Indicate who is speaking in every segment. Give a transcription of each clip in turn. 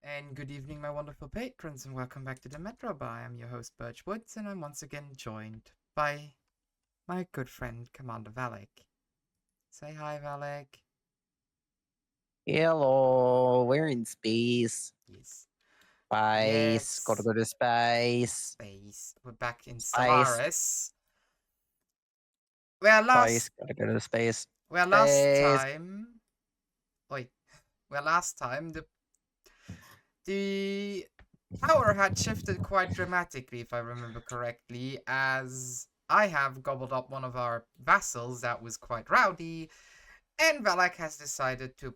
Speaker 1: And good evening, my wonderful patrons, and welcome back to the Metro Bar. I'm your host, Birch Woods, and I'm once again joined by my good friend, Commander Valek. Say hi, Valek.
Speaker 2: Hello, we're in space.
Speaker 1: Yes.
Speaker 2: Space. Gotta
Speaker 1: Yes.
Speaker 2: go to space.
Speaker 1: Space. We're back in
Speaker 2: Space.
Speaker 1: Stellaris. Well,
Speaker 2: Space.
Speaker 1: last...
Speaker 2: Gotta go to space.
Speaker 1: Well, last
Speaker 2: Space.
Speaker 1: time... Wait. Well, last time, the power had shifted quite dramatically, if I remember correctly, as I have gobbled up one of our vassals that was quite rowdy, and Valak has decided to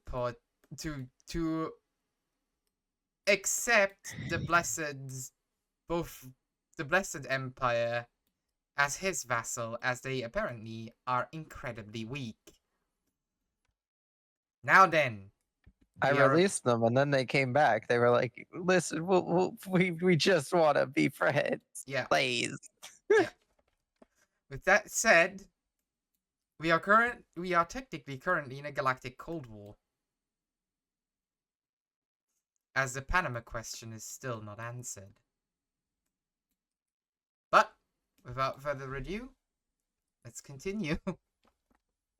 Speaker 1: to accept both the Blessed Empire as his vassal, as they apparently are incredibly weak. Now then,
Speaker 2: I
Speaker 1: we are
Speaker 2: released them and then they came back. They were like, listen, we just want to be friends.
Speaker 1: yeah.
Speaker 2: Please.
Speaker 1: Yeah. With that said, we are technically currently in a galactic Cold War, as the Panama question is still not answered. But without further ado, let's continue.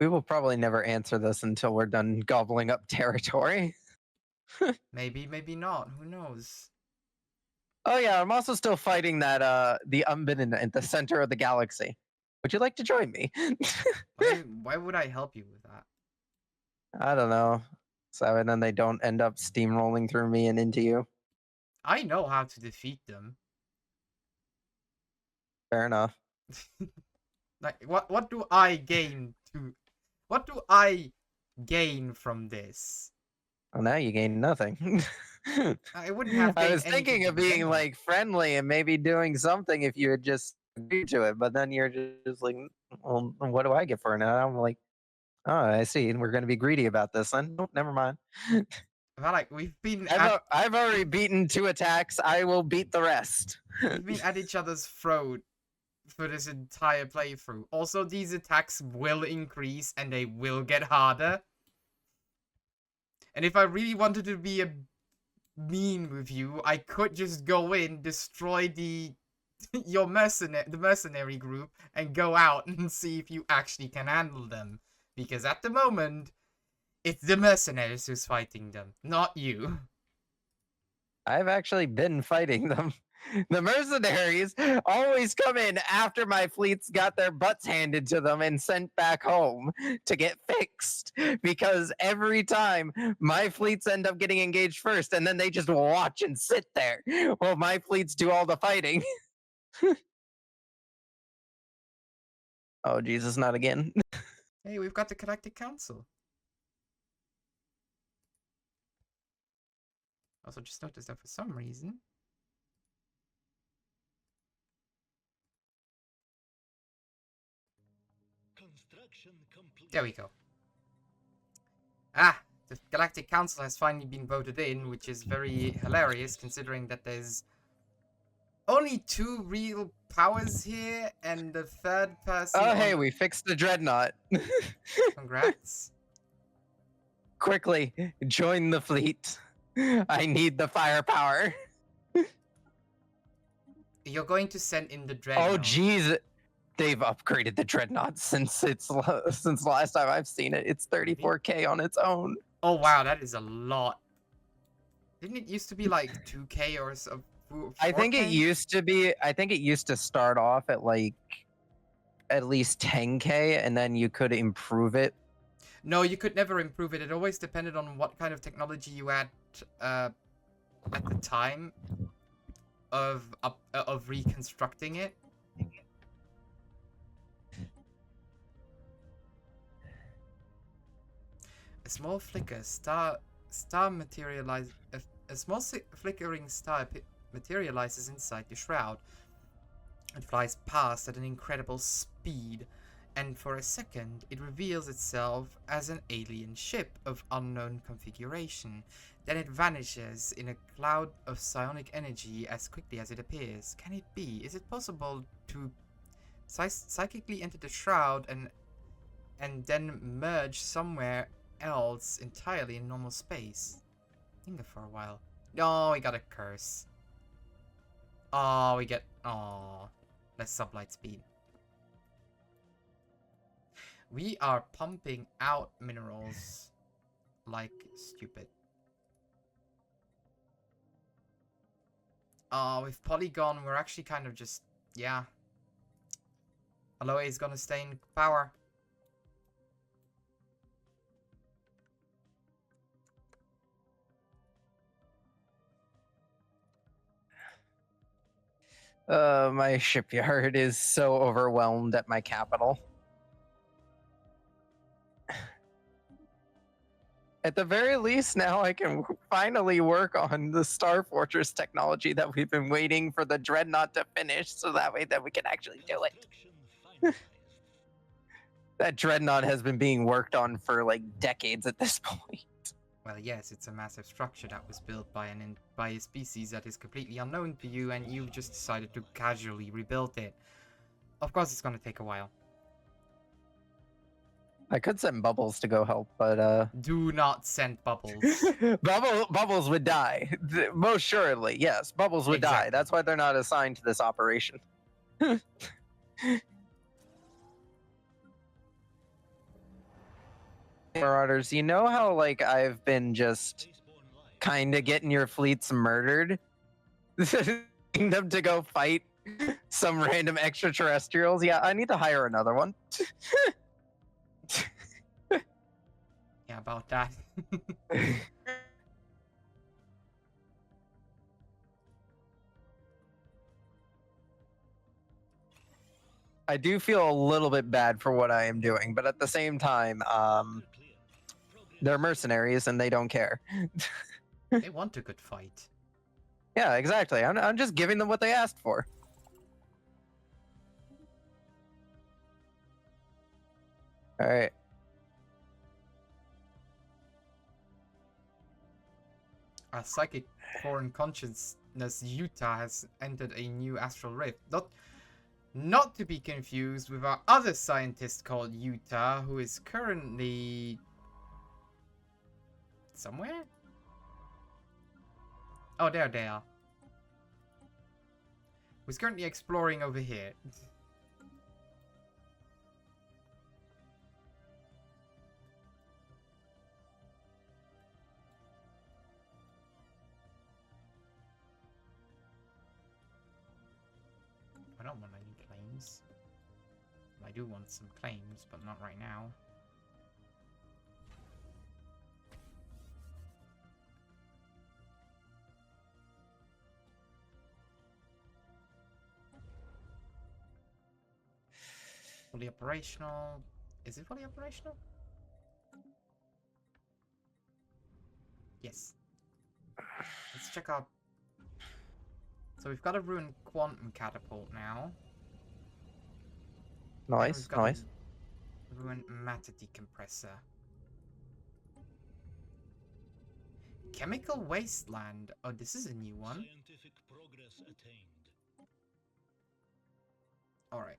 Speaker 2: We will probably never answer this until we're done gobbling up territory.
Speaker 1: Maybe, maybe not. Who knows?
Speaker 2: Oh yeah, I'm also still fighting that the Unbidden at the center of the galaxy. Would you like to join me?
Speaker 1: Why would I help you with that?
Speaker 2: I don't know. So and then they don't end up steamrolling through me and into you.
Speaker 1: I know how to defeat them.
Speaker 2: Fair enough.
Speaker 1: Like, what do I gain what do I gain from this?
Speaker 2: Well, now you gain nothing.
Speaker 1: I wouldn't have
Speaker 2: I
Speaker 1: gained
Speaker 2: was
Speaker 1: anything
Speaker 2: thinking
Speaker 1: to
Speaker 2: of being
Speaker 1: begin with.
Speaker 2: like friendly and maybe doing something if you had just agreed to it, but then you're just like, well, what do I get for it? And I'm like, oh, I see. We're going to be greedy about this then. Nope, never mind.
Speaker 1: Well, like, we've been
Speaker 2: I've already beaten 2 attacks. I will beat the rest.
Speaker 1: we've been at each other's throat for this entire playthrough. Also, these attacks will increase and they will get harder. And if I really wanted to be a mean with you, I could just go in, destroy the mercenary group, and go out and see if you actually can handle them. Because at the moment, it's the mercenaries who's fighting them, not you.
Speaker 2: I've actually been fighting them. The mercenaries always come in after my fleets got their butts handed to them and sent back home to get fixed. Because every time my fleets end up getting engaged first, and then they just watch and sit there while my fleets do all the fighting. Oh, Jesus, not again.
Speaker 1: Hey, we've got the Galactic Council. Also, just noticed that for some reason. There we go. Ah, the Galactic Council has finally been voted in, which is very hilarious considering that there's only 2 real powers here, and the third person.
Speaker 2: Oh, hey, we fixed the dreadnought.
Speaker 1: Congrats.
Speaker 2: Quickly, join the fleet. I need the firepower.
Speaker 1: You're going to send in the dreadnought.
Speaker 2: Oh, jeez. They've upgraded the dreadnought since last time I've seen it. It's 34K on its own.
Speaker 1: Oh wow, that is a lot. Didn't it used to be like 2K or so? 4K?
Speaker 2: I think it used to be. I think it used to start off at like at least 10K, and then you could improve it.
Speaker 1: No, you could never improve it. It always depended on what kind of technology you had at the time of reconstructing it. A small flicker star materializes. A small flickering star materializes inside the shroud. It flies past at an incredible speed, and for a second it reveals itself as an alien ship of unknown configuration. Then it vanishes in a cloud of psionic energy as quickly as it appears. Can it be? Is it possible to psychically enter the shroud and then merge somewhere else entirely in normal space? Think for a while. Oh, we got a curse. Oh, we get... Oh, less sublight speed. We are pumping out minerals like stupid. With Polygon, we're actually kind of just... Yeah. Aloe is gonna stay in power.
Speaker 2: My shipyard is so overwhelmed at my capital. At the very least, now I can finally work on the Star Fortress technology that we've been waiting for the Dreadnought to finish, so that way that we can actually do it. That Dreadnought has been being worked on for like decades at this point.
Speaker 1: Well, yes, it's a massive structure that was built by a species that is completely unknown to you, and you just decided to casually rebuild it. Of course, it's gonna take a while.
Speaker 2: I could send Bubbles to go help, but
Speaker 1: Do not send Bubbles.
Speaker 2: Bubbles would die. Most surely, yes. Bubbles would die.
Speaker 1: Exactly.
Speaker 2: That's why they're not assigned to this operation. Marauders, you know how like I've been just kind of getting your fleets murdered? Them to go fight some random extraterrestrials? Yeah, I need to hire another one.
Speaker 1: Yeah, about that.
Speaker 2: I do feel a little bit bad for what I am doing, but at the same time, they're mercenaries and they don't care.
Speaker 1: They want a good fight.
Speaker 2: Yeah, exactly. I'm just giving them what they asked for. All right.
Speaker 1: A psychic foreign consciousness Utah has entered a new astral rift. Not to be confused with our other scientist called Utah, who is currently somewhere? Oh, there they are. Who's currently exploring over here. I don't want any claims. I do want some claims, but not right now. Fully operational. Is it fully operational? Yes. Let's check out. So we've got a ruined quantum catapult now.
Speaker 2: Nice, nice.
Speaker 1: Ruined matter decompressor. Chemical wasteland. Oh, this is a new one.
Speaker 3: Scientific progress attained.
Speaker 1: All right.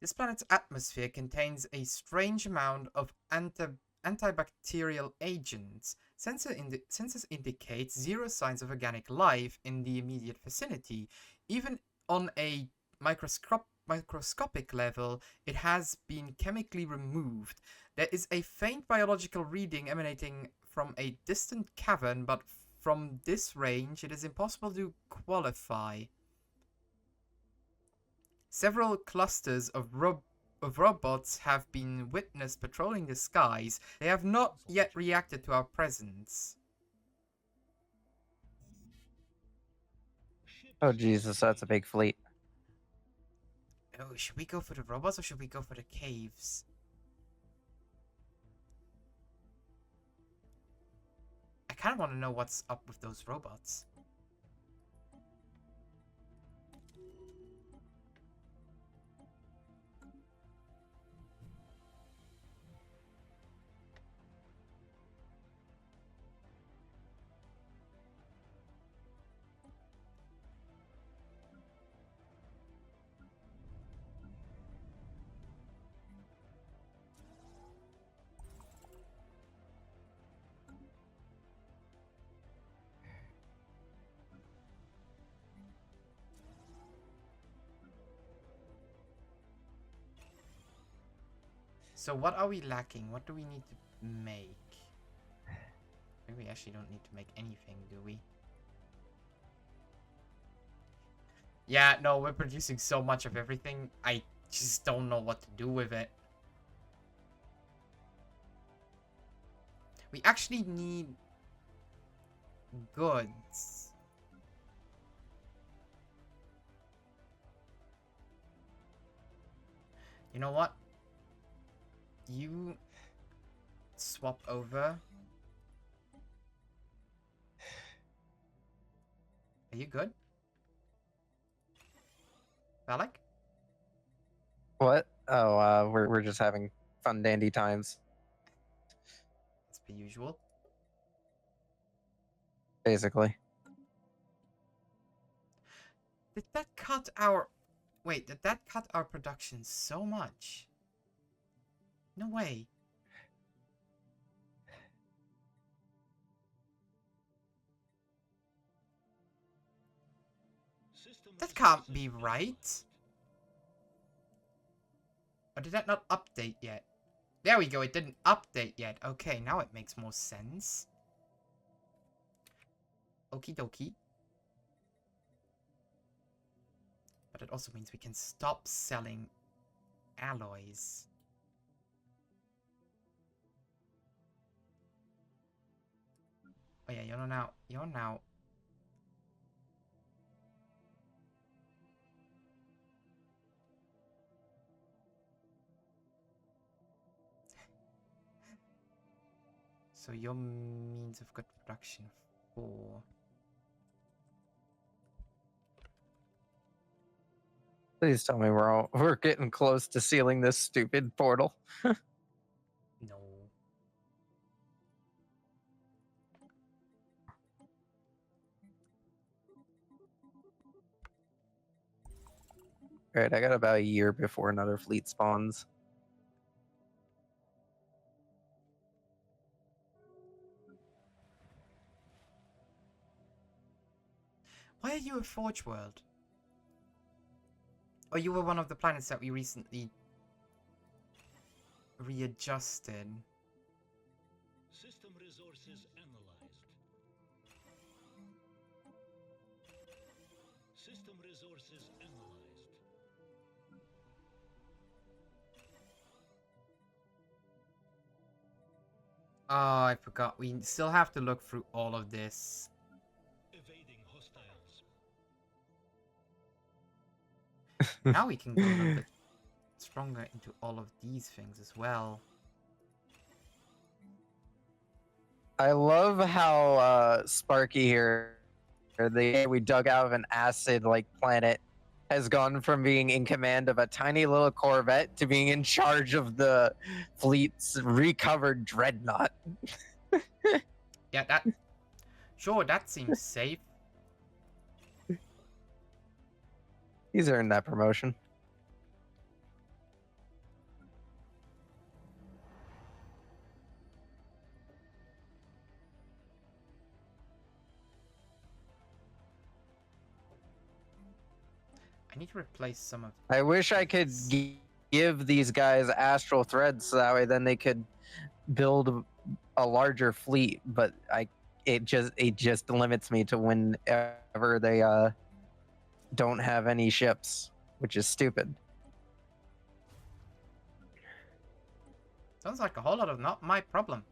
Speaker 1: This planet's atmosphere contains a strange amount of antibacterial agents. Census indicates zero signs of organic life in the immediate vicinity. Even on a microscopic level, it has been chemically removed. There is a faint biological reading emanating from a distant cavern, but from this range, it is impossible to qualify. Several clusters of robots have been witnessed patrolling the skies. They have not yet reacted to our presence.
Speaker 2: Oh Jesus, that's a big fleet.
Speaker 1: Oh, should we go for the robots or should we go for the caves? I kind of want to know what's up with those robots. So what are we lacking? What do we need to make? Maybe we actually don't need to make anything, do we? Yeah, no, we're producing so much of everything. I just don't know what to do with it. We actually need goods. You know what? You swap over. Are you good? Valak?
Speaker 2: What? Oh, we're just having fun dandy times,
Speaker 1: As per usual.
Speaker 2: basically.
Speaker 1: Did that cut our... Wait, did that cut our production so much? No way.
Speaker 3: System
Speaker 1: That can't
Speaker 3: resources
Speaker 1: be right. Or did that not update yet? There we go, it didn't update yet. Okay, now it makes more sense. Okie dokie. But it also means we can stop selling alloys. Oh yeah, you're now. So your means of good production 4.
Speaker 2: Please tell me we're getting close to sealing this stupid portal.
Speaker 1: No.
Speaker 2: All right, I got about a year before another fleet spawns.
Speaker 1: Why are you a Forge World? Oh, you were one of the planets that we recently readjusted.
Speaker 3: System resources analyzed. System resources analyzed.
Speaker 1: Oh, I forgot. We still have to look through all of this.
Speaker 3: Evading hostiles.
Speaker 1: Now we can go a little bit stronger into all of these things as well.
Speaker 2: I love how Sparky here, the we dug out of an acid-like planet, has gone from being in command of a tiny little corvette to being in charge of the fleet's recovered dreadnought.
Speaker 1: Yeah, that... Sure, that seems safe.
Speaker 2: He's earned that promotion.
Speaker 1: I need to replace some of...
Speaker 2: I wish I could give these guys astral threads so that way then they could build a larger fleet, but it just limits me to whenever they don't have any ships, which is stupid.
Speaker 1: Sounds like a whole lot of not my problem.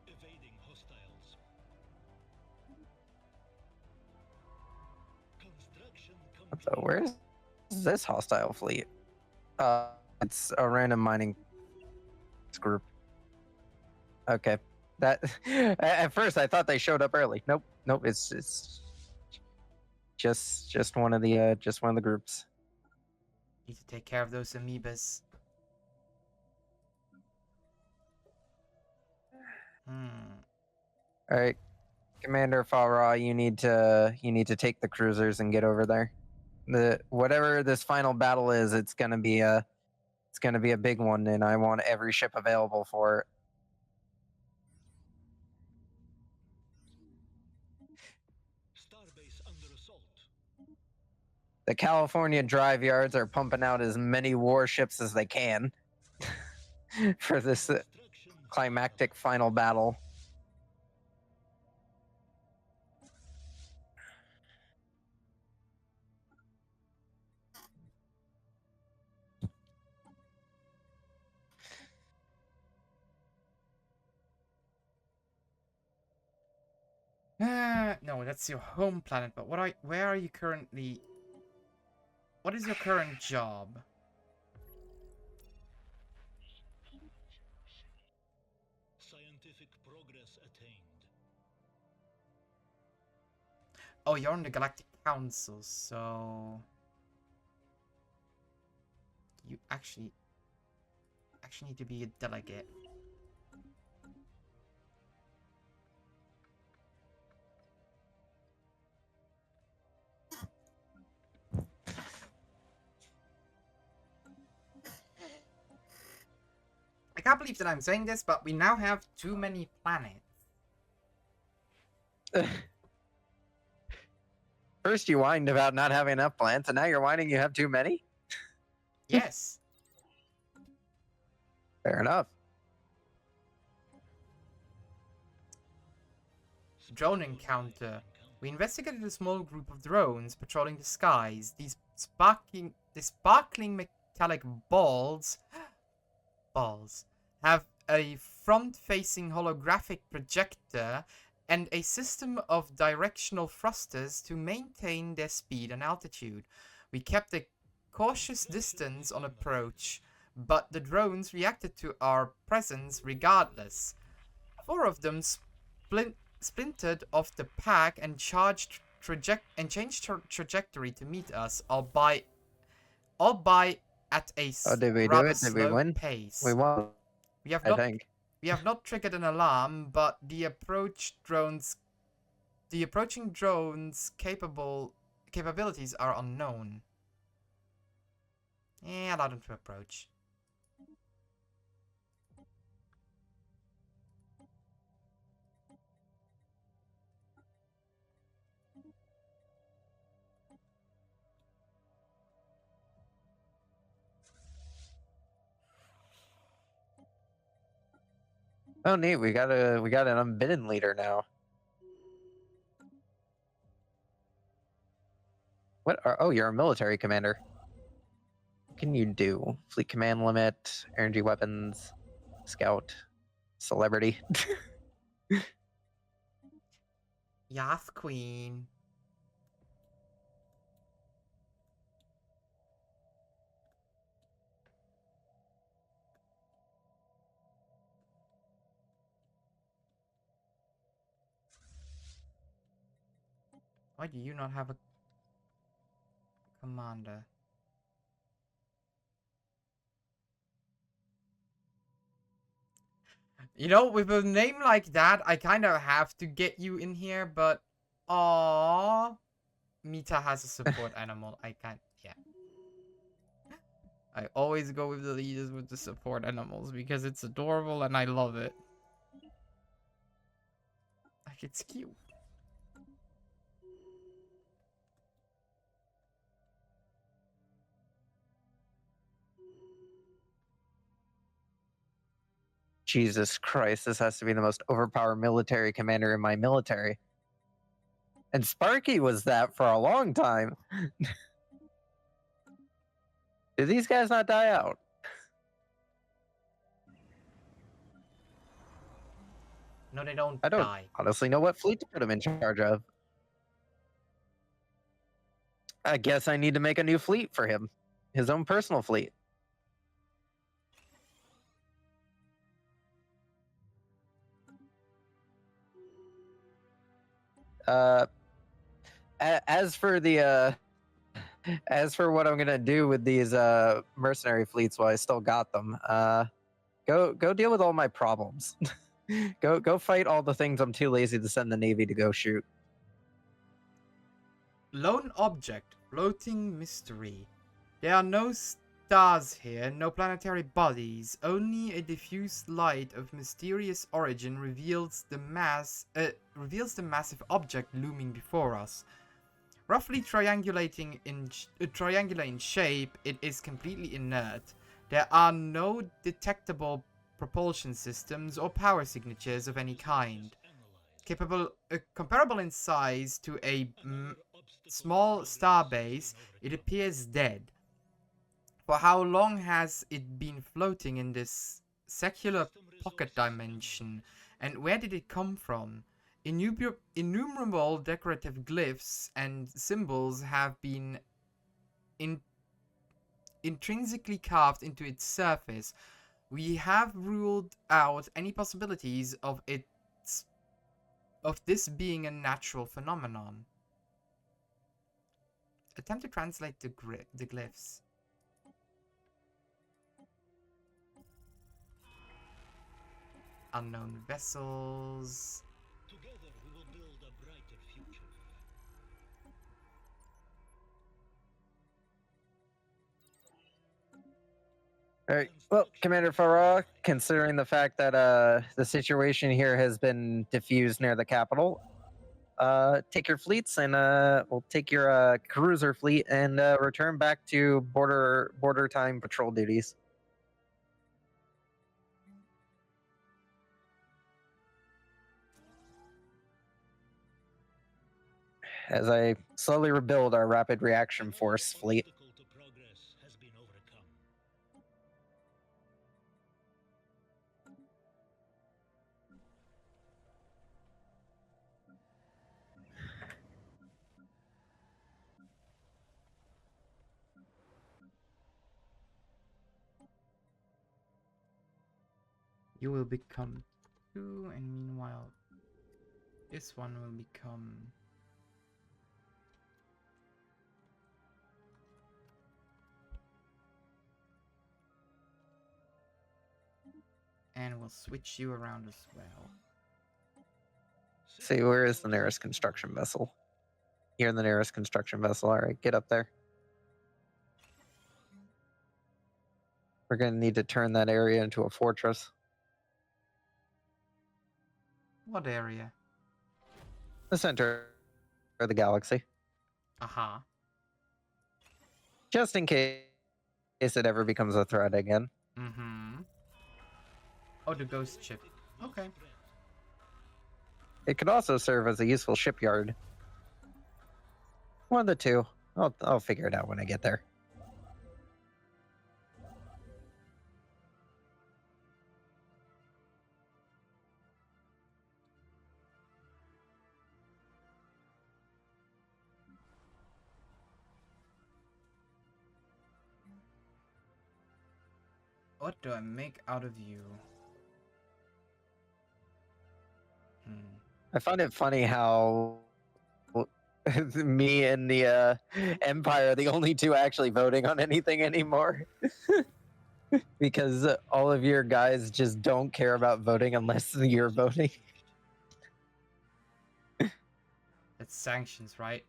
Speaker 3: Evading hostiles. Construction complete.
Speaker 2: So where's this hostile fleet? It's a random mining group. Okay, that at first I thought they showed up early. Nope, it's just one of the groups.
Speaker 1: Need to take care of those amoebas.
Speaker 2: All right, Commander Farah, you need to take the cruisers and get over there. Whatever this final battle is, it's gonna be a big one, and I want every ship available for it.
Speaker 3: Starbase under assault.
Speaker 2: The California drive yards are pumping out as many warships as they can for this
Speaker 3: Destruction
Speaker 2: climactic final battle.
Speaker 1: No, that's your home planet. But where are you currently? What is your current job?
Speaker 3: Scientific progress attained.
Speaker 1: Oh, you're on the Galactic Council, so you actually need to be a delegate. I can't believe that I'm saying this, but we now have too many planets.
Speaker 2: First, you whined about not having enough plants, and now you're whining you have too many?
Speaker 1: Yes.
Speaker 2: Fair enough.
Speaker 1: Drone encounter. We investigated a small group of drones patrolling the skies. These sparkling metallic balls have a front-facing holographic projector and a system of directional thrusters to maintain their speed and altitude. We kept a cautious distance on approach, but the drones reacted to our presence regardless. 4 of them splintered off the pack and changed trajectory to meet us, albeit at a
Speaker 2: did we do
Speaker 1: rather
Speaker 2: it? Did we
Speaker 1: slow
Speaker 2: win?
Speaker 1: pace.
Speaker 2: We won,
Speaker 1: We have
Speaker 2: I
Speaker 1: not
Speaker 2: think.
Speaker 1: we have not triggered an alarm, but the approaching drones' capabilities are unknown. Allow them to approach.
Speaker 2: Oh, neat. We got an unbidden leader now. Oh, you're a military commander. What can you do? Fleet command limit, energy weapons, scout, celebrity.
Speaker 1: Yes, Queen. Why do you not have a commander? You know, with a name like that, I kind of have to get you in here, but aww, Mita has a support animal. I can't. Yeah, I always go with the leaders with the support animals because it's adorable and I love it. Like, it's cute.
Speaker 2: Jesus Christ, this has to be the most overpowered military commander in my military. And Sparky was that for a long time. Did these guys not die out?
Speaker 1: No, they don't
Speaker 2: I don't
Speaker 1: die.
Speaker 2: honestly know what fleet to put him in charge of. I guess I need to make a new fleet for him. His own personal fleet. As for what I'm gonna do with these mercenary fleets while I still got them, go deal with all my problems. go fight all the things I'm too lazy to send the Navy to go shoot.
Speaker 1: Lone object. Floating mystery. There are no stars here, no planetary bodies. Only a diffuse light of mysterious origin reveals the massive object looming before us. Roughly triangulating triangular in shape, it is completely inert. There are no detectable propulsion systems or power signatures of any kind. Comparable in size to a small starbase, it appears dead. For how long has it been floating in this secular pocket dimension, and where did it come from? Innumerable decorative glyphs and symbols have been intrinsically carved into its surface. We have ruled out any possibilities of this being a natural phenomenon. Attempt to translate the glyphs. Unknown vessels.
Speaker 3: Together we will build a brighter future.
Speaker 2: All right. Well, Commander Farah, considering the fact that the situation here has been diffused near the capital, take your fleets and we'll take your cruiser fleet and return back to border time patrol duties. As I slowly rebuild our rapid reaction force fleet.
Speaker 3: Obstacle to progress has been overcome.
Speaker 1: You will become 2, and meanwhile, this one will become... And we'll switch you around as well.
Speaker 2: See, where is the nearest construction vessel? You're the nearest construction vessel. All right, get up there. We're going to need to turn that area into a fortress.
Speaker 1: What area?
Speaker 2: The center of the galaxy.
Speaker 1: Aha.
Speaker 2: Just in case it ever becomes a threat again.
Speaker 1: Mm-hmm. Oh, the ghost ship. Okay.
Speaker 2: It could also serve as a useful shipyard. One of the two. I'll figure it out when I get there.
Speaker 1: What do I make out of you?
Speaker 2: I find it funny how me and the Empire are the only two actually voting on anything anymore. Because all of your guys just don't care about voting unless you're voting.
Speaker 1: That's sanctions, right?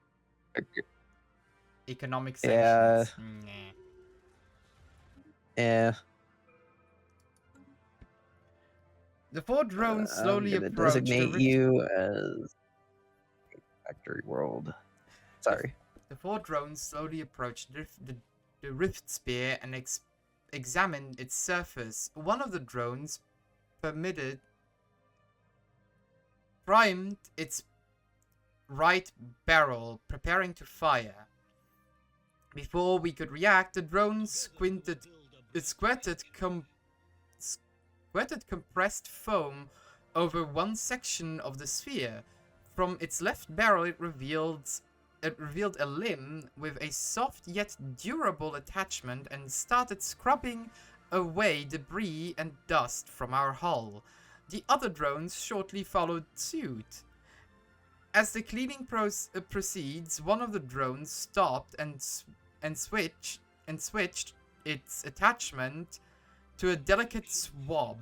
Speaker 1: Economic
Speaker 2: Yeah.
Speaker 1: sanctions. Nah.
Speaker 2: Yeah.
Speaker 1: The 4 drones slowly
Speaker 2: I'm gonna
Speaker 1: approach the
Speaker 2: designate
Speaker 1: rift.
Speaker 2: you as Factory World. Sorry.
Speaker 1: The 4 drones slowly approach the rift sphere and examine its surface. One of the drones primed its right barrel, preparing to fire. Before we could react, the drone squirted compressed foam over one section of the sphere. From its left barrel, it revealed a limb with a soft yet durable attachment and started scrubbing away debris and dust from our hull. The other drones shortly followed suit. As the cleaning proceeds, one of the drones stopped and switched its attachment to a delicate swab.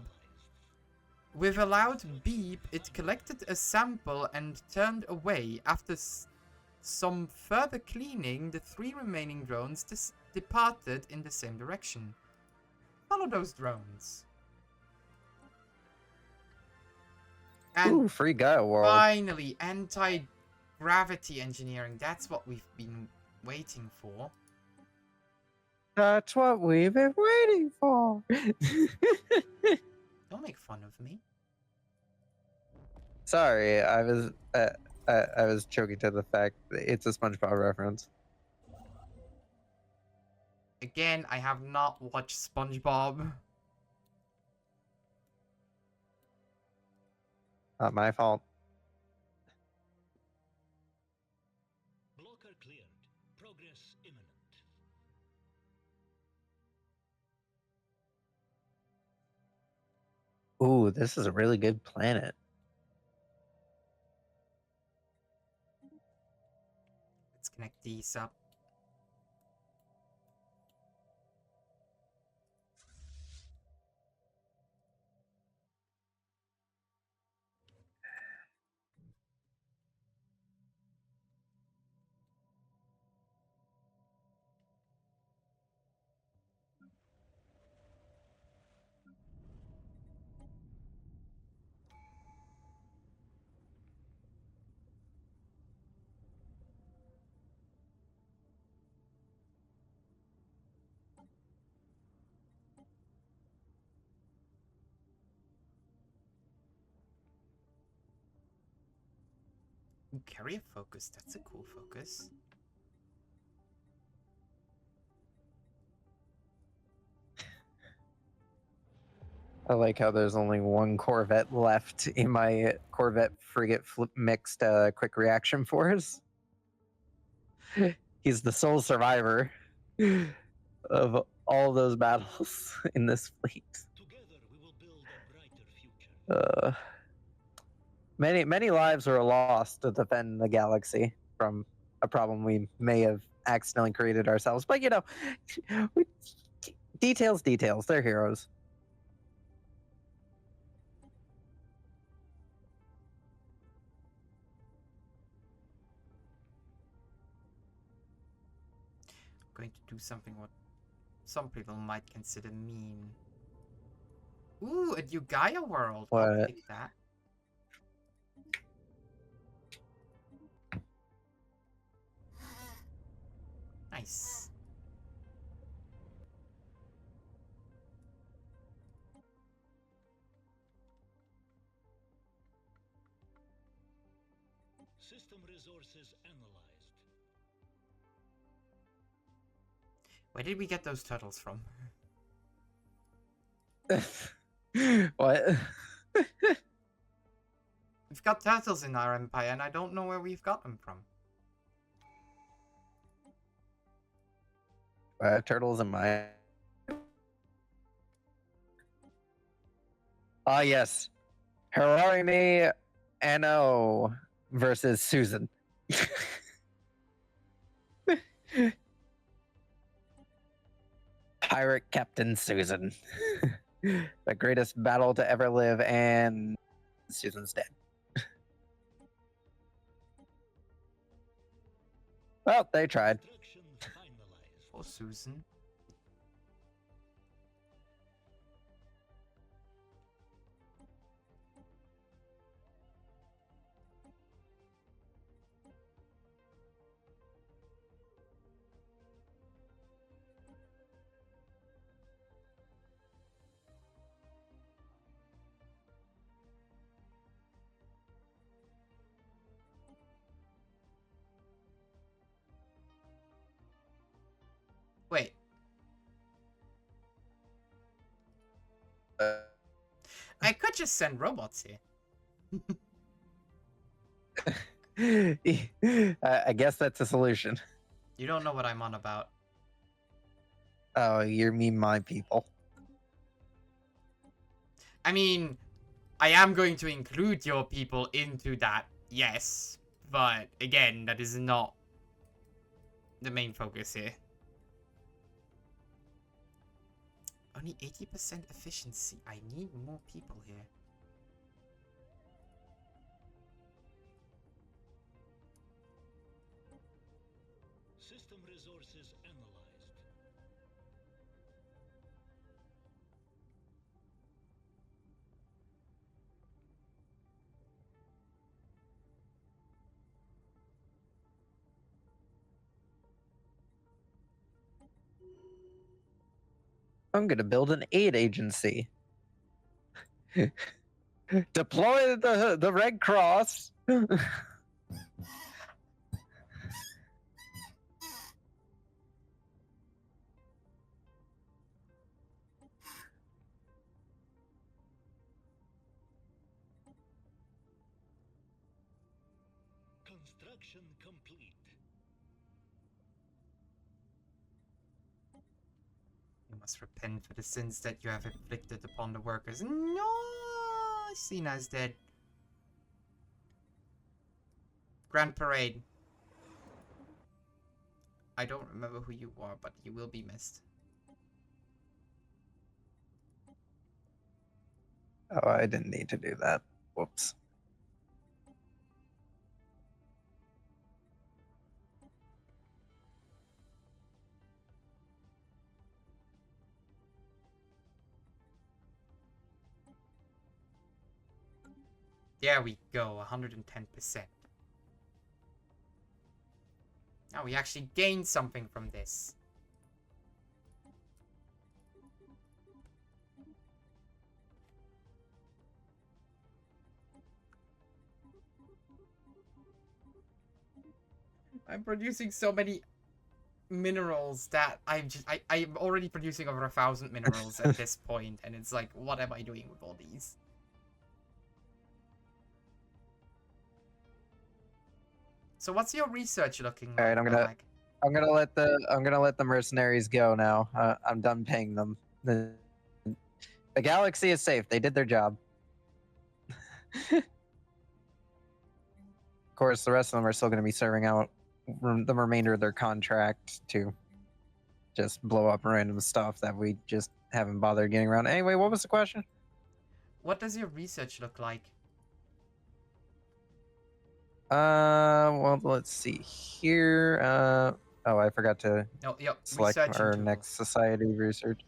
Speaker 1: With a loud beep, it collected a sample and turned away. After some further cleaning, the 3 remaining drones departed in the same direction. Follow those drones. And
Speaker 2: Ooh, free Gaia world.
Speaker 1: finally, anti-gravity engineering. That's what we've been waiting for.
Speaker 2: That's what we've been waiting for.
Speaker 1: Don't make fun of me.
Speaker 2: Sorry, I was joking to the fact that it's a SpongeBob reference.
Speaker 1: Again, I have not watched SpongeBob.
Speaker 2: Not my fault.
Speaker 3: Blocker cleared. Progress imminent.
Speaker 2: Ooh, this is a really good planet.
Speaker 1: Let's connect these up. Ooh, carrier focus. That's a cool focus.
Speaker 2: I like how there's only one Corvette left in my Corvette frigate mixed quick reaction force. He's the sole survivor of all those battles in this fleet.
Speaker 3: Together we will build a brighter future.
Speaker 2: Many lives were lost to defend the galaxy from a problem we may have accidentally created ourselves. But you know, details. They're heroes.
Speaker 1: Going to do something what some people might consider mean. Ooh, a new Gaia world. I'll
Speaker 2: What?
Speaker 1: take that. Nice.
Speaker 3: System resources analyzed.
Speaker 1: Where did we get those turtles from?
Speaker 2: What?
Speaker 1: We've got turtles in our empire, and I don't know where we've got them from.
Speaker 2: Turtles in my. Ah, yes. Hermione Anno versus Susan. Pirate Captain Susan. The greatest battle to ever live, and Susan's dead. Well, they tried.
Speaker 3: Construction finalized.
Speaker 1: For Susan. Wait. I could just send robots here.
Speaker 2: I guess that's a solution.
Speaker 1: You don't know what I'm on about.
Speaker 2: Oh, you mean my people.
Speaker 1: I mean, I am going to include your people into that, yes. But again, that is not the main focus here. Only 80% efficiency. I need more people here.
Speaker 3: System resources analyzed.
Speaker 2: I'm gonna build an aid agency. Deploy the Red Cross.
Speaker 3: Construction complete.
Speaker 1: You must repent for the sins that you have inflicted upon the workers. No, Sina is dead. Grand Parade. I don't remember who you are, but you will be missed.
Speaker 2: Oh, I didn't need to do that. Whoops.
Speaker 1: There we go, 110%. Now we actually gained something from this. I'm producing so many minerals that I'm already producing over 1,000 minerals at this point, and it's like, what am I doing with all these? So what's your research looking like?
Speaker 2: All right, I'm gonna let the mercenaries go now. I'm done paying them. The galaxy is safe. They did their job. Of course, the rest of them are still going to be serving out the remainder of their contract to just blow up random stuff that we just haven't bothered getting around. Anyway, what was the question?
Speaker 1: What does your research look like?
Speaker 2: Well, let's see here. Oh, I forgot to
Speaker 1: No, your
Speaker 2: select
Speaker 1: research
Speaker 2: our
Speaker 1: in total.
Speaker 2: next society research.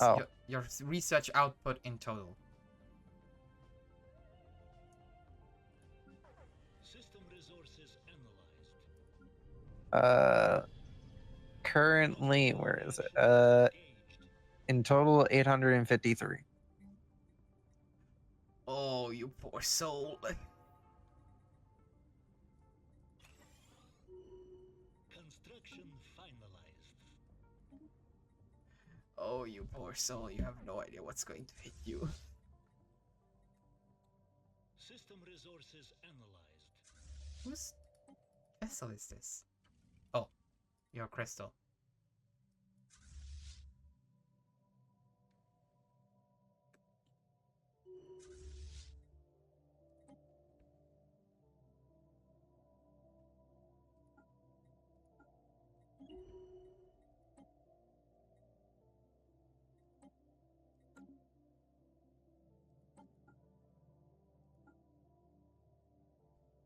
Speaker 1: Oh. Your research output in total.
Speaker 3: System resources analyzed.
Speaker 2: Currently, where is it? In total, 853.
Speaker 1: Oh, you poor soul.
Speaker 3: Construction finalized.
Speaker 1: Oh, you poor soul. You have no idea what's going to hit you.
Speaker 3: System resources analyzed.
Speaker 1: Whose vessel is this? Oh, your crystal.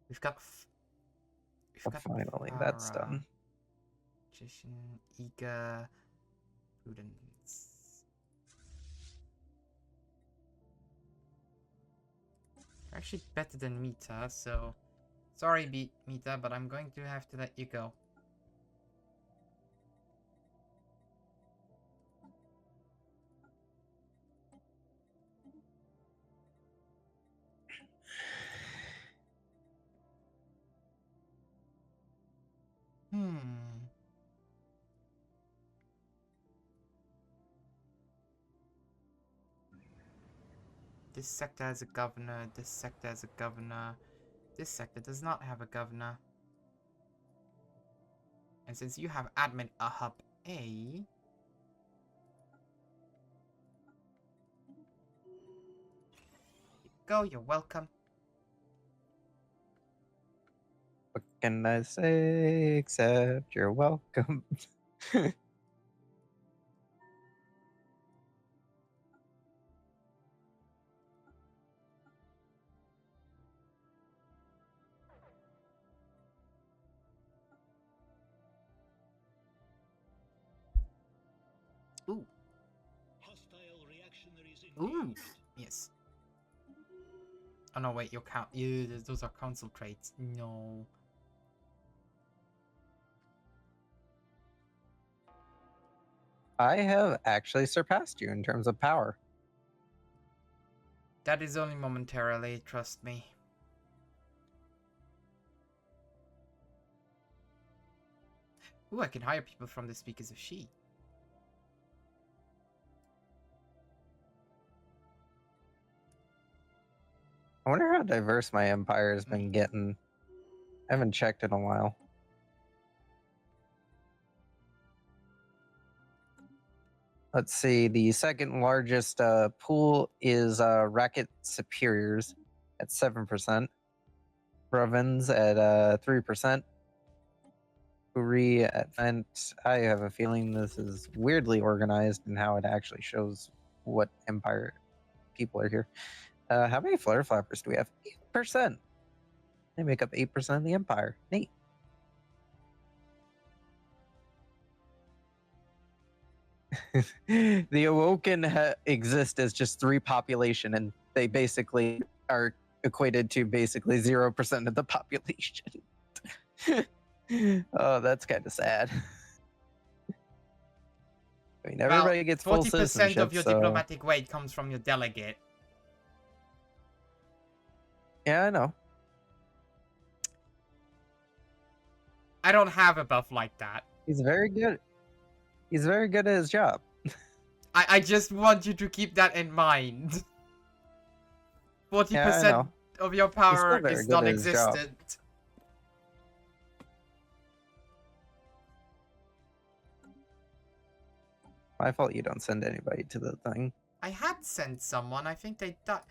Speaker 1: We've got.
Speaker 2: Finally, that's done.
Speaker 1: Magician, eager, prudence. You're actually better than Mita, so sorry, Mita, but I'm going to have to let you go. This sector has a governor, this sector has a governor, this sector does not have a governor. And since you have admin hub A, go, you're welcome.
Speaker 2: What can I say except you're welcome?
Speaker 1: Ooh.
Speaker 3: Hostile reactionaries
Speaker 1: Ooh.
Speaker 3: engaged.
Speaker 1: Yes. Oh no, wait, those are council traits. No.
Speaker 2: I have actually surpassed you in terms of power.
Speaker 1: That is only momentarily, trust me. Ooh, I can hire people from the speakers of she.
Speaker 2: I wonder how diverse my empire has been getting. I haven't checked in a while. Let's see. The second largest pool is Racket Superiors at 7%. Brevins at 3%. Uri at Vent. I have a feeling this is weirdly organized in how it actually shows what empire people are here. How many flare flappers do we have? 8%. They make up 8% of the empire. Neat. The Awoken exist as just 3 population, and they basically are equated to basically 0% of the population. Oh, that's kind of sad. I mean, everybody gets full
Speaker 1: 40%
Speaker 2: citizenship.
Speaker 1: of your diplomatic weight comes from your delegate.
Speaker 2: Yeah, I know.
Speaker 1: I don't have a buff like that.
Speaker 2: He's very good. He's very good at his job.
Speaker 1: I just want you to keep that in mind. 40% of your power is non-existent.
Speaker 2: My fault you don't send anybody to the thing.
Speaker 1: I had sent someone. I think they died.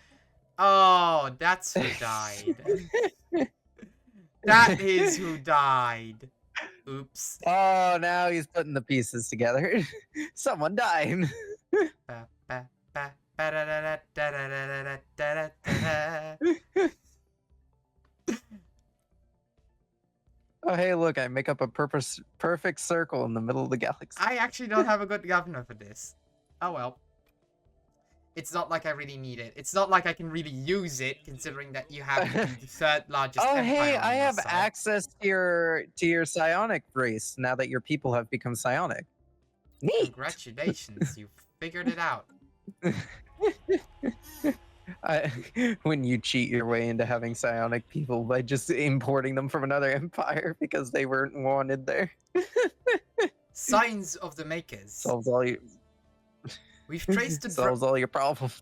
Speaker 1: Oh, that's who died. That is who died. Oops.
Speaker 2: Oh, now he's putting the pieces together. Someone died. Oh, hey, look, I make up a perfect circle in the middle of the galaxy.
Speaker 1: I actually don't have a good governor for this. Oh well. It's not like I really need it. It's not like I can really use it, considering that you have the third largest empire.
Speaker 2: Hey,
Speaker 1: on
Speaker 2: I
Speaker 1: your
Speaker 2: have
Speaker 1: side.
Speaker 2: access to your psionic race now that your people have become psionic. Neat.
Speaker 1: Congratulations, you figured it out.
Speaker 2: When you cheat your way into having psionic people by just importing them from another empire because they weren't wanted there.
Speaker 1: Signs of the Makers.
Speaker 2: Solves all your
Speaker 1: We've traced the
Speaker 2: solves all your problems.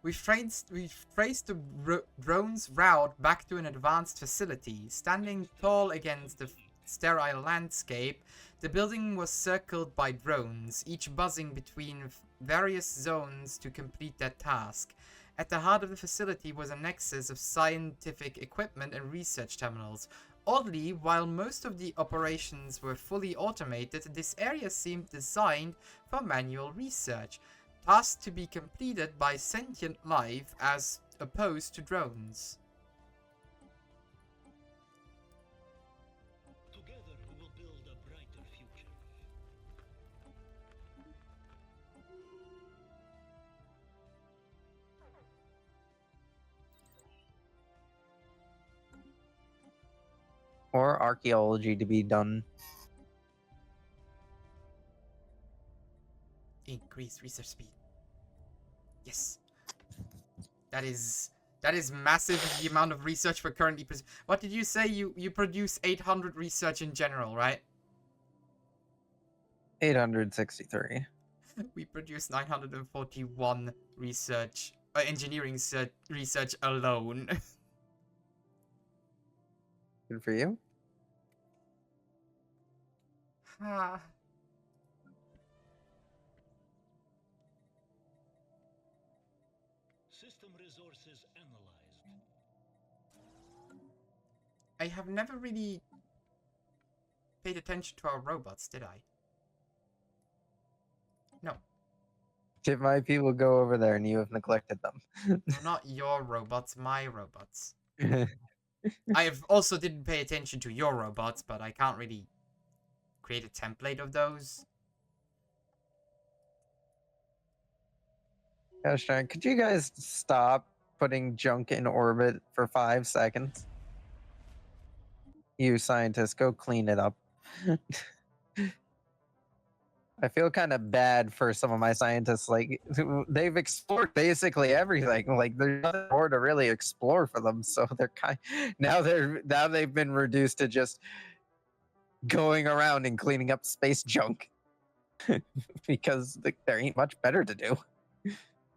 Speaker 1: We've traced the drone's route back to an advanced facility. Standing tall against the sterile landscape, the building was circled by drones, each buzzing between various zones to complete their task. At the heart of the facility was a nexus of scientific equipment and research terminals. Oddly, while most of the operations were fully automated, this area seemed designed for manual research, tasks to be completed by sentient life as opposed to drones.
Speaker 3: Together we will build a brighter future.
Speaker 2: Or archaeology to be done.
Speaker 1: Increase research speed. Yes. That is massive, the amount of research we're currently what did you say? You produce 800 research in general, right?
Speaker 2: 863.
Speaker 1: We produce 941 research, engineering research alone.
Speaker 2: Good for you.
Speaker 3: System resources analyzed.
Speaker 1: I have never really paid attention to our robots, did I? No.
Speaker 2: Did my people go over there and you have neglected them?
Speaker 1: No, not your robots, my robots. I have also didn't pay attention to your robots, but I can't really create a template of those.
Speaker 2: Gosh darn, could you guys stop putting junk in orbit for 5 seconds? You scientists, go clean it up. I feel kind of bad for some of my scientists. Like, they've explored basically everything. Like, there's nothing more to really explore for them. So they're now they've been reduced to just going around and cleaning up space junk because there ain't much better to do.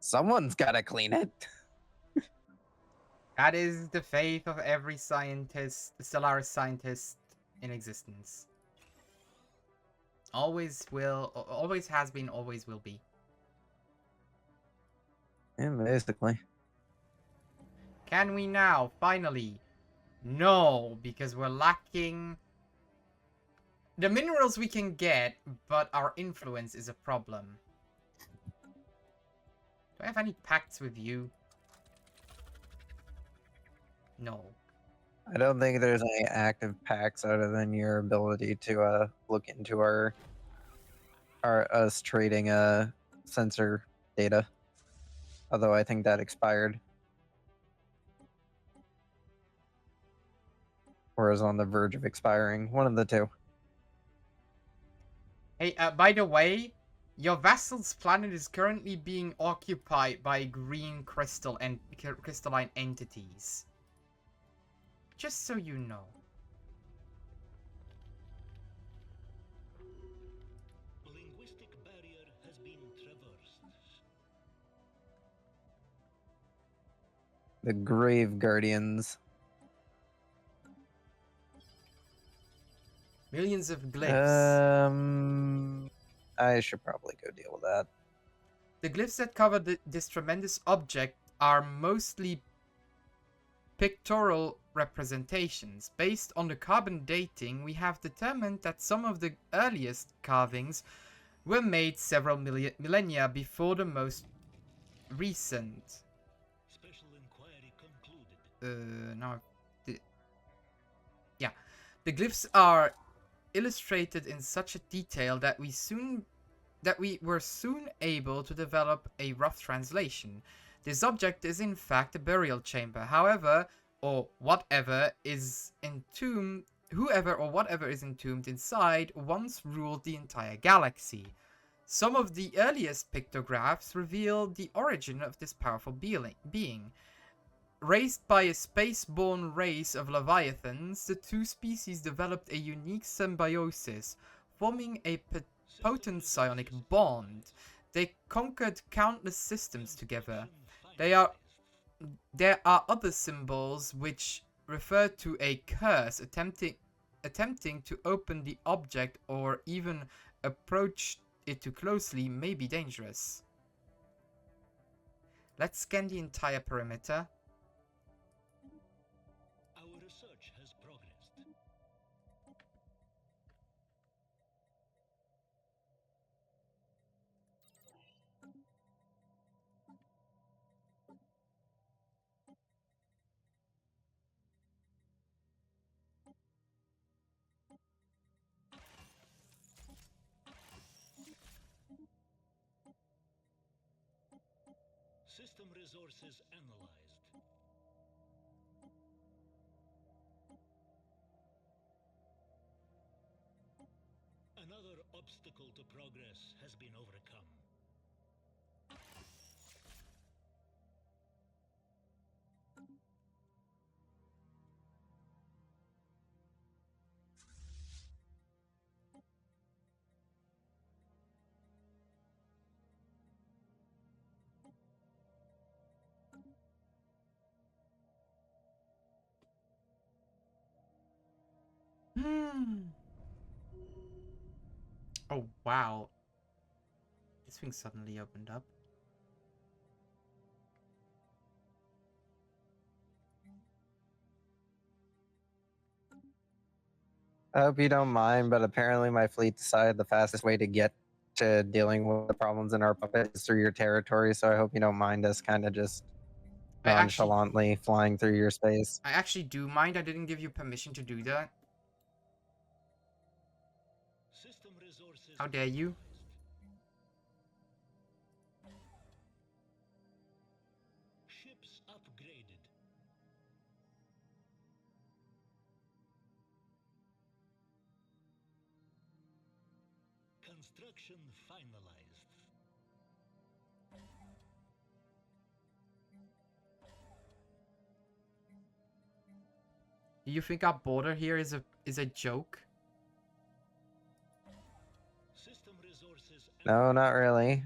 Speaker 2: Someone's got to clean it.
Speaker 1: That is the faith of every scientist, the Stellaris scientist in existence. Always will, always has been, always will be.
Speaker 2: Yeah, basically.
Speaker 1: Can we now, finally? No, because we're lacking the minerals we can get, but our influence is a problem. Do I have any pacts with you? No.
Speaker 2: I don't think there's any active packs other than your ability to look into our us trading sensor data. Although I think that expired. Or is on the verge of expiring. One of the two.
Speaker 1: Hey, by the way, your vassal's planet is currently being occupied by green crystalline entities. Just so you know.
Speaker 3: Linguistic barrier has been traversed.
Speaker 2: The Grave Guardians.
Speaker 1: Millions of glyphs.
Speaker 2: I should probably go deal with that.
Speaker 1: The glyphs that cover this tremendous object are mostly pictorial representations. Based on the carbon dating, we have determined that some of the earliest carvings were made several millennia before the most recent.
Speaker 3: Special inquiry concluded.
Speaker 1: Now, yeah, the glyphs are illustrated in such a detail that we were soon able to develop a rough translation. This object is in fact a burial chamber. However, whoever is entombed inside once ruled the entire galaxy. Some of the earliest pictographs reveal the origin of this powerful being. Raised by a space-born race of leviathans, the two species developed a unique symbiosis, forming a potent psionic bond. They conquered countless systems together. There are other symbols which refer to a curse attempting to open the object or even approach it too closely may be dangerous. Let's scan the entire perimeter.
Speaker 3: Our research has progressed. System resources analyzed. Another obstacle to progress has been overcome.
Speaker 1: Oh, wow. This thing suddenly opened up.
Speaker 2: I hope you don't mind, but apparently my fleet decided the fastest way to get to dealing with the problems in our puppet is through your territory, so I hope you don't mind us kind of just nonchalantly flying through your space.
Speaker 1: I actually do mind. I didn't give you permission to do that.
Speaker 3: System resources
Speaker 1: How dare you?
Speaker 3: Construction finalized.
Speaker 1: Do you think our border here is a joke?
Speaker 3: System resources.
Speaker 2: No, not really.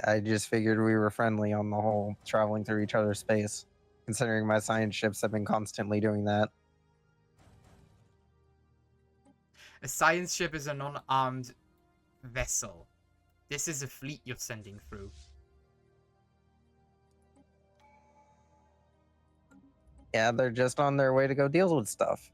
Speaker 2: I just figured we were friendly on the whole, traveling through each other's space, considering my science ships have been constantly doing that.
Speaker 1: A science ship is an unarmed vessel. This is a fleet you're sending through.
Speaker 2: Yeah, they're just on their way to go deal with stuff.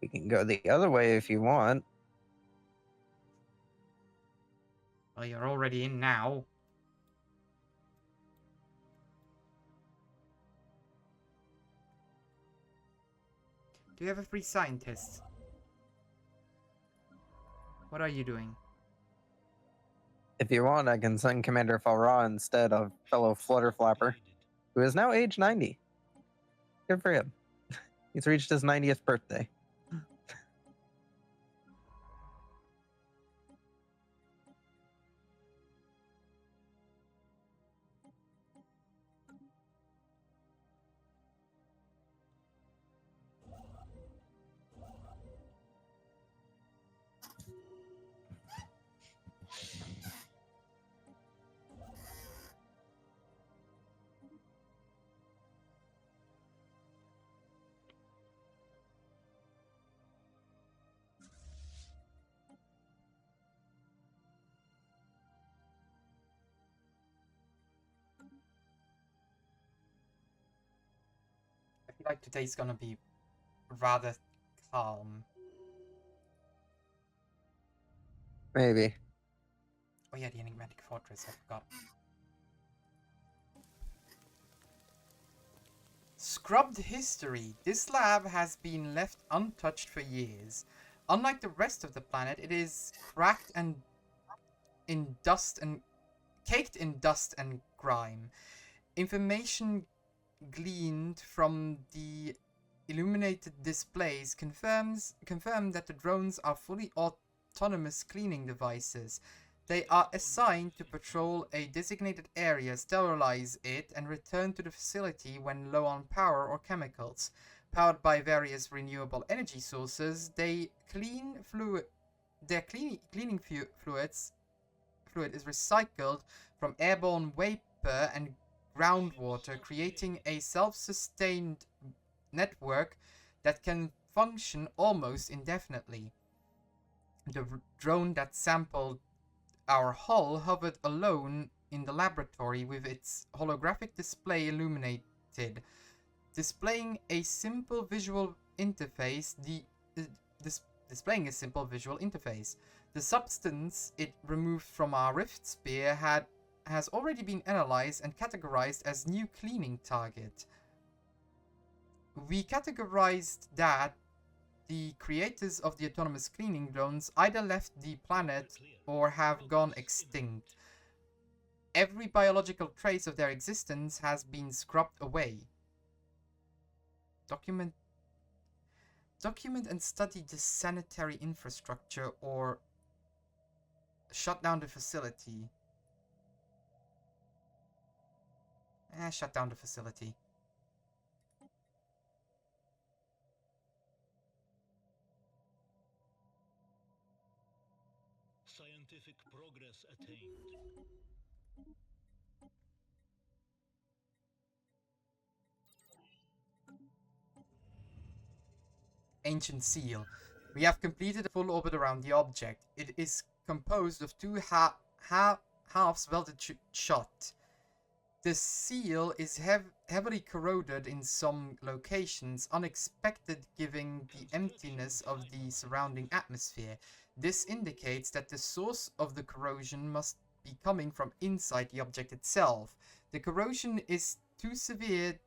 Speaker 2: We can go the other way if you want.
Speaker 1: Well, you're already in now. Do you have a free scientist? What are you doing?
Speaker 2: If you want, I can send Commander Falra instead of fellow Flutter Flapper, who is now age 90. Good for him. He's reached his 90th birthday.
Speaker 1: I feel like today's gonna be rather calm.
Speaker 2: Maybe.
Speaker 1: Oh yeah, the enigmatic fortress, I forgot. Scrubbed history. This lab has been left untouched for years. Unlike the rest of the planet, it is cracked and in dust and caked in dust and grime. Information gleaned from the illuminated displays confirm that the drones are fully autonomous cleaning devices. They are assigned to patrol a designated area, sterilize it, and return to the facility when low on power or chemicals. Powered by various renewable energy sources, their cleaning fluid is recycled from airborne vapor and groundwater, creating a self-sustained network that can function almost indefinitely. The drone that sampled our hull hovered alone in the laboratory with its holographic display illuminated, displaying a simple visual interface. Displaying a simple visual interface. The substance it removed from our rift sphere has already been analyzed and categorized as new cleaning target. We categorized that the creators of the autonomous cleaning drones either left the planet or have gone extinct. Every biological trace of their existence has been scrubbed away. Document and study the sanitary infrastructure or shut down the facility. Shut down the facility.
Speaker 3: Scientific progress attained.
Speaker 1: Ancient seal. We have completed a full orbit around the object. It is composed of two halves welded shut. The seal is heavily corroded in some locations, unexpected given the emptiness of the surrounding atmosphere. This indicates that the source of the corrosion must be coming from inside the object itself. The corrosion is so severe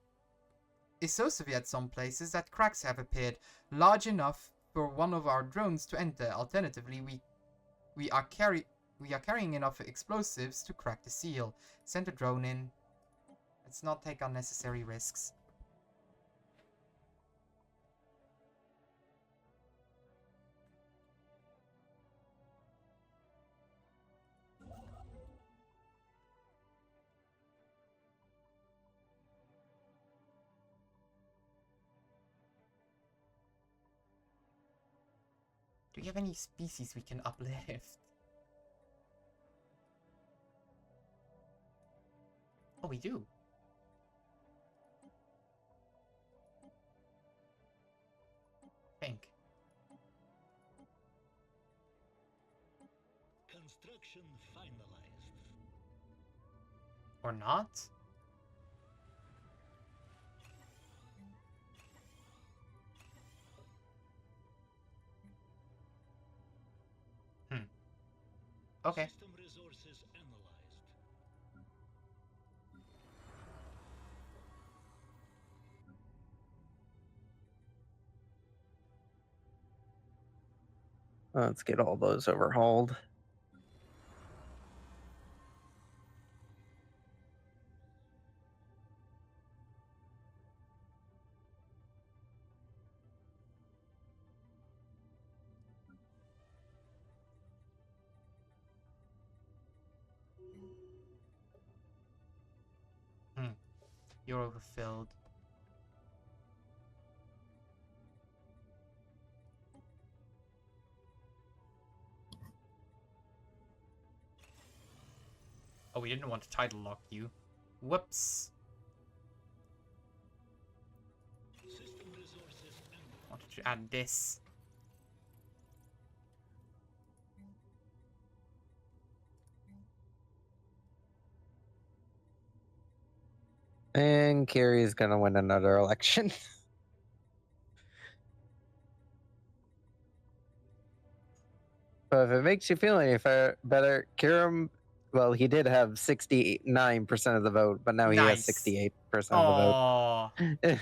Speaker 1: at some places that cracks have appeared, large enough for one of our drones to enter. Alternatively, we are We are carrying enough explosives to crack the seal. Send a drone in. Let's not take unnecessary risks. Do you have any species we can uplift? Oh, we do. Think.
Speaker 3: Construction finalized.
Speaker 1: Or not? Okay.
Speaker 3: System resources analyzed.
Speaker 2: Let's get all those overhauled.
Speaker 1: You're overfilled. Oh, we didn't want to title lock you. Whoops.
Speaker 3: System resources analyzed.
Speaker 1: Wanted to add this.
Speaker 2: And Kerry's gonna win another election. But if it makes you feel any better, Kiram, well, he did have 69% of the vote, but now he has
Speaker 1: Nice.
Speaker 2: 68% of the
Speaker 1: Oh,
Speaker 2: vote.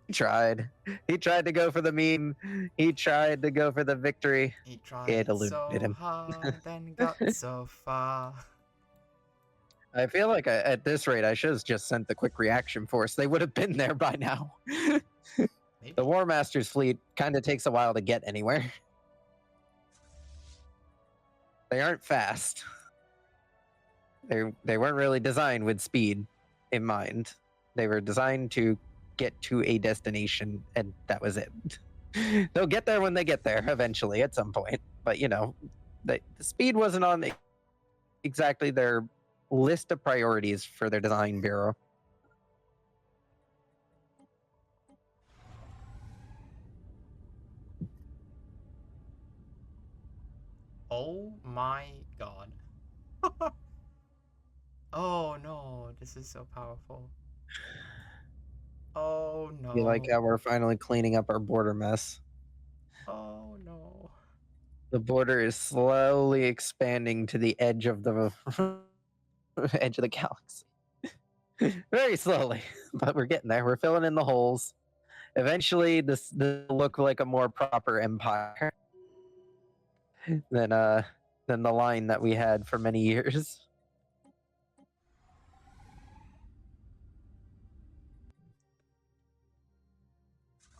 Speaker 2: He tried. He tried to go for the meme. He tried to go for the victory.
Speaker 1: he tried
Speaker 2: It eluded
Speaker 1: so
Speaker 2: him.
Speaker 1: hard and got so far.
Speaker 2: I feel like at this rate, I should have just sent the quick reaction force. They would have been there by now.
Speaker 1: Maybe.
Speaker 2: The War Master's fleet kind of takes a while to get anywhere. They aren't fast. They weren't really designed with speed in mind. They were designed to get to a destination, and that was it. They'll get there when they get there, eventually, at some point. But, you know, the speed wasn't on exactly their list of priorities for their design bureau.
Speaker 1: Oh my god. Oh no, this is so powerful. Oh no.
Speaker 2: You like how we're finally cleaning up our border mess?
Speaker 1: Oh no.
Speaker 2: The border is slowly expanding to the edge of the edge of the galaxy. Very slowly, but we're getting there. We're filling in the holes. Eventually, this will look like a more proper empire than the line that we had for many years.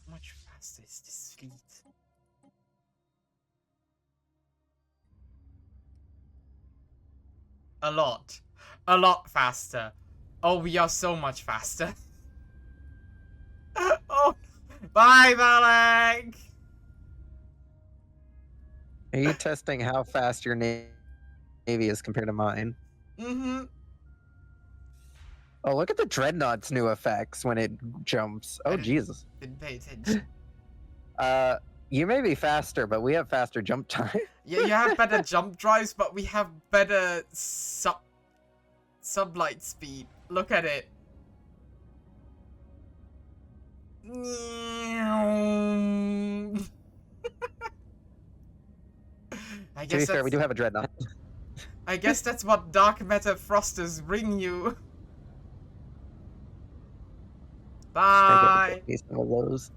Speaker 1: How much faster is this fleet? A lot. A lot faster. Oh, we are so much faster. Oh, bye, Valak!
Speaker 2: Are you testing how fast your navy is compared to mine?
Speaker 1: Mm-hmm.
Speaker 2: Oh, look at the Dreadnought's new effects when it jumps. Oh,
Speaker 1: didn't-
Speaker 2: Jesus.
Speaker 1: Didn't pay attention.
Speaker 2: You may be faster, but we have faster jump time.
Speaker 1: Yeah, you have better jump drives, but we have better sublight speed. Look at it. I
Speaker 2: To be
Speaker 1: guess
Speaker 2: fair, we
Speaker 1: that's,
Speaker 2: do have a Dreadnought.
Speaker 1: I guess that's what dark matter thrusters bring you.
Speaker 2: I
Speaker 1: Bye.
Speaker 2: get some of those.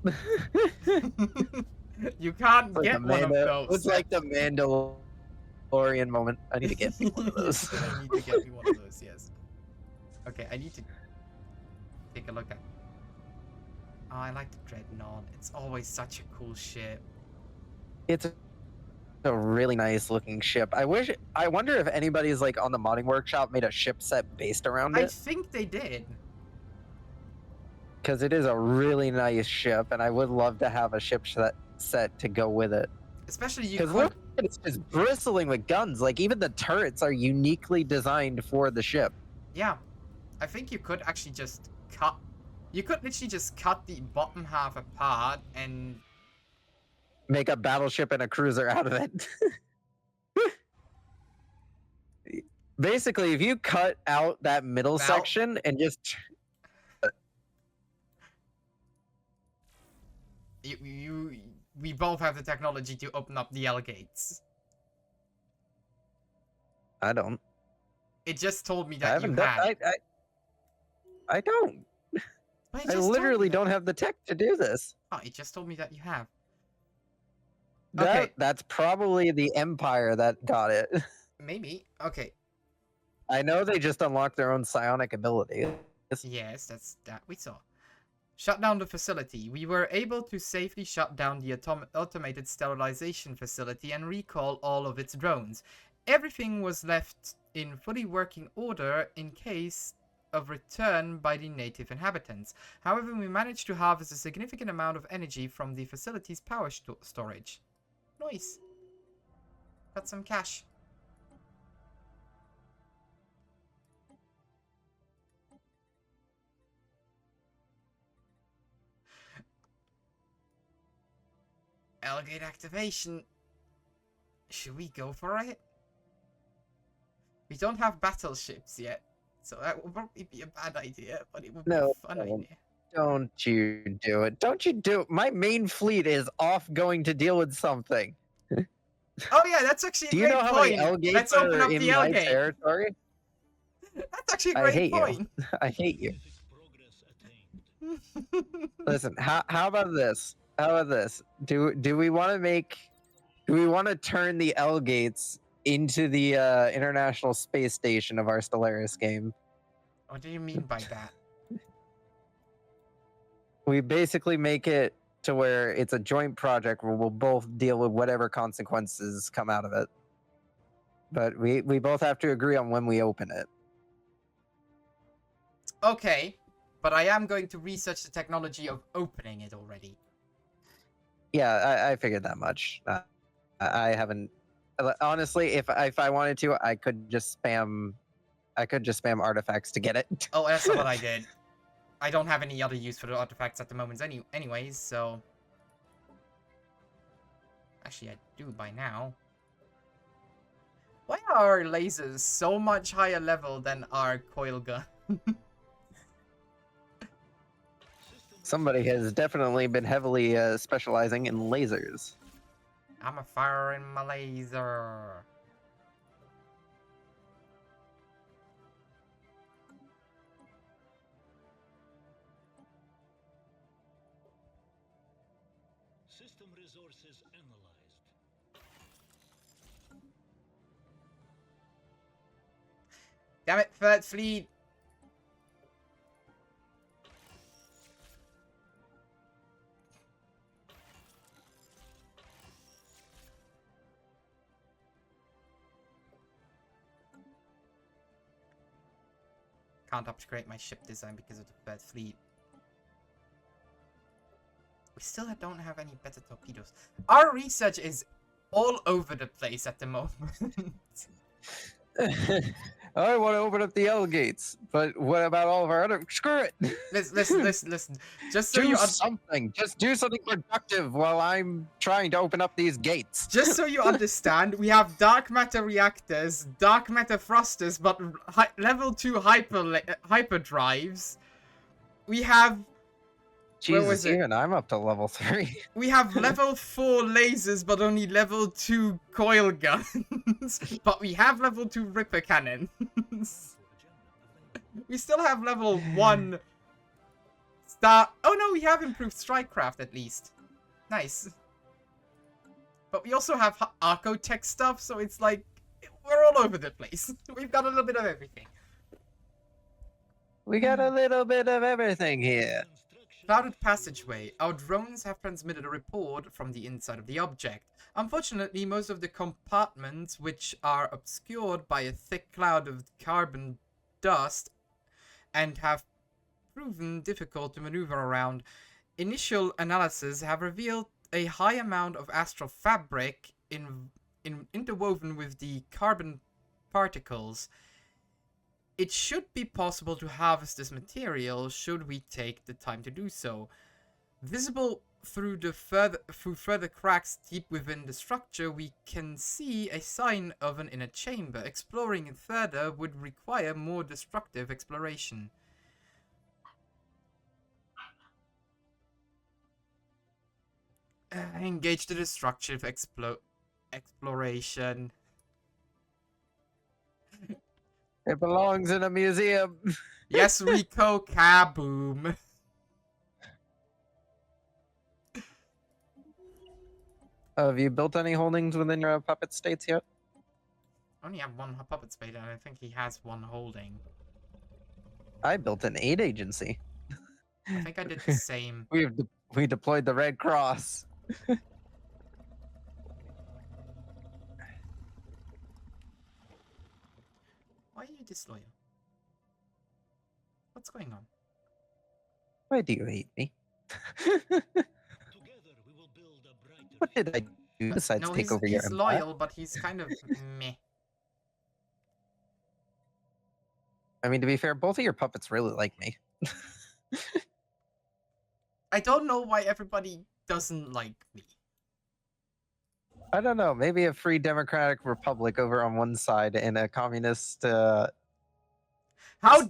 Speaker 1: You can't
Speaker 2: Like
Speaker 1: get
Speaker 2: the
Speaker 1: one of
Speaker 2: Mando-
Speaker 1: those.
Speaker 2: It's like the Mandalorian Mandalorian moment. I need to get me one of those.
Speaker 1: I need to get me one of those, yes. Okay, I need to take a look at... Oh, I like the Dreadnought. It's always such a cool ship.
Speaker 2: It's a really nice looking ship. I wonder if anybody's like on the modding workshop made a ship set based around
Speaker 1: I
Speaker 2: it,
Speaker 1: think they did.
Speaker 2: because it is a really nice ship, and I would love to have a ship set to go with it.
Speaker 1: Especially you
Speaker 2: Because
Speaker 1: could...
Speaker 2: look, it's just bristling with guns. Like even the turrets are uniquely designed for the ship.
Speaker 1: Yeah. I think you could actually just cut... You could literally just cut the bottom half apart and...
Speaker 2: Make a battleship and a cruiser out of it. Basically, if you cut out that middle
Speaker 1: Val-
Speaker 2: section and just
Speaker 1: we both have the technology to open up the L gates.
Speaker 2: I don't.
Speaker 1: It just told me
Speaker 2: I
Speaker 1: that you
Speaker 2: haven't done.
Speaker 1: had.
Speaker 2: I don't.
Speaker 1: But it
Speaker 2: I
Speaker 1: just told
Speaker 2: literally
Speaker 1: me that-
Speaker 2: don't have the tech to do this.
Speaker 1: Oh, it just told me that you have. Okay.
Speaker 2: That's probably the Empire that got it.
Speaker 1: Maybe. Okay.
Speaker 2: I know they just unlocked their own psionic ability.
Speaker 1: Yes, that's that we saw. Shut down the facility. We were able to safely shut down the automated sterilization facility and recall all of its drones. Everything was left in fully working order in case of return by the native inhabitants. However, we managed to harvest a significant amount of energy from the facility's power storage. Nice. Got some cash. L-gate activation. Should we go for it? We don't have battleships yet, so that would probably be a bad idea, but it would be a fun idea.
Speaker 2: Don't you do it. Don't you do it. My main fleet is off going to deal with something.
Speaker 1: Oh yeah, that's actually a
Speaker 2: Do you
Speaker 1: great
Speaker 2: know how
Speaker 1: point.
Speaker 2: many L gates
Speaker 1: Let's open
Speaker 2: are
Speaker 1: up
Speaker 2: in
Speaker 1: the L
Speaker 2: my
Speaker 1: gate.
Speaker 2: territory?
Speaker 1: That's actually a
Speaker 2: I
Speaker 1: great
Speaker 2: hate you.
Speaker 1: point.
Speaker 2: I hate you.
Speaker 3: Progress attained.
Speaker 2: Listen, how about this? How about this? Do we want to make? Do we want to turn the L gates into the International Space Station of our Stellaris game?
Speaker 1: What do you mean by that?
Speaker 2: We basically make it to where it's a joint project where we'll both deal with whatever consequences come out of it. But we both have to agree on when we open it.
Speaker 1: Okay, but I am going to research the technology of opening it already.
Speaker 2: Yeah, I figured that much. I haven't. Honestly, if I wanted to, I could just spam artifacts to get it.
Speaker 1: Oh, that's not what I did. I don't have any other use for the artifacts at the moment anyways, so... Actually, I do by now. Why are our lasers so much higher level than our coil gun?
Speaker 2: Somebody has definitely been heavily specializing in lasers.
Speaker 1: I'm a firing my laser.
Speaker 3: System resources analyzed.
Speaker 1: Damn it, Third Fleet! Can't upgrade my ship design because of the Third Fleet. We still don't have any better torpedoes. Our research is all over the place at the moment.
Speaker 2: I want to open up the L gates, but what about all of our other? Screw it.
Speaker 1: Listen. Just so
Speaker 2: Do
Speaker 1: you
Speaker 2: something. Just do something productive while I'm trying to open up these gates.
Speaker 1: just so you understand, we have dark matter reactors, dark matter thrusters, but level 2 hyper drives. We have
Speaker 2: Jesus,
Speaker 1: was it?
Speaker 2: even I'm up to level 3.
Speaker 1: We have level 4 lasers, but only level 2 coil guns. But we have level 2 ripper cannons. We still have level 1 star... Oh no, we have improved strikecraft at least. Nice. But we also have Archotech stuff, so it's like... We're all over the place. We've got a little bit of everything.
Speaker 2: We got a little bit of everything here.
Speaker 1: Clouded passageway. Our drones have transmitted a report from the inside of the object. Unfortunately, most of the compartments, which are obscured by a thick cloud of carbon dust and have proven difficult to maneuver around, initial analysis have revealed a high amount of astral fabric interwoven with the carbon particles. It should be possible to harvest this material should we take the time to do so. Visible through further cracks deep within the structure, we can see a sign of an inner chamber. Exploring it further would require more destructive exploration. Engage the destructive exploration.
Speaker 2: It belongs in a museum.
Speaker 1: Yes, Rico, kaboom.
Speaker 2: Have you built any holdings within your puppet states yet?
Speaker 1: I only have one puppet spade, and I think he has one holding.
Speaker 2: I built an aid agency.
Speaker 1: I think I did the same.
Speaker 2: We deployed the Red Cross.
Speaker 1: Why are you disloyal? What's going on?
Speaker 2: Why do you hate me?
Speaker 3: Together we will build a brighter
Speaker 2: What did I do besides
Speaker 1: No,
Speaker 2: take over your
Speaker 1: he's
Speaker 2: empire?
Speaker 1: loyal, but he's kind of meh.
Speaker 2: I mean, to be fair, both of your puppets really like me.
Speaker 1: I don't know why everybody doesn't like me.
Speaker 2: I don't know. Maybe a free democratic republic over on one side and a communist.
Speaker 1: How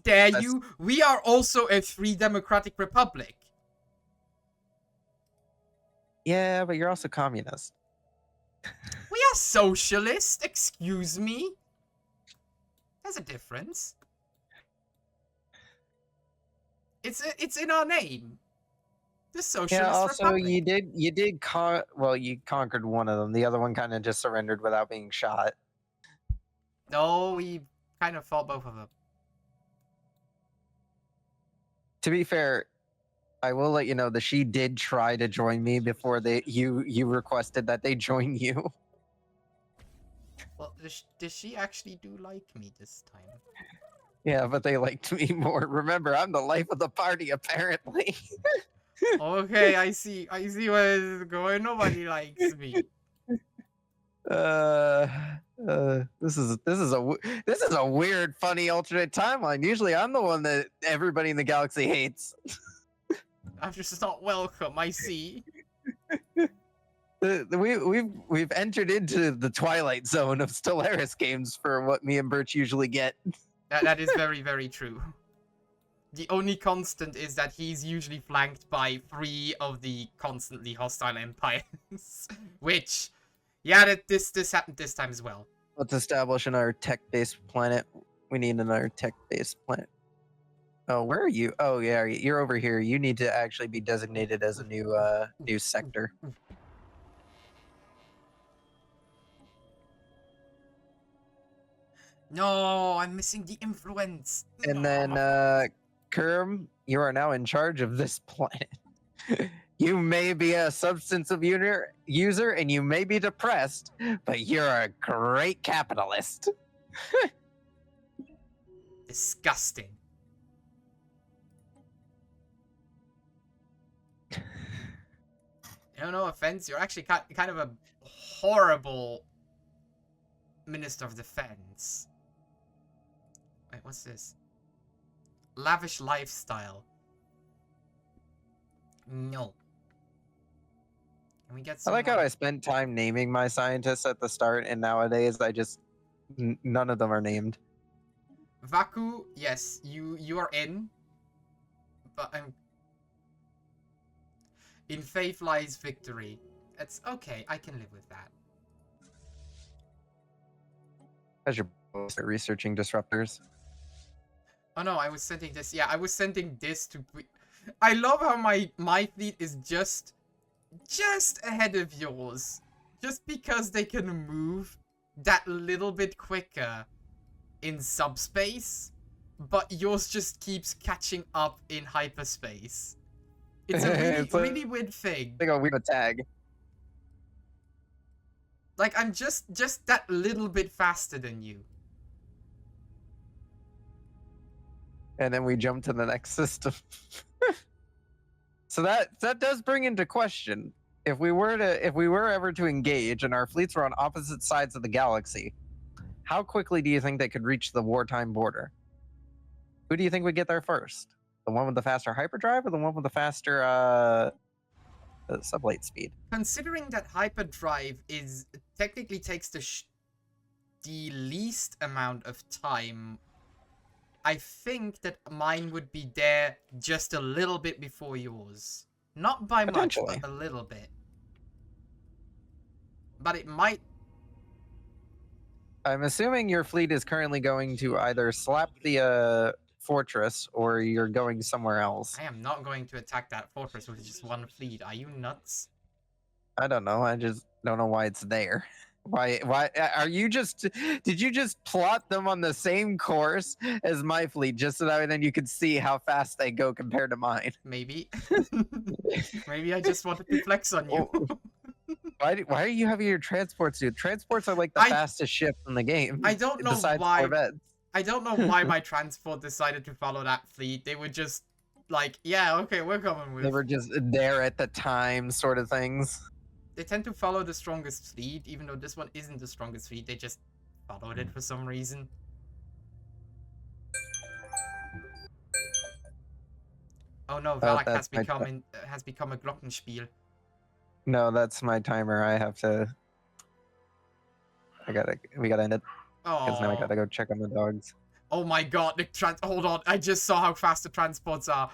Speaker 1: dare you? We are also a free democratic republic.
Speaker 2: Yeah, but you're also communist.
Speaker 1: We are socialist. Excuse me. There's a difference. It's in our name. The socialist
Speaker 2: Yeah. Also,
Speaker 1: republic.
Speaker 2: you conquered one of them. The other one kind of just surrendered without being shot.
Speaker 1: No, we kind of fought both of them.
Speaker 2: To be fair, I will let you know that she did try to join me before you requested that they join you.
Speaker 1: Well, does she actually do like me this time?
Speaker 2: Yeah, but they liked me more. Remember, I'm the life of the party, apparently.
Speaker 1: Okay, I see where this is going. Nobody likes me.
Speaker 2: This is a weird, funny alternate timeline. Usually, I'm the one that everybody in the galaxy hates.
Speaker 1: I'm just not welcome. I see.
Speaker 2: We've entered into the twilight zone of Stellaris games for what me and Birch usually get.
Speaker 1: That is very, very true. The only constant is that he's usually flanked by 3 of the constantly hostile empires. Which, yeah, this happened this time as well.
Speaker 2: Let's establish another tech-based planet. We need another tech-based planet. Oh, where are you? Oh, yeah, you're over here. You need to actually be designated as a new sector.
Speaker 1: No, I'm missing the influence.
Speaker 2: And then, Kerm, you are now in charge of this planet. You may be a substance abuse user and you may be depressed, but you're a great capitalist.
Speaker 1: Disgusting. No offense, you're actually kind of a horrible Minister of Defense. Wait, what's this? Lavish lifestyle. No. Can we get
Speaker 2: I
Speaker 1: some
Speaker 2: like how I spent time naming my scientists at the start, and nowadays I just none of them are named.
Speaker 1: Vaku, yes, you are in. But I'm in faith lies victory. It's okay, I can live with that.
Speaker 2: As you're researching disruptors.
Speaker 1: Oh no, I was sending this. Yeah, I was sending this to. I love how my fleet is just ahead of yours, just because they can move that little bit quicker in subspace, but yours just keeps catching up in hyperspace. It's a really,
Speaker 2: It's like-
Speaker 1: really weird thing.
Speaker 2: Like a weird tag.
Speaker 1: Like, I'm just that little bit faster than you.
Speaker 2: And then we jump to the next system. So that does bring into question, if we were ever to engage and our fleets were on opposite sides of the galaxy, how quickly do you think they could reach the wartime border? Who do you think would get there first? The one with the faster hyperdrive or the one with the faster sublight speed?
Speaker 1: Considering that hyperdrive technically takes the least amount of time, I think that mine would be there just a little bit before yours. Not by much,
Speaker 2: Potentially.
Speaker 1: but a little bit. But it might...
Speaker 2: I'm assuming your fleet is currently going to either slap the fortress or you're going somewhere else.
Speaker 1: I am not going to attack that fortress with just one fleet. Are you nuts?
Speaker 2: I don't know. I just don't know why it's there. Why are you just... Did you just plot them on the same course as my fleet just so that then you could see how fast they go compared to mine?
Speaker 1: Maybe. Maybe I just wanted to flex on you.
Speaker 2: Why are you having your transports do? Transports are like the fastest ship in the game.
Speaker 1: I don't know
Speaker 2: besides
Speaker 1: why.
Speaker 2: Corvettes.
Speaker 1: I don't know why my transport decided to follow that fleet. They were just like, yeah, okay, we're coming with.
Speaker 2: They were just there at the time, sort of things.
Speaker 1: They tend to follow the strongest fleet, even though this one isn't the strongest fleet. They just followed it for some reason. Oh no, Valak has become a Glockenspiel.
Speaker 2: No, that's my timer. We gotta end it. Because now I gotta go check on the dogs.
Speaker 1: Oh my god, hold on, I just saw how fast the transports are.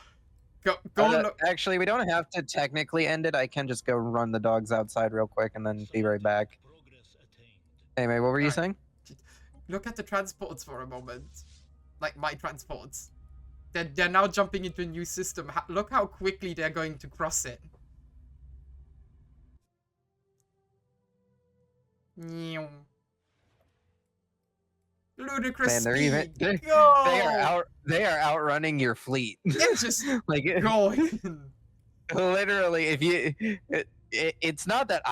Speaker 1: Go look.
Speaker 2: Actually, we don't have to technically end it. I can just go run the dogs outside real quick and then be right back. Anyway, what were you saying?
Speaker 1: Look at the transports for a moment. Like my transports. They're now jumping into a new system. Look how quickly they're going to cross it. Ludicrous speed.
Speaker 2: They are outrunning your fleet.
Speaker 1: They're just
Speaker 2: like
Speaker 1: going.
Speaker 2: Literally, if you it's not that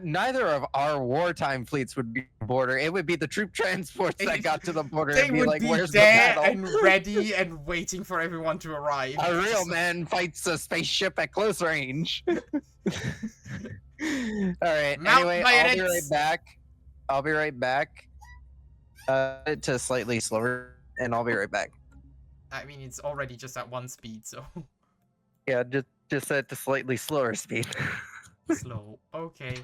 Speaker 2: neither of our wartime fleets would be border. It would be the troop transports that got to the border
Speaker 1: They
Speaker 2: and be
Speaker 1: would
Speaker 2: like,
Speaker 1: be
Speaker 2: where's
Speaker 1: there
Speaker 2: the battle?
Speaker 1: and ready and waiting for everyone to arrive.
Speaker 2: A real man fights a spaceship at close range. All right. Anyway, I'll be right back. To slightly slower, and I'll be right back.
Speaker 1: I mean, it's already just at one speed, so
Speaker 2: Yeah, just set to slightly slower speed.
Speaker 1: slow. Okay.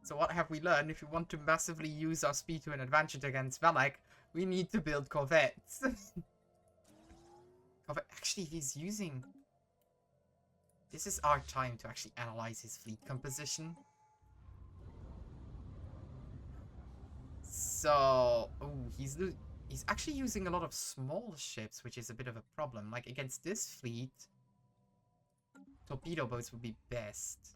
Speaker 1: So what have we learned? If we want to massively use our speed to an advantage against Valak, we need to build corvettes. Actually, he's using... This is our time to actually analyze his fleet composition. So, he's actually using a lot of small ships, which is a bit of a problem. Like, against this fleet, torpedo boats would be best.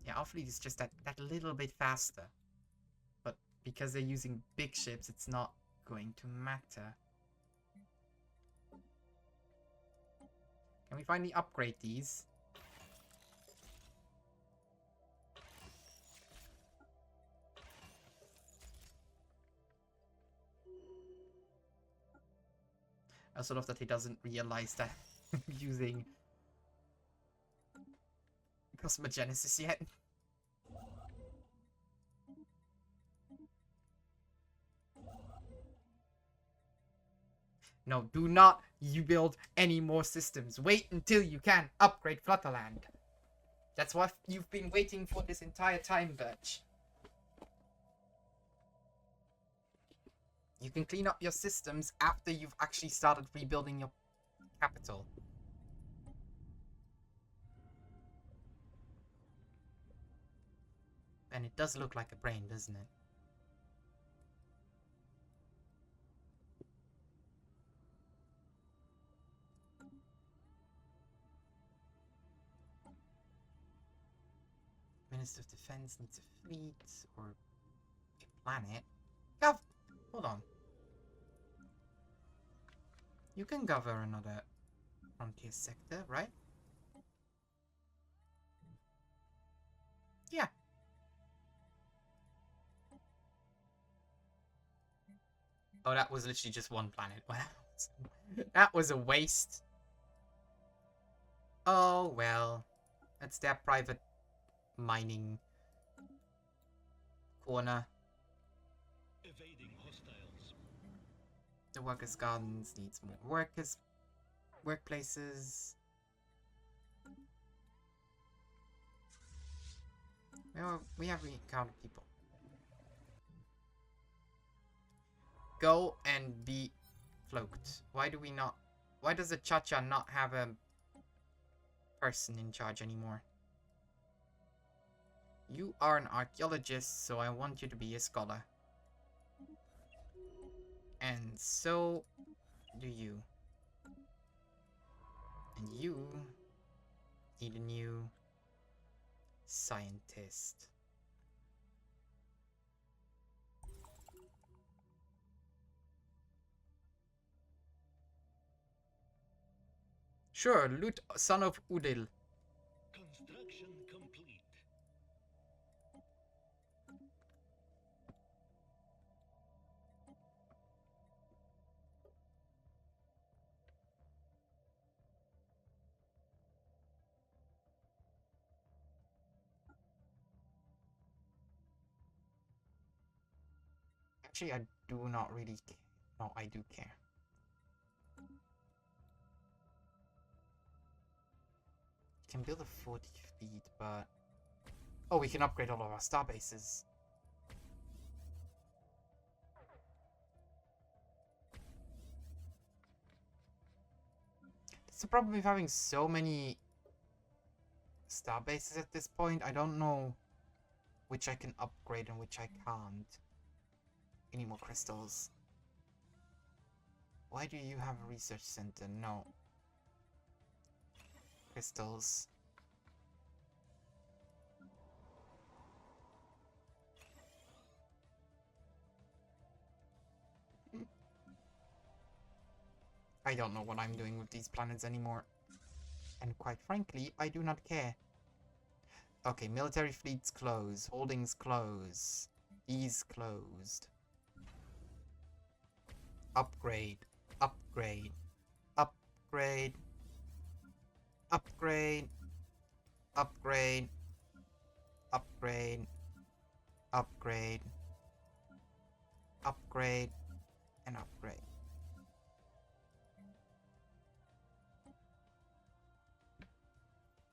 Speaker 1: Yeah, our fleet is just that little bit faster. But because they're using big ships, it's not going to matter. Can we finally upgrade these? I also love that he doesn't realize that I'm using Cosmogenesis yet. No, do not you build any more systems. Wait until you can upgrade Flutterland. That's what you've been waiting for this entire time, Birch. You can clean up your systems after you've actually started rebuilding your capital. And it does look like a brain, doesn't it? Minister of Defense needs a fleet or a planet. Hold on. You can govern another frontier sector, right? Yeah. Oh, that was literally just one planet. That was a waste. Oh, well. That's their private mining corner.
Speaker 3: Evading hostiles.
Speaker 1: The workers' gardens needs more workplaces. Well, we have encountered people. Go and be cloaked. Why does the Cha-Cha not have a person in charge anymore? You are an archaeologist, so I want you to be a scholar. And so do you. And you need a new scientist. Sure, Lut, son of Udil.
Speaker 3: Construction complete.
Speaker 1: Actually, I do not really care. No, I do care. Can build a 40 fleet, but... Oh, we can upgrade all of our star bases. It's the problem with having so many star bases at this point. I don't know which I can upgrade and which I can't. Any more crystals? Why do you have a research center? No. Crystals. I don't know what I'm doing with these planets anymore. And quite frankly, I do not care. Okay, military fleets close. Holdings close. These closed. Upgrade. Upgrade. Upgrade. Upgrade. Upgrade. Upgrade. Upgrade. Upgrade. And upgrade.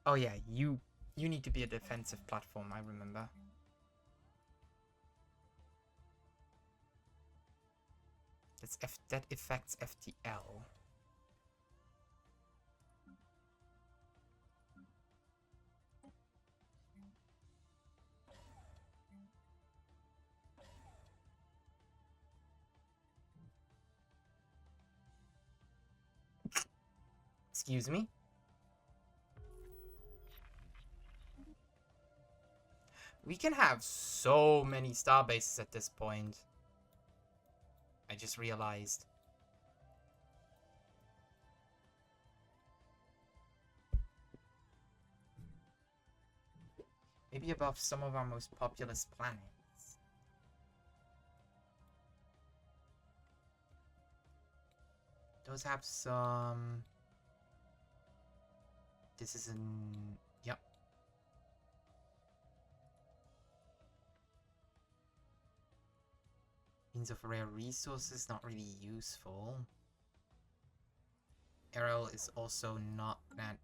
Speaker 1: Oh yeah, you need to be a defensive platform, I remember. That affects FTL. Excuse me? We can have so many star bases at this point. I just realized. Maybe above some of our most populous planets. Those have some... This is an... Yep. Means of rare resources, not really useful. Arrow is also not that...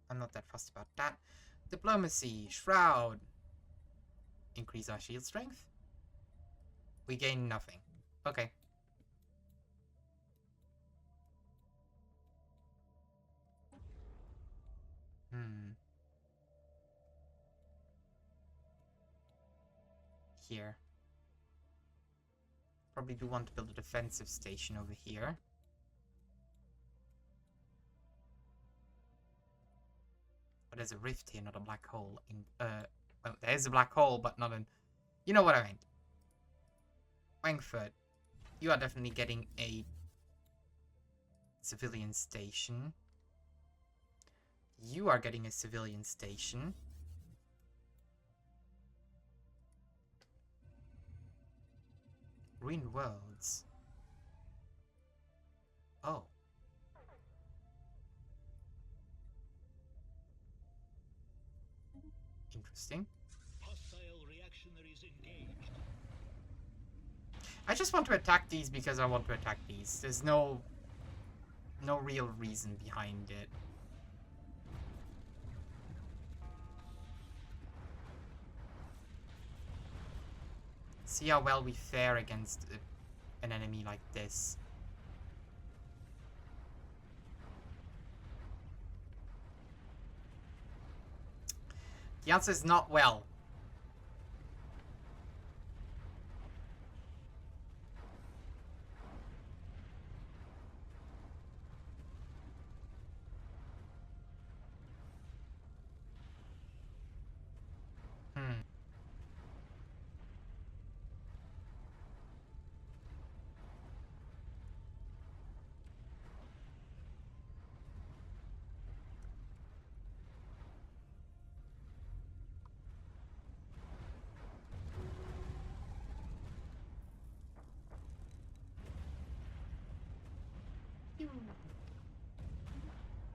Speaker 1: I'm not that fussed about that. Diplomacy, Shroud. Increase our shield strength. We gain nothing. Okay. here. Probably do want to build a defensive station over here. But there's a rift here, not a black hole. Well, there's a black hole, but not an... You know what I meant. Wangford, you are definitely getting a civilian station. You are getting a civilian station. Ruined Worlds. Oh. Interesting.
Speaker 3: Hostile reactionaries engaged.
Speaker 1: I just want to attack these because I want to attack these. There's no real reason behind it. See how well we fare against an enemy like this. The answer is not well.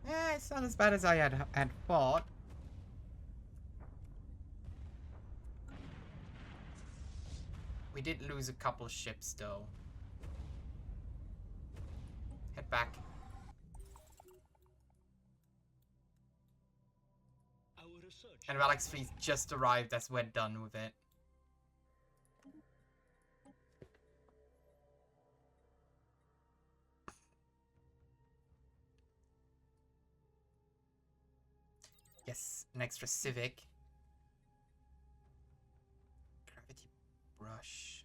Speaker 1: Yeah, it's not as bad as I had thought. We did lose a couple ships though. Head back.
Speaker 3: Our research.
Speaker 1: And Relics Fleet just arrived as we're done with it. Yes, an extra civic. Gravity brush.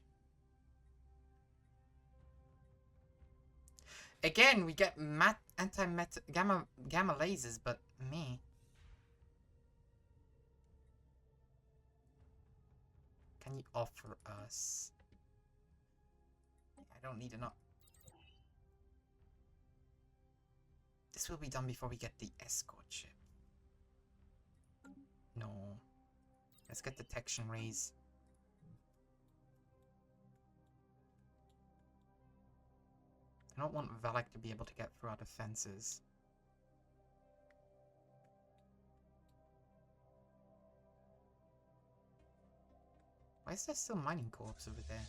Speaker 1: Again, we get gamma lasers, but me. Can you offer us? I don't need enough. This will be done before we get the escort ship. No. Let's get detection rays. I don't want Valak to be able to get through our defenses. Why is there still mining corps over there?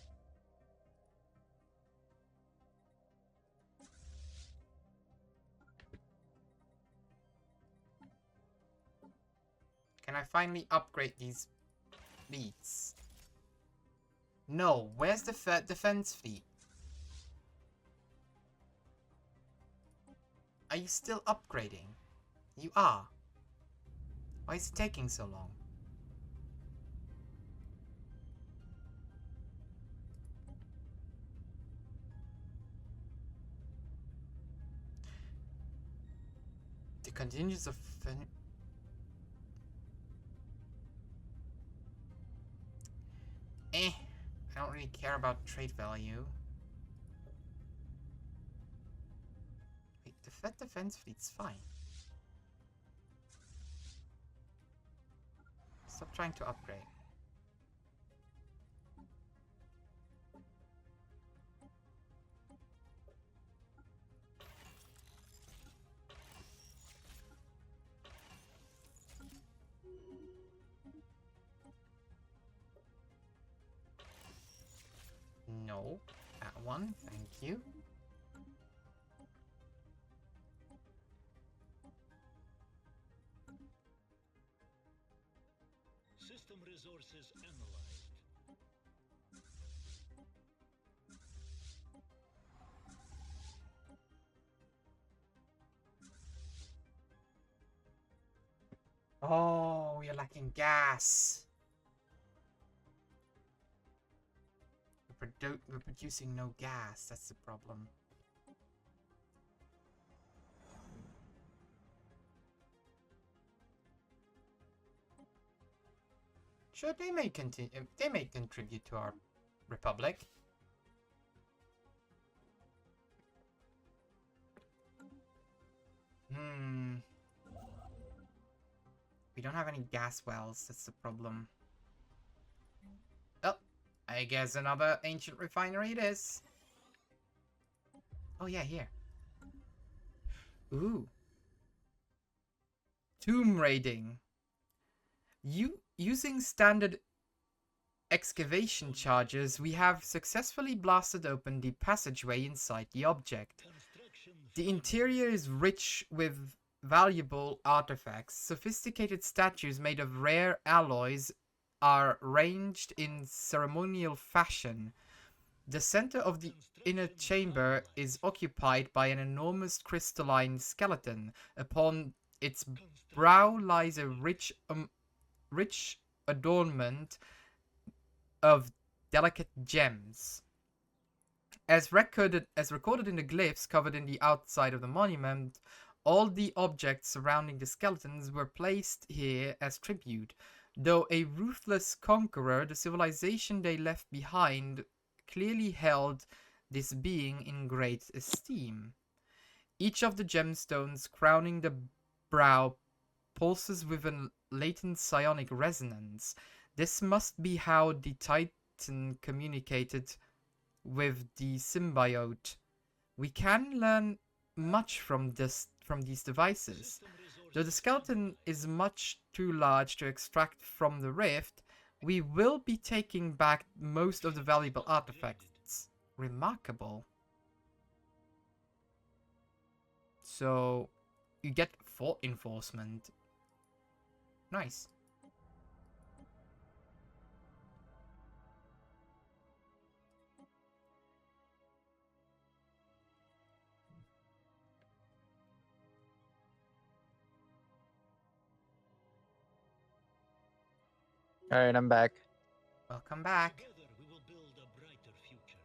Speaker 1: Can I finally upgrade these fleets? No, where's the defense fleet? Are you still upgrading? You are. Why is it taking so long? The contingents of... I don't really care about trade value. Wait, the Fed defense fleet's fine. Stop trying to upgrade. No, that one, thank you.
Speaker 3: System resources analyzed.
Speaker 1: Oh, we are lacking gas. we're producing no gas. That's the problem. Sure, they may continue. They may contribute to our republic. We don't have any gas wells. That's the problem. Oh, I guess another ancient refinery it is. Oh yeah, here. Ooh. Tomb raiding. Using standard excavation charges, we have successfully blasted open the passageway inside the object. The interior is rich with valuable artifacts. Sophisticated statues made of rare alloys are ranged in ceremonial fashion. The center of the inner chamber is occupied by an enormous crystalline skeleton. Upon its brow lies a rich adornment of delicate gems. As recorded in the glyphs covered in the outside of the monument, all the objects surrounding the skeletons were placed here as tribute. Though a ruthless conqueror, the civilization they left behind clearly held this being in great esteem. Each of the gemstones crowning the brow pulses with a latent psionic resonance. This must be how the Titan communicated with the symbiote. We can learn much from these devices. Though the skeleton is much too large to extract from the rift, we will be taking back most of the valuable artifacts. Remarkable. So, you get fort enforcement. Nice.
Speaker 2: All right, I'm back.
Speaker 1: Welcome back.
Speaker 3: Together we will build a brighter future.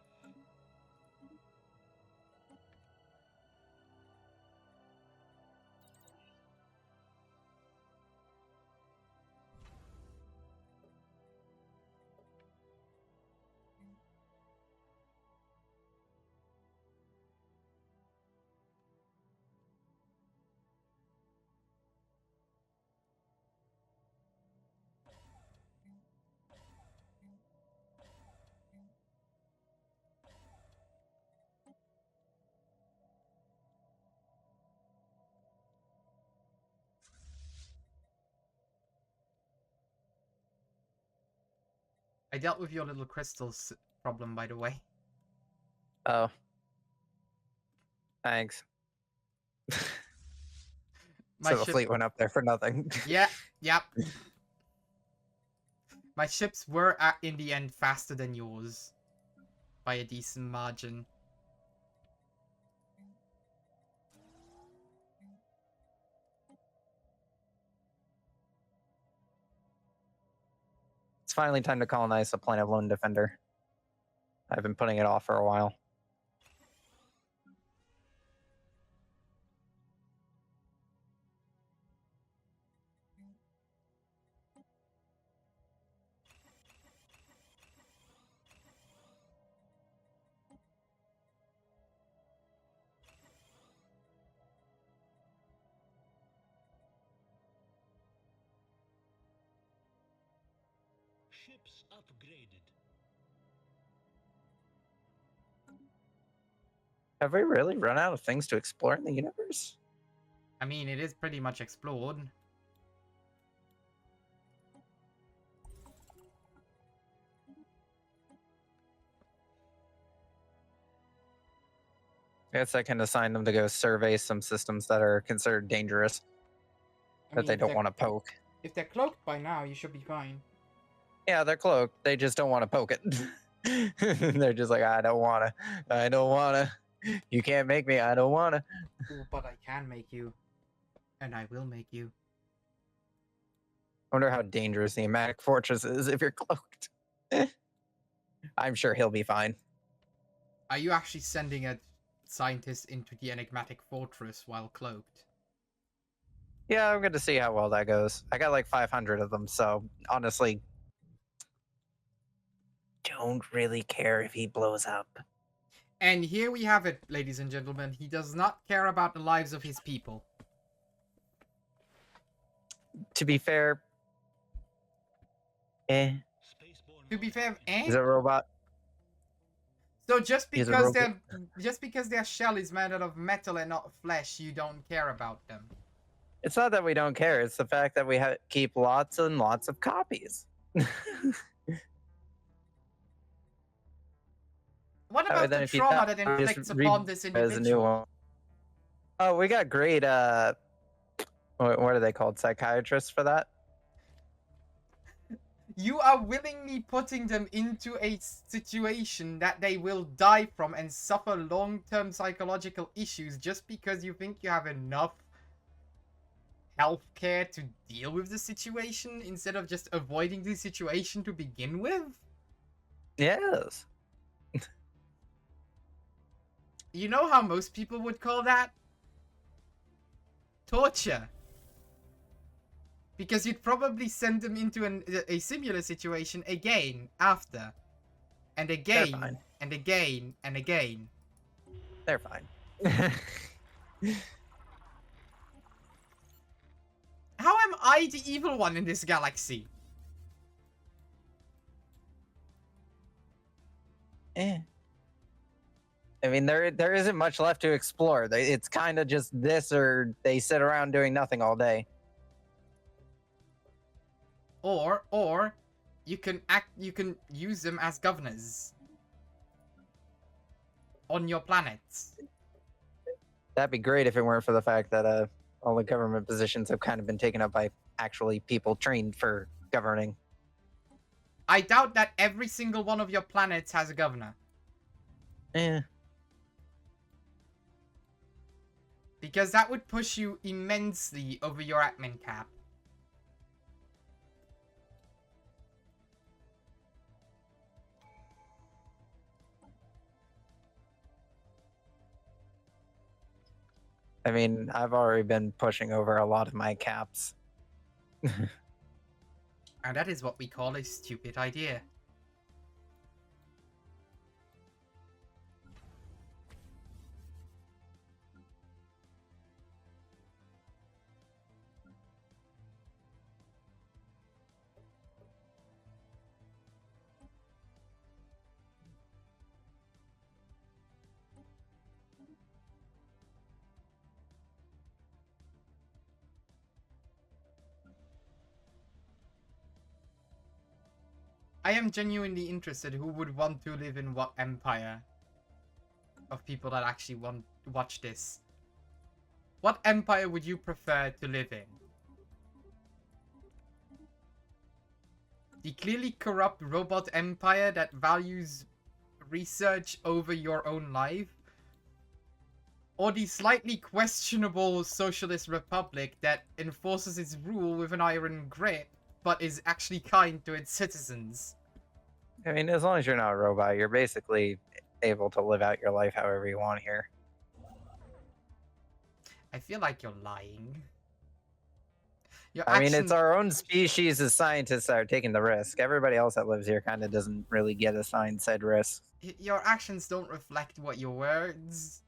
Speaker 1: I dealt with your little crystals problem, by the way.
Speaker 2: Oh. Thanks.
Speaker 1: My
Speaker 2: So the fleet went up there for nothing.
Speaker 1: Yeah, yep. My ships were, in the end, faster than yours. By a decent margin.
Speaker 2: It's finally time to colonize the planet of Lone Defender. I've been putting it off for a while.
Speaker 3: Ships upgraded.
Speaker 2: Have we really run out of things to explore in the universe?
Speaker 1: I mean, it is pretty much explored.
Speaker 2: I guess I can assign them to go survey some systems that are considered dangerous, that they don't want to poke.
Speaker 1: If they're cloaked by now, you should be fine.
Speaker 2: Yeah, they're cloaked. They just don't want to poke it. They're just like, I don't want to. I don't want to. You can't make me. I don't want to.
Speaker 1: Ooh, but I can make you. And I will make you.
Speaker 2: I wonder how dangerous the Amatic Fortress is if you're cloaked. I'm sure he'll be fine.
Speaker 1: Are you actually sending a scientist into the enigmatic fortress while cloaked?
Speaker 2: Yeah, I'm going to see how well that goes. I got like 500 of them, so honestly, don't really care if he blows up.
Speaker 1: And here we have it, ladies and gentlemen. He does not care about the lives of his people.
Speaker 2: To be fair,
Speaker 3: Spaceborne
Speaker 1: To be fair,
Speaker 2: he's a robot.
Speaker 1: So just
Speaker 2: He's a
Speaker 1: because
Speaker 2: robot.
Speaker 1: their shell is made out of metal and not flesh, you don't care about them.
Speaker 2: It's not that we don't care. It's the fact that we keep lots and lots of copies.
Speaker 1: What
Speaker 2: That way
Speaker 1: about
Speaker 2: then
Speaker 1: the
Speaker 2: if you
Speaker 1: trauma
Speaker 2: die,
Speaker 1: that
Speaker 2: just
Speaker 1: inflicts upon this
Speaker 2: as a new
Speaker 1: individual?
Speaker 2: one. Oh, we got great what are they called? Psychiatrists for that?
Speaker 1: You are willingly putting them into a situation that they will die from and suffer long-term psychological issues just because you think you have enough healthcare to deal with the situation instead of just avoiding the situation to begin with?
Speaker 2: Yes.
Speaker 1: You know how most people would call that? Torture. Because you'd probably send them into a similar situation again after. And again,
Speaker 2: fine.
Speaker 1: and again, and again.
Speaker 2: They're fine.
Speaker 1: How am I the evil one in this galaxy?
Speaker 2: I mean, there isn't much left to explore. It's kind of just this, or they sit around doing nothing all day.
Speaker 1: Or you can use them as governors on your planets.
Speaker 2: That'd be great if it weren't for the fact that all the government positions have kind of been taken up by actually people trained for governing.
Speaker 1: I doubt that every single one of your planets has a governor. Because that would push you immensely over your admin cap.
Speaker 2: I mean, I've already been pushing over a lot of my caps.
Speaker 1: And that is what we call a stupid idea. I am genuinely interested who would want to live in what empire of people that actually want to watch this. What empire would you prefer to live in? The clearly corrupt robot empire that values research over your own life? Or the slightly questionable socialist republic that enforces its rule with an iron grip, but is actually kind to its citizens?
Speaker 2: I mean, as long as you're not a robot, you're basically able to live out your life however you want here.
Speaker 1: I feel like you're lying.
Speaker 2: I mean, it's our own species as scientists that are taking the risk. Everybody else that lives here kind of doesn't really get assigned said risk.
Speaker 1: Your actions don't reflect what your words.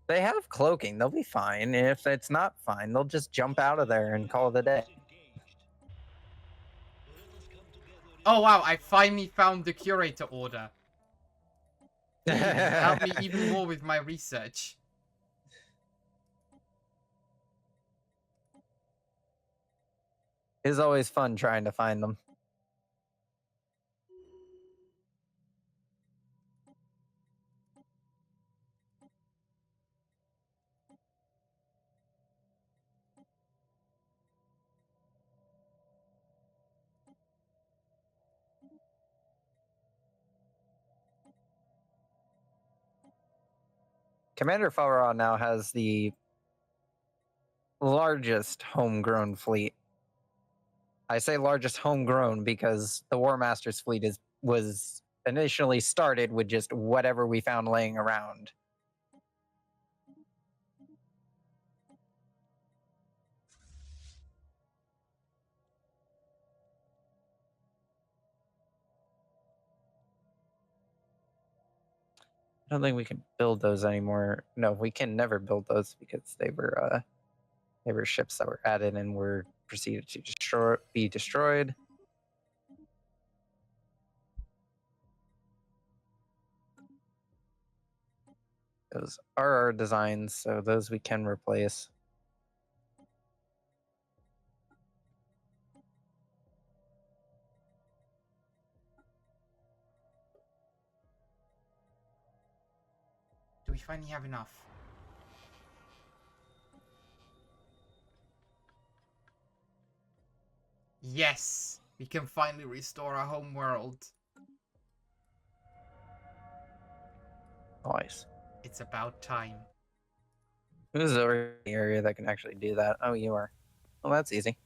Speaker 2: They have cloaking. They'll be fine. If it's not fine, they'll just jump out of there and call it a day.
Speaker 1: Oh wow, I finally found the curator order. Help me even more with my research.
Speaker 2: It's always fun trying to find them. Commander Farah now has the largest homegrown fleet. I say largest homegrown because the War Master's fleet was initially started with just whatever we found laying around. I don't think we can build those anymore. No, we can never build those because they were ships that were added and were proceeded to be destroyed. Those are our designs, so those we can replace.
Speaker 1: Do we finally have enough? Yes! We can finally restore our home world.
Speaker 2: Nice.
Speaker 1: It's about time.
Speaker 2: Who's over the area that can actually do that? Oh, you are. Well, that's easy.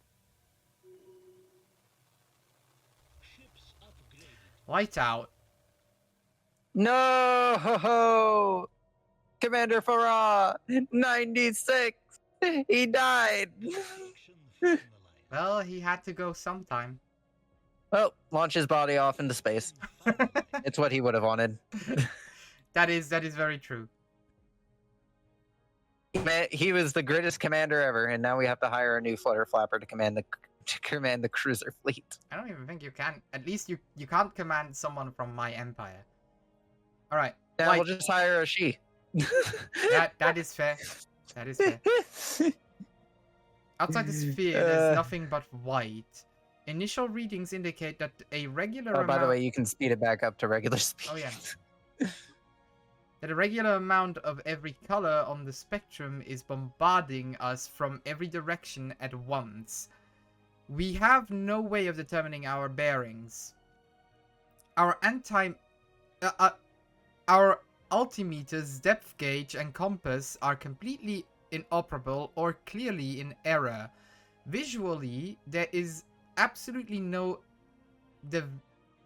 Speaker 3: Ships upgraded.
Speaker 1: Light out.
Speaker 2: No! Ho, ho! Commander Farah! 96! He died!
Speaker 3: Construction finalized.
Speaker 1: Well, he had to go sometime.
Speaker 2: Well, launch his body off into space.
Speaker 3: Finalized.
Speaker 2: It's what he would have wanted.
Speaker 1: That is very true.
Speaker 2: He was the greatest commander ever, and now we have to hire a new flutter flapper to command the cruiser fleet.
Speaker 1: I don't even think you can. At least you can't command someone from my empire. All right.
Speaker 2: Now
Speaker 1: Light.
Speaker 2: we'll just hire a she.
Speaker 1: That is fair. That is fair. Outside the sphere, there's nothing but white. Initial readings indicate that a regular
Speaker 2: Oh,
Speaker 1: amount...
Speaker 2: by the way, you can speed it back up to regular speed.
Speaker 1: Oh, yeah. That a regular amount of every color on the spectrum is bombarding us from every direction at once. We have no way of determining our bearings. Our our altimeters, depth gauge, and compass are completely inoperable or clearly in error. Visually, there is absolutely no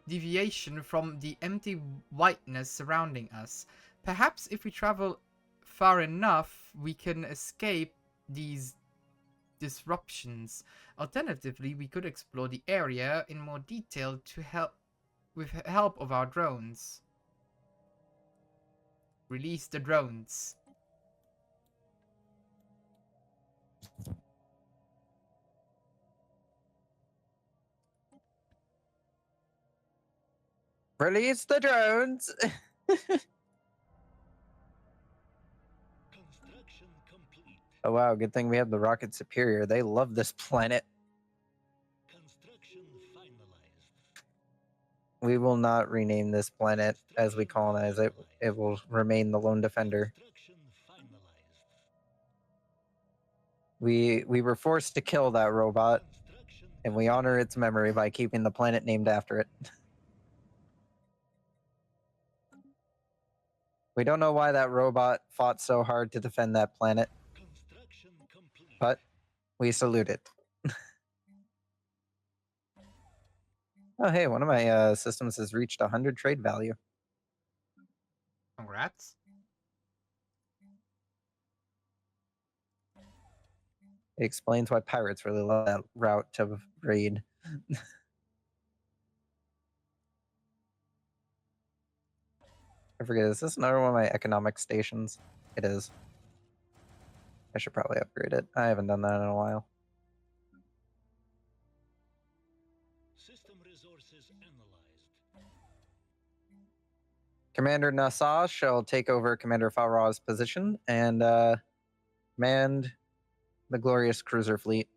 Speaker 1: deviation from the empty whiteness surrounding us. Perhaps if we travel far enough, we can escape these disruptions. Alternatively, we could explore the area in more detail with help of our drones. Release the drones.
Speaker 2: Release the drones.
Speaker 3: Construction complete.
Speaker 2: Oh wow, good thing we have the rocket superior. They love this planet.
Speaker 3: Construction finalized.
Speaker 2: We will not rename this planet as we colonize it. It will remain the Lone Defender.
Speaker 3: Construction finalized.
Speaker 2: We were forced to kill that robot,
Speaker 3: Construction
Speaker 2: and we honor its memory by keeping the planet named after it. We don't know why that robot fought so hard to defend that planet,
Speaker 3: Construction complete.
Speaker 2: but we salute it. Oh, hey, one of my systems has reached 100 trade value.
Speaker 1: Congrats.
Speaker 2: It explains why pirates really love that route to raid. I forget, is this another one of my economic stations? It is. I should probably upgrade it. I haven't done that in a while.
Speaker 3: System resources analyzed.
Speaker 2: Commander Nassau shall take over Commander Farah's position and command the glorious cruiser fleet.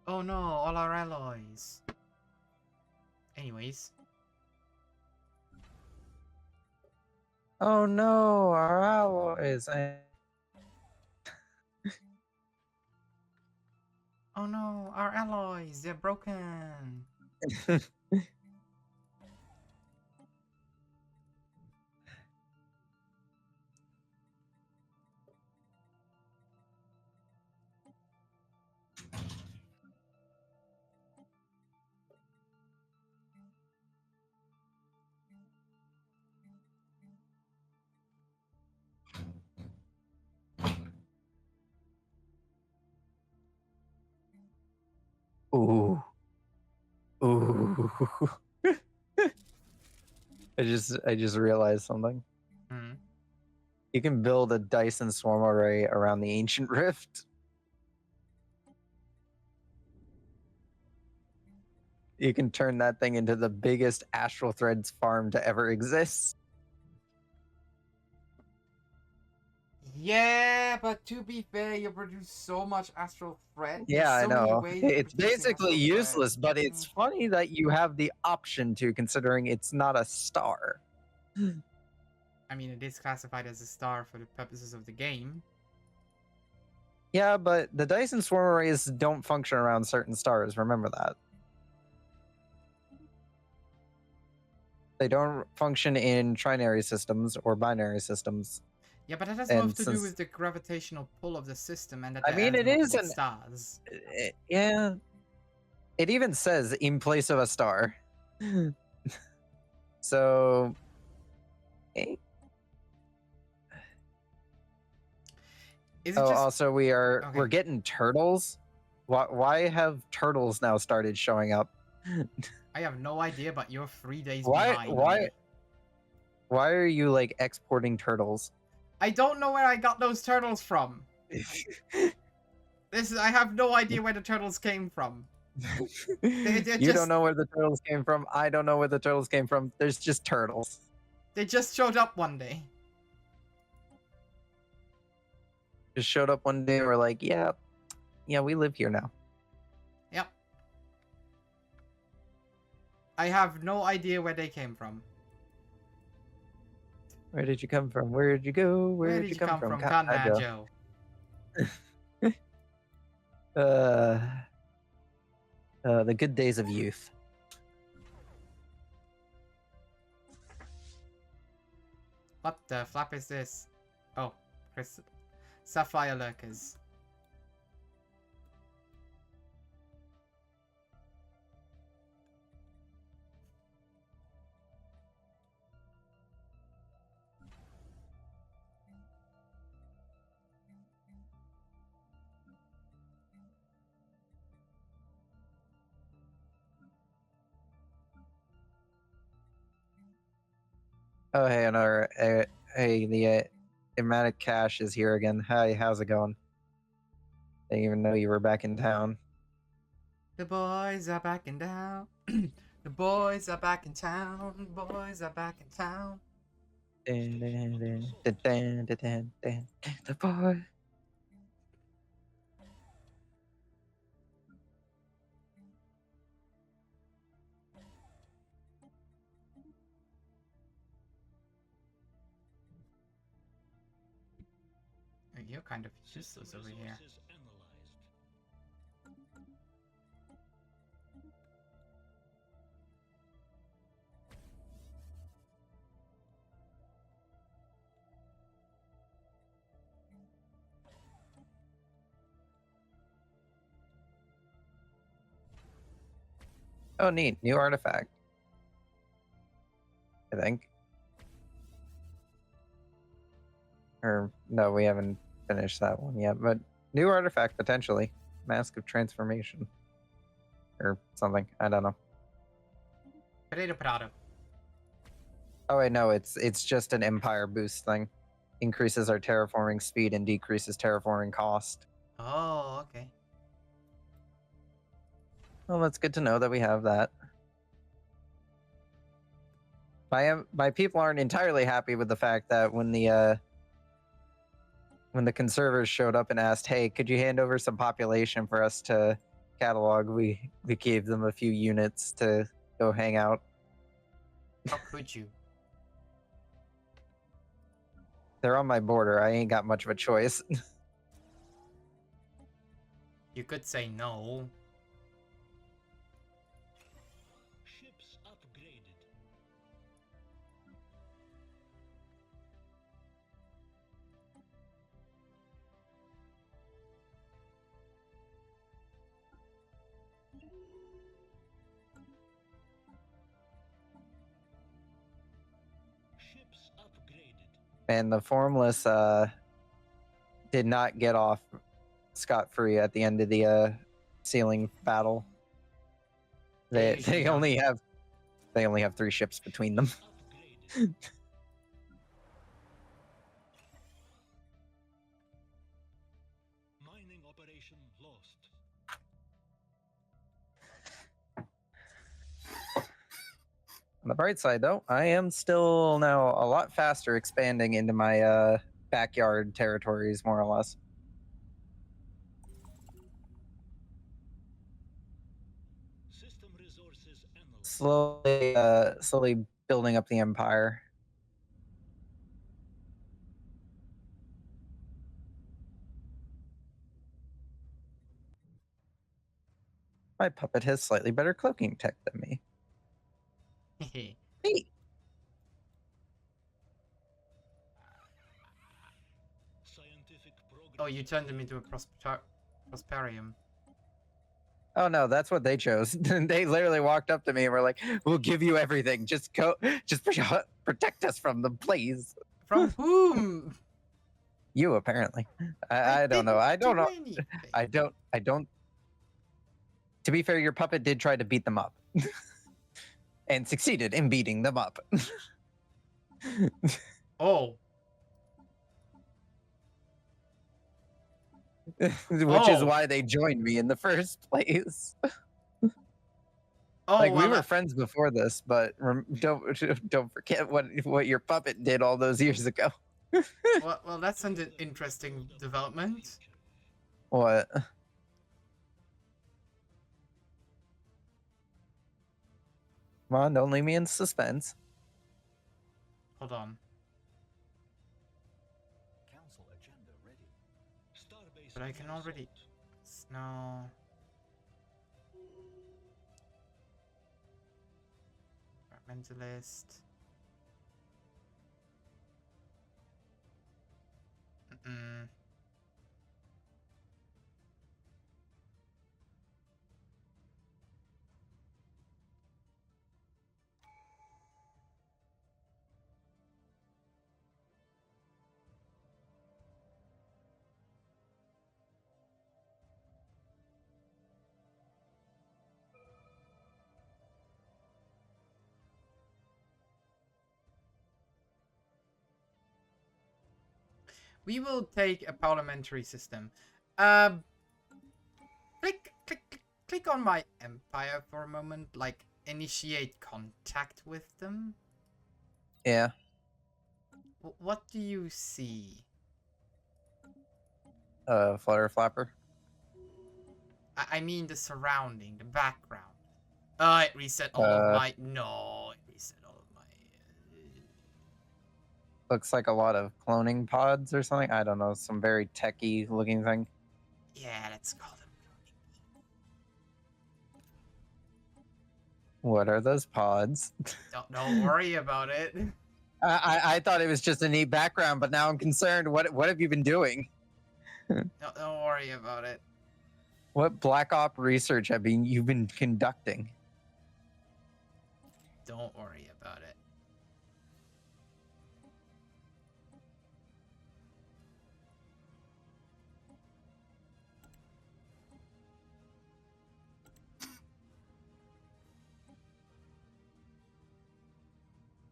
Speaker 1: Oh no, all our alloys. Anyways.
Speaker 2: Oh no, our alloys.
Speaker 1: Oh no, our alloys, they're broken.
Speaker 2: Ooh. Ooh. I just realized something.
Speaker 1: Hmm.
Speaker 2: You can build a Dyson swarm array around the ancient rift. You can turn that thing into the biggest astral threads farm to ever exist.
Speaker 1: Yeah, but to be fair, you produce so much astral thread.
Speaker 2: Yeah,
Speaker 1: There's
Speaker 2: I
Speaker 1: so many
Speaker 2: know.
Speaker 1: ways of
Speaker 2: It's
Speaker 1: producing
Speaker 2: basically
Speaker 1: astral thread.
Speaker 2: useless, but it's funny that you have the option to, considering it's not a star.
Speaker 1: I mean, it is classified as a star for the purposes of the game.
Speaker 2: Yeah, but the Dyson swarm arrays don't function around certain stars. Remember that. They don't function in trinary systems or binary systems.
Speaker 1: Yeah, but that has
Speaker 2: And
Speaker 1: more to do
Speaker 2: since-
Speaker 1: with the gravitational pull of the system and that
Speaker 2: I
Speaker 1: there
Speaker 2: mean,
Speaker 1: are
Speaker 2: it is
Speaker 1: multiple
Speaker 2: an-
Speaker 1: stars.
Speaker 2: Yeah. It even says in place of a star. So.
Speaker 1: Is it
Speaker 2: Oh,
Speaker 1: just
Speaker 2: also we're
Speaker 1: okay?
Speaker 2: getting turtles. Why have turtles now started showing up?
Speaker 1: I have no idea, but you're 3 days
Speaker 2: Why
Speaker 1: behind.
Speaker 2: why
Speaker 1: me.
Speaker 2: why are you like exporting turtles?
Speaker 1: I don't know where I got those turtles from. I have no idea where the turtles came from.
Speaker 2: You
Speaker 1: just-
Speaker 2: don't know where the turtles came from. I don't know where the turtles came from. There's just turtles.
Speaker 1: They just showed up one day.
Speaker 2: Just showed up one day and we're like, yeah, we live here now.
Speaker 1: Yep. I have no idea where they came from.
Speaker 2: Where did you come from? Where did you go? Where did you come from?
Speaker 1: Conmajo?
Speaker 2: The good days of youth.
Speaker 1: What the flap is this? Oh, Sapphire Lurkers.
Speaker 2: Oh, hey, another. Hey, the Ermatic Cash is here again. Hi, how's it going? Didn't even know you were back in town.
Speaker 1: The boys are back in town. The boys are back in town. Boys are back in town.
Speaker 2: The boy.
Speaker 1: You're kind of useless over here.
Speaker 3: Resources analyzed.
Speaker 2: Oh, neat. New artifact. I think. Or, no, we haven't finished that one yet, but new artifact potentially. Mask of Transformation. Or something. I don't know.
Speaker 1: Potato.
Speaker 2: Oh, wait, no, it's just an Empire boost thing. Increases our terraforming speed and decreases terraforming cost.
Speaker 1: Oh, okay.
Speaker 2: Well, that's good to know that we have that. My people aren't entirely happy with the fact that when the conservers showed up and asked, "Hey, could you hand over some population for us to catalog, we gave them a few units to go hang out.
Speaker 1: How could you?
Speaker 2: They're on my border. I ain't got much of a choice.
Speaker 1: You could say no.
Speaker 3: Ships upgraded. Ships upgraded.
Speaker 2: And the Formless did not get off scot-free at the end of the sealing battle.
Speaker 1: They
Speaker 2: They
Speaker 1: usually
Speaker 2: they
Speaker 1: don't.
Speaker 2: only have 3 ships between them.
Speaker 3: Upgraded. Mining operation lost.
Speaker 2: On the bright side, though, I am still now a lot faster expanding into my backyard territories, more or less.
Speaker 3: System resources analyzed.
Speaker 2: Slowly building up the empire. My puppet has slightly better cloaking tech than me. Neat.
Speaker 3: Scientific progress.
Speaker 1: Oh, you turned him into a prosperium.
Speaker 2: Oh no, that's what they chose. They literally walked up to me and were like, "We'll give you everything. Just go, just protect us from them, please."
Speaker 1: From whom?
Speaker 2: You apparently. I don't know. I
Speaker 1: didn't
Speaker 2: don't know.
Speaker 1: do anything.
Speaker 2: I don't. To be fair, your puppet did try to beat them up, and succeeded in beating them up.
Speaker 1: Oh.
Speaker 2: Which is
Speaker 1: Oh.
Speaker 2: why they joined me in the first place.
Speaker 1: Oh,
Speaker 2: Like we
Speaker 1: well,
Speaker 2: were friends before this, but don't forget what your puppet did all those years ago.
Speaker 1: well, that's an interesting development.
Speaker 2: What? Come on, don't leave me in suspense.
Speaker 1: Hold on.
Speaker 4: Council agenda ready.
Speaker 3: Starbase
Speaker 1: But I can already... No. Environmentalist. Mm-mm. We will take a parliamentary system. Click on my empire for a moment. Like, initiate contact with them.
Speaker 2: Yeah.
Speaker 1: What do you see?
Speaker 2: Flutter flapper.
Speaker 1: I mean the surrounding, the background. It reset all of my... No, it reset all of my...
Speaker 2: Looks like a lot of cloning pods or something. I don't know, some very techy looking thing.
Speaker 1: Yeah, let's call them.
Speaker 2: What are those pods?
Speaker 1: Don't worry about it.
Speaker 2: I thought it was just a neat background, but now I'm concerned. What have you been doing?
Speaker 1: Don't worry about it.
Speaker 2: What Black Op research you've been conducting?
Speaker 1: Don't worry about it.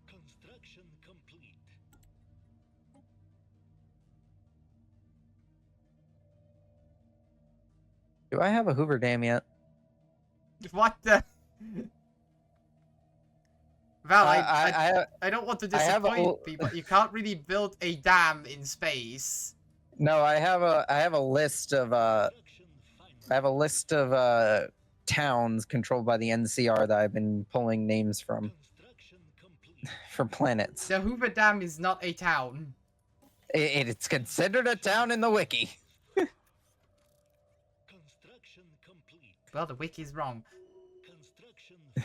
Speaker 3: Construction complete.
Speaker 2: Do I have a Hoover Dam yet?
Speaker 1: What the? Val,
Speaker 2: I
Speaker 1: I don't want to
Speaker 2: I have a-
Speaker 1: disappoint people. You can't really build a dam in space.
Speaker 2: no, I have a list of
Speaker 3: Construction
Speaker 2: I have a list of towns controlled by the NCR that I've been pulling names from
Speaker 3: Construction complete.
Speaker 2: for planets.
Speaker 1: The Hoover Dam is not a town.
Speaker 2: It's considered a town in the wiki.
Speaker 3: Construction complete.
Speaker 1: Well, the wiki is wrong.
Speaker 3: Construction finalized.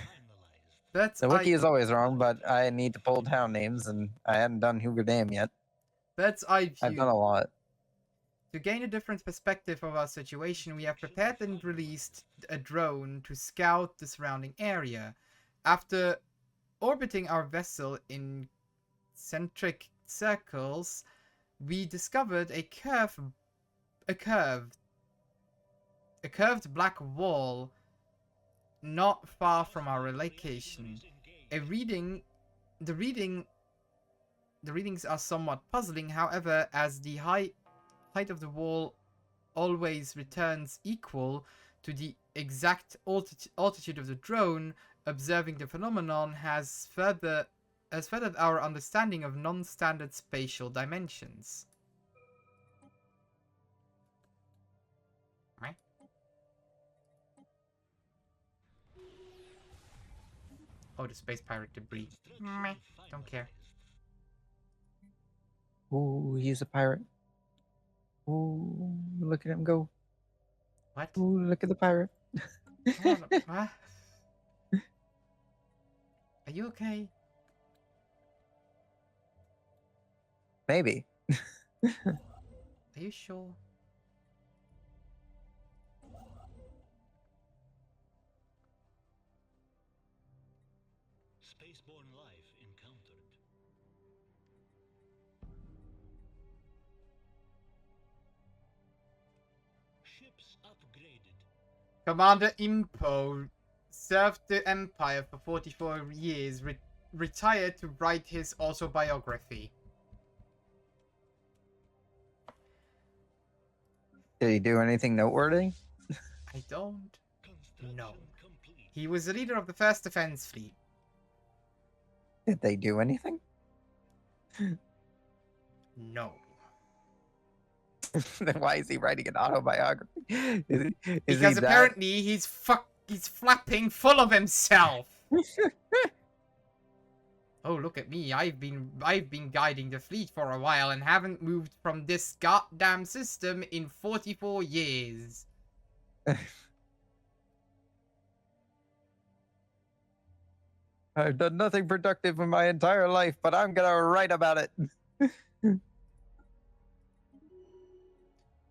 Speaker 1: But
Speaker 2: The wiki is always wrong, but I need to pull town names, and I hadn't done Hoover Dam yet.
Speaker 1: Bird's eye
Speaker 2: I've done
Speaker 1: view.
Speaker 2: a lot.
Speaker 1: To gain a different perspective of our situation, we have prepared and released a drone to scout the surrounding area. After orbiting our vessel in centric circles, we discovered a curved black wall not far from our location. The readings are somewhat puzzling, however, as the height of the wall always returns equal to the exact altitude of the drone. Observing the phenomenon has furthered our understanding of non-standard spatial dimensions. Right? Oh, the space pirate debris. Meh, don't care.
Speaker 2: Ooh, he's a pirate. Ooh, look at him go.
Speaker 1: What?
Speaker 2: Ooh, look at the pirate.
Speaker 1: Hold on, what? Are you okay?
Speaker 2: Maybe.
Speaker 1: Are you sure?
Speaker 3: Spaceborne life encountered. Ships upgraded.
Speaker 1: Commander Impo served the Empire for 44 years, retired to write his autobiography.
Speaker 2: Did he do anything noteworthy?
Speaker 1: I don't
Speaker 3: Construction
Speaker 1: know.
Speaker 3: complete.
Speaker 1: He was the leader of the First Defense Fleet.
Speaker 2: Did they do anything?
Speaker 1: No.
Speaker 2: Then why is he writing an autobiography? Is
Speaker 1: Because
Speaker 2: he
Speaker 1: apparently he's flapping full of himself. Oh, look at me. I've been guiding the fleet for a while and haven't moved from this goddamn system in 44 years.
Speaker 2: I've done nothing productive in my entire life, but I'm gonna write about it.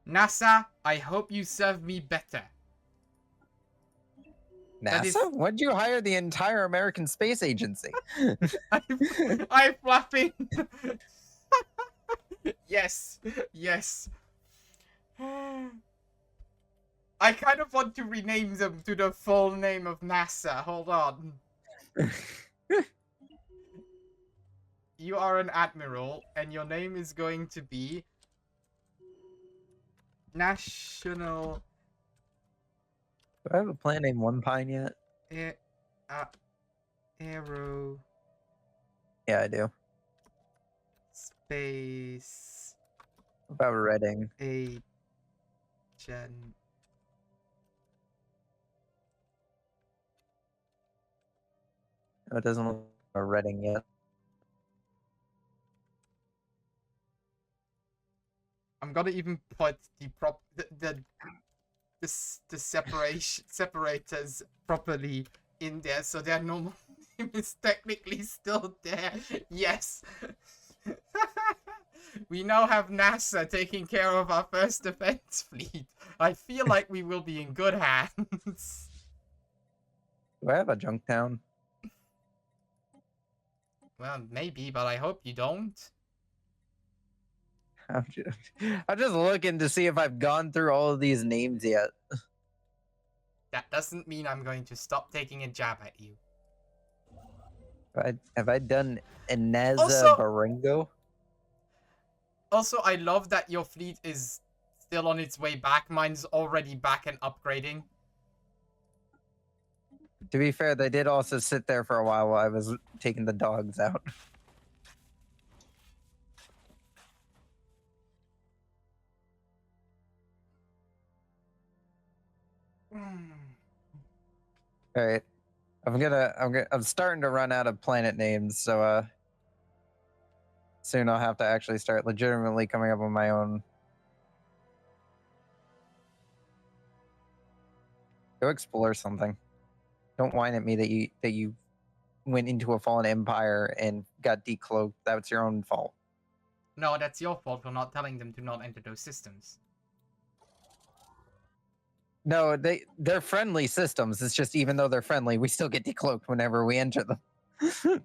Speaker 1: NASA, I hope you serve me better. That is-
Speaker 2: NASA? When'd you hire the entire American Space Agency?
Speaker 1: I'm flapping. Yes, yes. I kind of want to rename them to the full name of NASA. Hold on. You are an admiral, and your name is going to be National
Speaker 2: Do I have a planet named One Pine yet?
Speaker 1: Aero
Speaker 2: Yeah, I do.
Speaker 1: Space
Speaker 2: What about Reading?
Speaker 1: Agent.
Speaker 2: Oh, it doesn't look like a Reading yet.
Speaker 1: I'm gonna even put the separators properly in there, so their normal name is technically still there. Yes. We now have NASA taking care of our first defense fleet. I feel like we will be in good hands.
Speaker 2: Do I have a junk town?
Speaker 1: Well, maybe, but I hope you don't.
Speaker 2: I'm just looking to see if I've gone through all of these names yet.
Speaker 1: That doesn't mean I'm going to stop taking a jab at you.
Speaker 2: Have I done Ineza
Speaker 1: Also-
Speaker 2: Baringo?
Speaker 1: Also, I love that your fleet is still on its way back. Mine's already back and upgrading.
Speaker 2: To be fair, they did also sit there for a while I was taking the dogs out. All right. I'm starting to run out of planet names, so soon I'll have to actually start legitimately coming up with my own. Go explore something. Don't whine at me that you went into a fallen empire and got decloaked. That's your own fault.
Speaker 1: No, that's your fault for not telling them to not enter those systems.
Speaker 2: No, they're friendly systems. It's just even though they're friendly, we still get decloaked whenever we enter them.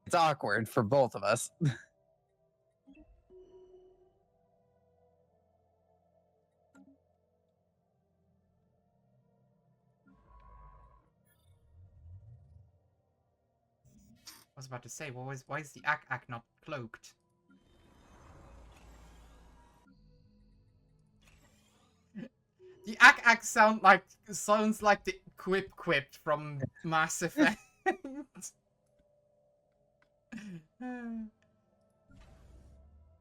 Speaker 2: It's awkward for both of us.
Speaker 1: I was about to say, why is the Ak not cloaked? The Ak sounds like the Quip from Mass Effect.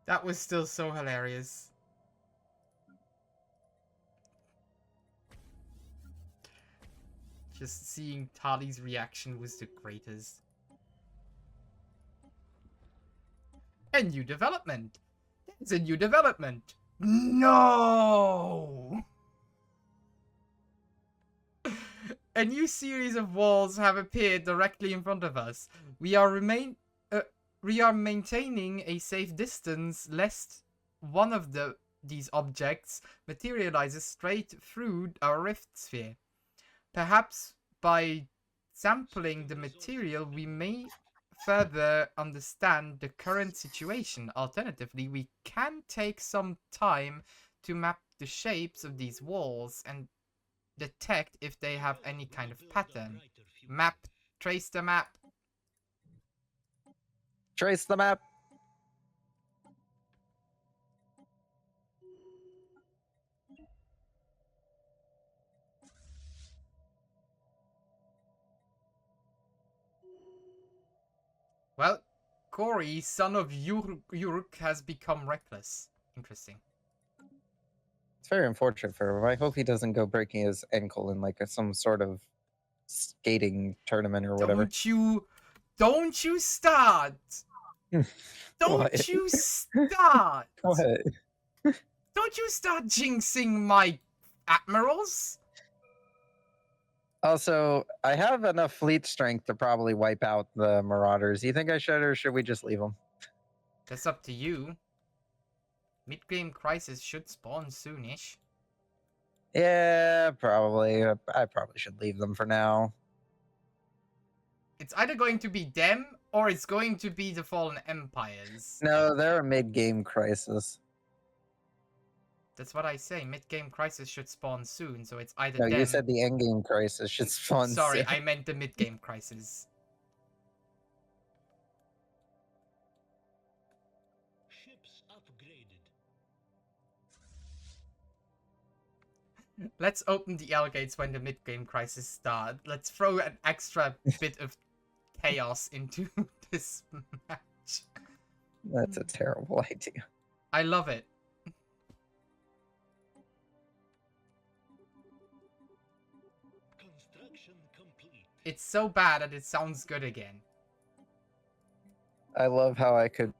Speaker 1: That was still so hilarious. Just seeing Tali's reaction was the greatest. A new development. There's a new development. No! A new series of walls have appeared directly in front of us. We are maintaining a safe distance lest one of these objects materializes straight through our rift sphere. Perhaps by sampling the material we may further understand the current situation. Alternatively, we can take some time to map the shapes of these walls and detect if they have any kind of pattern. Trace the map.
Speaker 2: Trace the map.
Speaker 1: Well, Corey, son of Uruk, has become reckless. Interesting.
Speaker 2: It's very unfortunate for him. I hope he doesn't go breaking his ankle in like some sort of skating tournament or whatever.
Speaker 1: Don't you start! Don't you start!
Speaker 2: What?
Speaker 1: Don't you start jinxing my admirals!
Speaker 2: Also, I have enough fleet strength to probably wipe out the Marauders. You think I should, or should we just leave them?
Speaker 1: That's up to you. Mid-game crisis should spawn soonish.
Speaker 2: Yeah, probably. I probably should leave them for now.
Speaker 1: It's either going to be them, or it's going to be the Fallen Empires.
Speaker 2: No, they're a mid-game crisis.
Speaker 1: That's what I say. Mid-game crisis should spawn soon, so it's either
Speaker 2: No,
Speaker 1: them...
Speaker 2: you said the end-game crisis should spawn
Speaker 1: Sorry,
Speaker 2: soon.
Speaker 1: I meant the mid-game crisis.
Speaker 3: Ships upgraded.
Speaker 1: Let's open the L gates when the mid-game crisis starts. Let's throw an extra bit of chaos into this match.
Speaker 2: That's a terrible idea.
Speaker 1: I love it.
Speaker 3: Construction complete.
Speaker 1: It's so bad that it sounds good again.
Speaker 2: I love how I could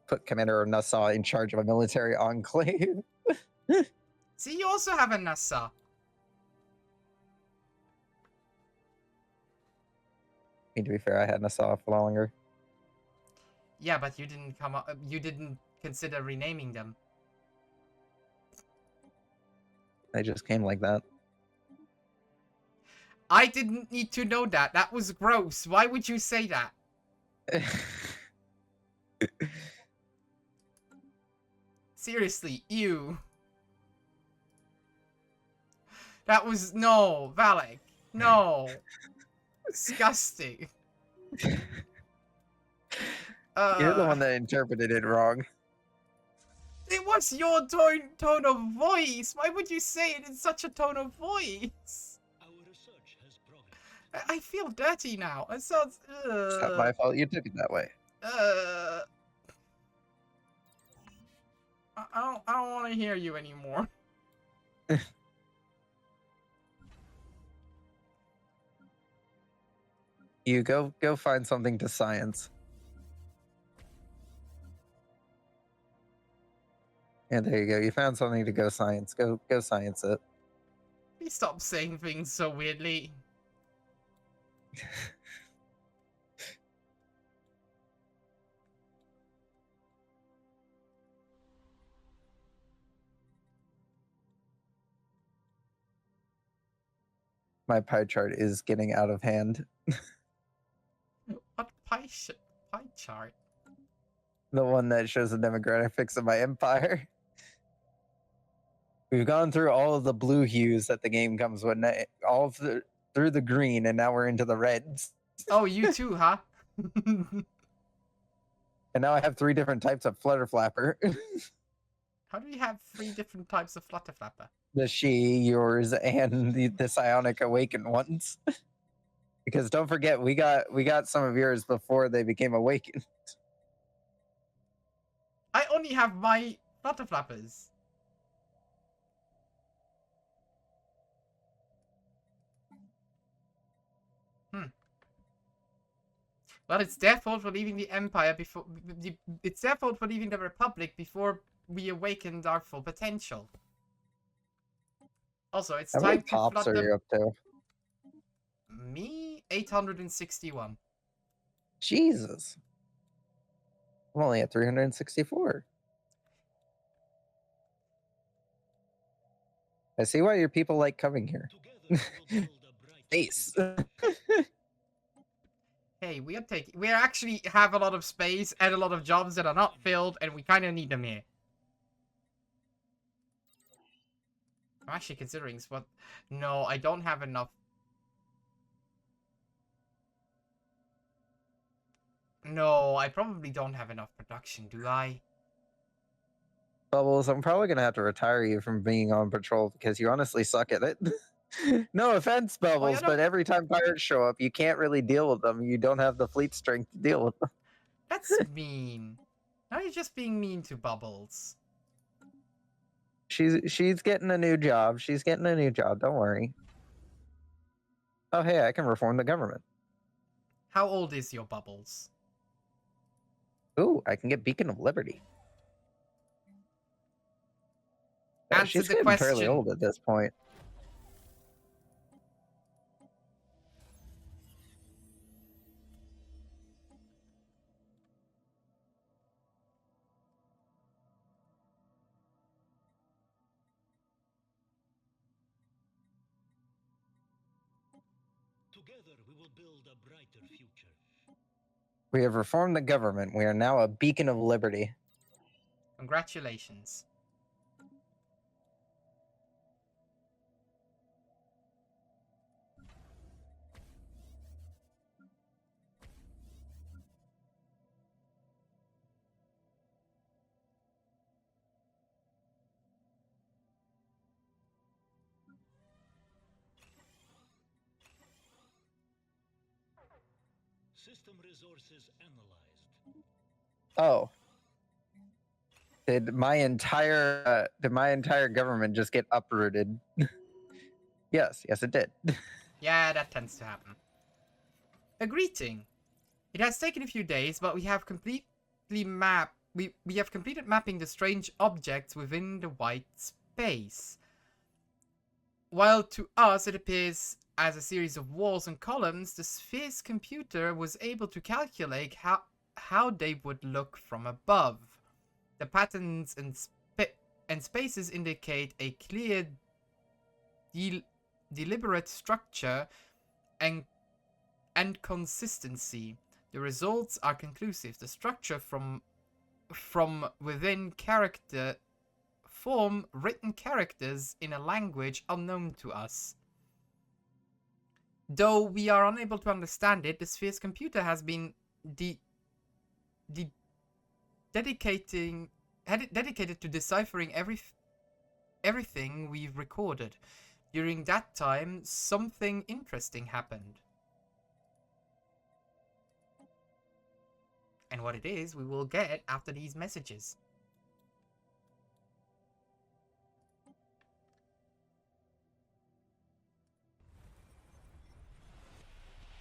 Speaker 2: put Commander Nassau in charge of a military enclave.
Speaker 1: See, you also have a NASA.
Speaker 2: I mean, to be fair, I had Nassau for longer.
Speaker 1: Yeah, but you didn't come up. You didn't consider renaming them.
Speaker 2: They just came like that.
Speaker 1: I didn't need to know that. That was gross. Why would you say that? Seriously, ew. That was no, Valak. No. Disgusting.
Speaker 2: You're the one that interpreted it wrong.
Speaker 1: It was your tone of voice. Why would you say it in such a tone of voice?
Speaker 3: Our research has progressed.
Speaker 1: I feel dirty now. It sounds.
Speaker 2: It's not my fault you took it that way.
Speaker 1: I don't want to hear you anymore.
Speaker 2: You go find something to science. Yeah, there you go. You found something to go science. Go science it.
Speaker 1: Please stop saying things so weirdly.
Speaker 2: My pie chart is getting out of hand.
Speaker 1: What pie chart?
Speaker 2: The one that shows the demographics of my empire. We've gone through all of the blue hues that the game comes with, through the green, and now we're into the reds.
Speaker 1: Oh, you too, huh?
Speaker 2: And now I have 3 different types of flutter flapper.
Speaker 1: How do you have 3 different types of flutter flapper?
Speaker 2: The she, yours, and the psionic awakened ones. Because don't forget, we got some of yours before they became awakened.
Speaker 1: I only have my flutter flappers. Well, it's their fault for leaving the Empire before... It's their fault for leaving the Republic before we awakened our full potential. Also, it's
Speaker 2: How many
Speaker 1: time to
Speaker 2: pops are
Speaker 1: flutter...
Speaker 2: you up to?
Speaker 1: Me? 861.
Speaker 2: Jesus. I'm only at 364. I see why your people like coming here.
Speaker 3: Together we will build a brighter
Speaker 2: Space.
Speaker 3: future.
Speaker 1: Hey, we actually have a lot of space and a lot of jobs that are not filled, and we kind of need them here. I'm actually considering what... No, I don't have enough. No, I probably don't have enough production, do I?
Speaker 2: Bubbles, I'm probably gonna have to retire you from being on patrol because you honestly suck at it. No offense, Bubbles,
Speaker 1: not-
Speaker 2: but every time pirates show up, you can't really deal with them. You don't have the fleet strength to deal with them.
Speaker 1: That's mean. Now you're just being mean to Bubbles.
Speaker 2: She's getting a new job. She's getting a new job. Don't worry. Oh hey, I can reform the government.
Speaker 1: How old is your Bubbles?
Speaker 2: Ooh, I can get Beacon of Liberty.
Speaker 1: Answer
Speaker 2: She's
Speaker 1: the
Speaker 2: getting fairly
Speaker 1: question.
Speaker 2: old at this point.
Speaker 3: Together we will build a brighter future.
Speaker 2: We have reformed the government. We are now a beacon of liberty.
Speaker 1: Congratulations.
Speaker 3: System resources analyzed.
Speaker 2: Oh. Did my entire government just get uprooted? Yes, it did.
Speaker 1: Yeah, that tends to happen. A greeting. It has taken a few days, but we have completely we have completed mapping the strange objects within the white space. While to us it appears as a series of walls and columns, the sphere's computer was able to calculate how they would look from above. The patterns and spaces indicate a clear, deliberate structure and consistency. The results are conclusive. The structure from within form written characters in a language unknown to us. Though we are unable to understand it, the sphere's computer has been dedicated to deciphering everything we've recorded. During that time, something interesting happened. And what it is, we will get after these messages.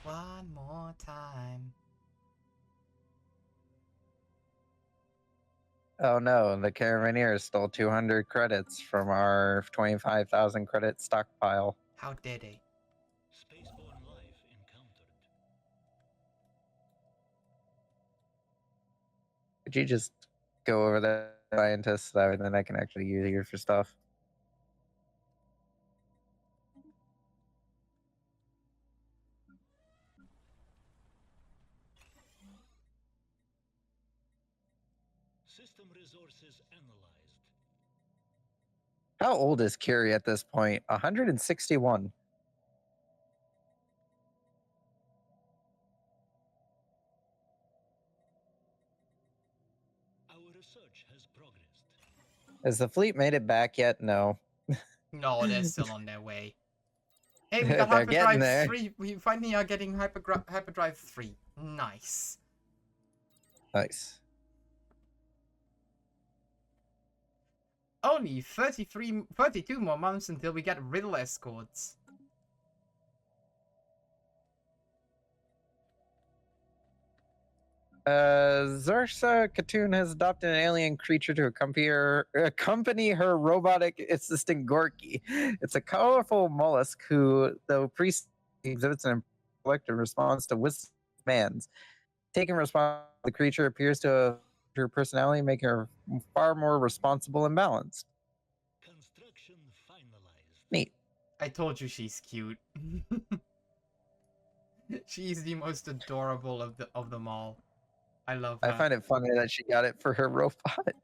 Speaker 1: One more time.
Speaker 2: Oh no, the Caravaneers stole 200 credits from our 25,000 credit stockpile.
Speaker 1: How dare they?
Speaker 3: Spaceborne life encountered.
Speaker 2: Could you just go over the scientists so then I can actually use you for stuff?
Speaker 3: System resources analyzed.
Speaker 2: How old is Curie at this point? 161.
Speaker 3: Our research has progressed.
Speaker 2: Has the fleet made it back yet? No.
Speaker 1: No, they're still on their way. Hey, we got
Speaker 2: They're getting
Speaker 1: Hyperdrive
Speaker 2: there.
Speaker 1: 3. We finally are getting Hyperdrive 3. Nice.
Speaker 2: Nice.
Speaker 1: Only 32 more months until we get riddle escorts.
Speaker 2: Zursa Katoon has adopted an alien creature to accompany her robotic assistant Gorky. It's a colorful mollusk who, though exhibits an intellect in response to Whist's commands. Taking response, the creature appears to have her personality, making her far more responsible and balanced.
Speaker 3: Construction finalized.
Speaker 2: Neat.
Speaker 1: I told you she's cute. She's the most adorable of them all. I love her.
Speaker 2: I find it funny that she got it for her robot.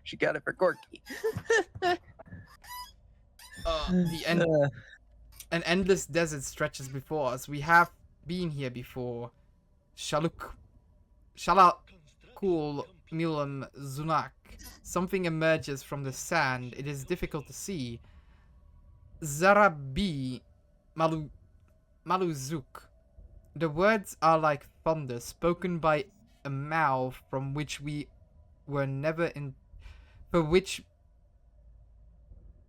Speaker 2: She got it for Gorky.
Speaker 1: An endless desert stretches before us. We have been here before. Shalakul Milam Zunak. Something emerges from the sand. It is difficult to see. Zarabi Maluzuk. The words are like thunder, spoken by a mouth from which we were never in.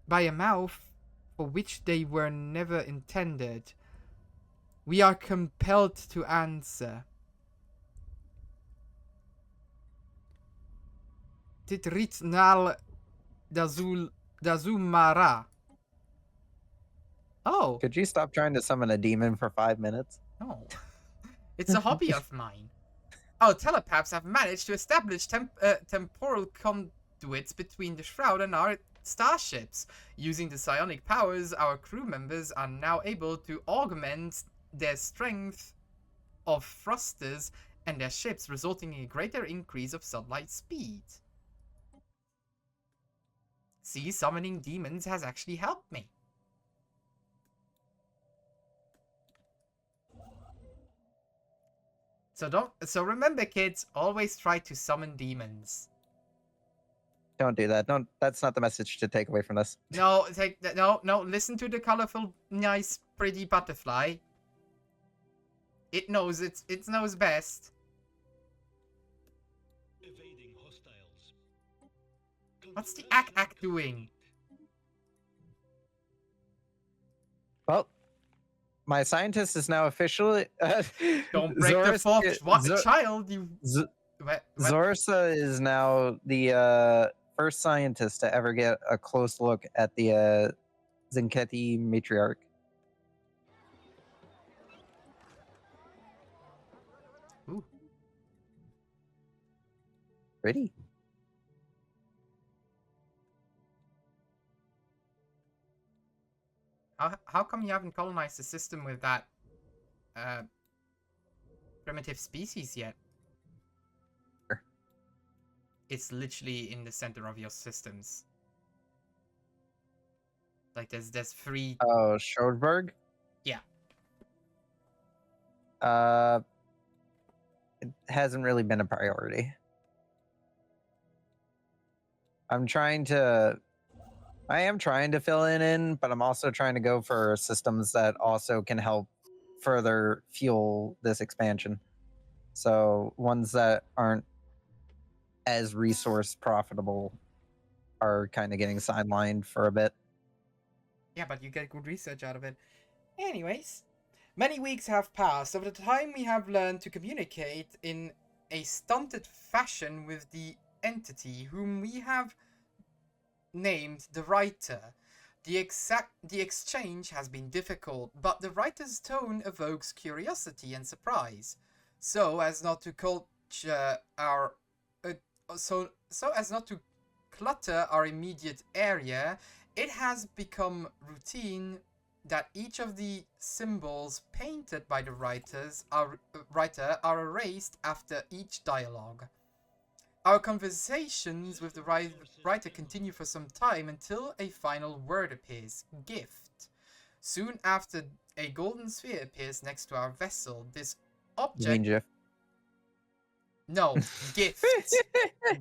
Speaker 1: By a mouth for which they were never intended. We are compelled to answer. Titritnal Dazumara. Oh.
Speaker 2: Could you stop trying to summon a demon for 5 minutes?
Speaker 1: No. It's a hobby of mine. Our telepaths have managed to establish temporal conduits between the Shroud and our starships. Using the psionic powers, our crew members are now able to augment their strength of thrusters and their ships, resulting in a greater increase of sunlight speed. See, summoning demons has actually helped me. So remember, kids, always try to summon demons.
Speaker 2: Don't do that. Don't. That's not the message to take away from this.
Speaker 1: No, no. Listen to the colorful, nice, pretty butterfly. It knows it knows best.
Speaker 3: Evading hostiles.
Speaker 1: What's the ack doing?
Speaker 2: Well, my scientist is now officially.
Speaker 1: Don't break the fourth child, you.
Speaker 2: Zorsa is now the first scientist to ever get a close look at the Zinketi matriarch.
Speaker 1: Ooh.
Speaker 2: Pretty.
Speaker 1: How come you haven't colonized the system with that primitive species yet? It's literally in the center of your systems. Like there's 3.
Speaker 2: Oh, Schrodberg?
Speaker 1: Yeah.
Speaker 2: It hasn't really been a priority. I am trying to fill it in, but I'm also trying to go for systems that also can help further fuel this expansion. So ones that aren't as resource profitable are kind of getting sidelined for a bit.
Speaker 1: Yeah, but you get good research out of it. Anyways, Many weeks have passed over the time we have learned to communicate in a stunted fashion with the entity whom we have named the writer. The exchange has been difficult, but the writer's tone evokes curiosity and surprise. So as not to culture our so as not to clutter our immediate area, it has become routine that each of the symbols painted by the writer are erased after each dialogue. Our conversations with the writer continue for some time until a final word appears, gift. Soon after, a golden sphere appears next to our vessel. This
Speaker 2: You
Speaker 1: object...
Speaker 2: mean Jeff?
Speaker 1: No, gift.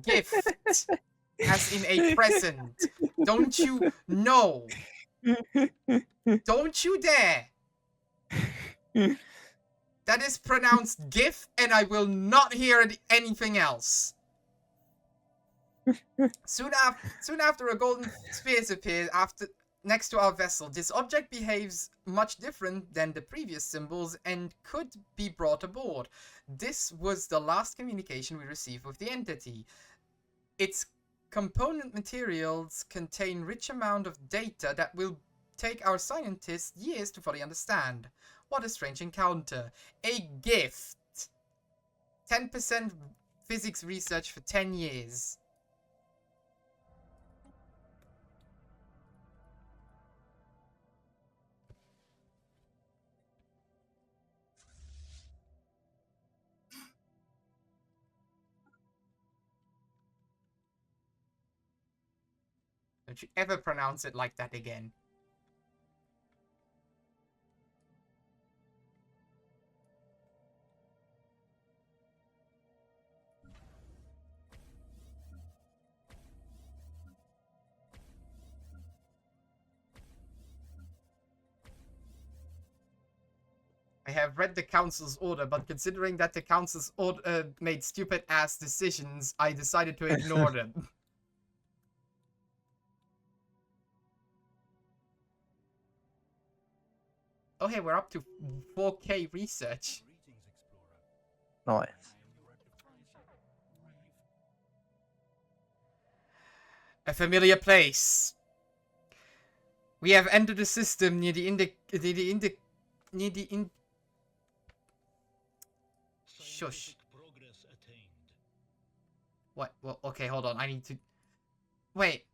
Speaker 1: Gift. As in a present. Don't you know? Don't you dare! That is pronounced gift, and I will not hear anything else. Soon after a golden sphere appears next to our vessel. This object behaves much different than the previous symbols and could be brought aboard. This was the last communication we received with the entity. Its component materials contain rich amount of data that will take our scientists years to fully understand. What a strange encounter. A gift. 10% physics research for 10 years. Don't you ever pronounce it like that again. I have read the council's order, but considering that the council's order made stupid ass decisions, I decided to ignore them. Oh hey, we're up to 4K research.
Speaker 4: Greetings, Explorer.
Speaker 2: Nice.
Speaker 1: A familiar place. We have entered the system near the Shush.
Speaker 3: Progress attained.
Speaker 1: What? Well, okay, hold on. I need to... Wait.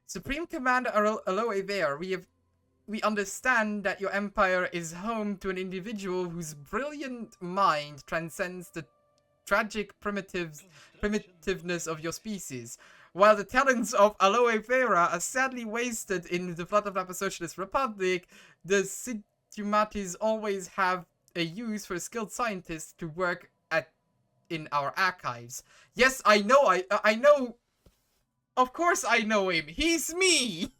Speaker 1: Supreme Commander Aloe Ve'Ra, we understand that your empire is home to an individual whose brilliant mind transcends the tragic primitiveness of your species. While the talents of Aloe Ve'Ra are sadly wasted in the flood of the Socialist Republic, the Sidumatis always have a use for skilled scientists to work in our archives. Yes, I know, I know. Of course I know him. He's me!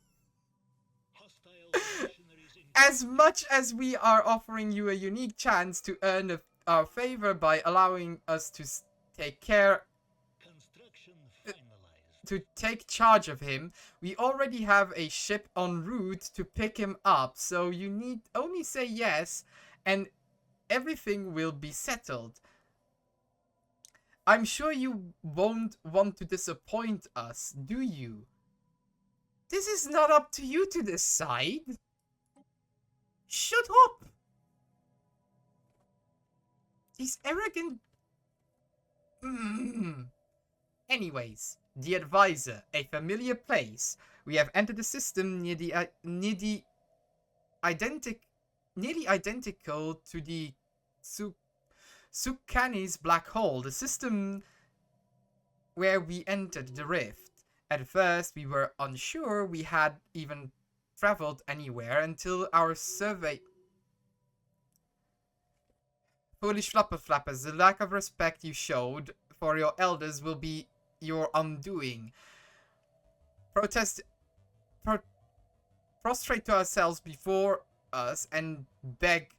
Speaker 3: Hostile stationaries in
Speaker 1: As much as we are offering you a unique chance to earn our favor by allowing us to take
Speaker 3: construction finalized.
Speaker 1: to take charge of him, we already have a ship en route to pick him up, so you need only say yes, and everything will be settled. I'm sure you won't want to disappoint us, do you? This is not up to you to decide. Shut up! These arrogant... Anyways, the advisor, a familiar place. We have entered the system nearly identical to the Sukani's black hole, the system where we entered the rift. At first, we were unsure we had even traveled anywhere until our survey... Foolish flappers, the lack of respect you showed for your elders will be your undoing. Prostrate to ourselves before us and beg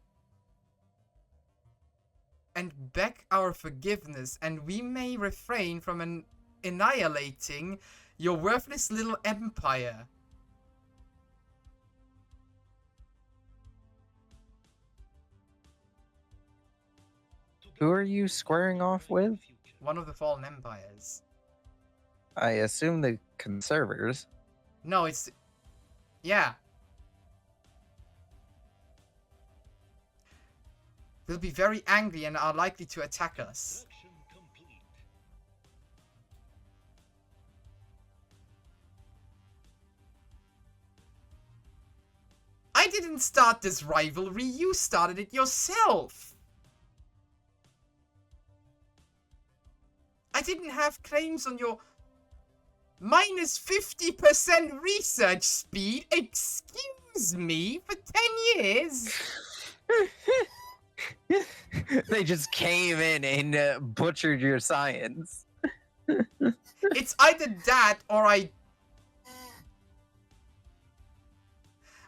Speaker 1: our forgiveness, and we may refrain from annihilating your worthless little empire.
Speaker 2: Who are you squaring off with?
Speaker 1: One of the fallen empires.
Speaker 2: I assume the conservers.
Speaker 1: No, it's... Yeah. They'll be very angry and are likely to attack us.
Speaker 3: Construction complete.
Speaker 1: I didn't start this rivalry, you started it yourself! I didn't have claims on your minus 50% research speed, excuse me, for 10 years?
Speaker 2: They just came in and butchered your science.
Speaker 1: It's either that or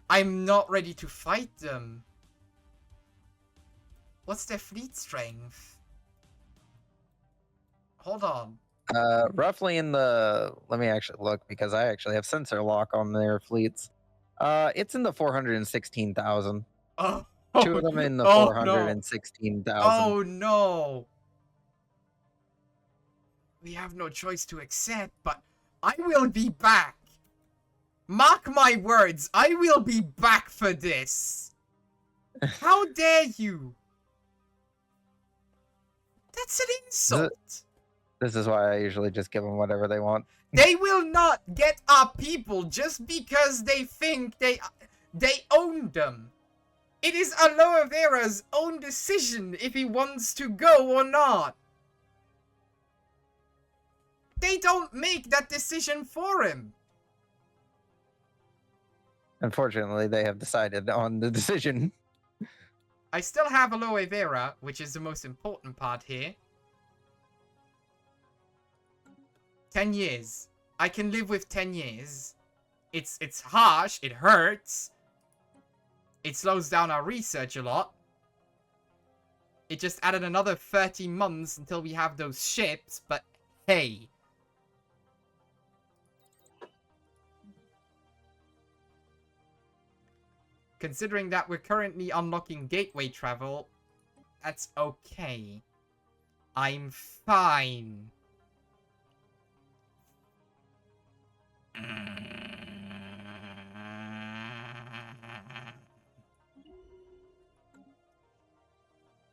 Speaker 1: I'm not ready to fight them. What's their fleet strength? Hold on.
Speaker 2: Roughly in the... Let me actually look, because I actually have sensor lock on their fleets. It's in the 416,000.
Speaker 1: Oh,
Speaker 2: Two of them in the
Speaker 1: oh,
Speaker 2: 416,000.
Speaker 1: Oh no! We have no choice to accept, but I will be back! Mark my words, I will be back for this! How dare you! That's an insult!
Speaker 2: This is why I usually just give them whatever they want.
Speaker 1: They will not get our people just because they think they own them. It is Aloe Ve'Ra's own decision if he wants to go or not. They don't make that decision for him.
Speaker 2: Unfortunately, they have decided on the decision.
Speaker 1: I still have Aloe Ve'Ra, which is the most important part here. 10 years. I can live with 10 years. It's harsh, it hurts. It slows down our research a lot. It just added another 30 months until we have those ships, but hey. Considering that we're currently unlocking gateway travel, that's okay. I'm fine.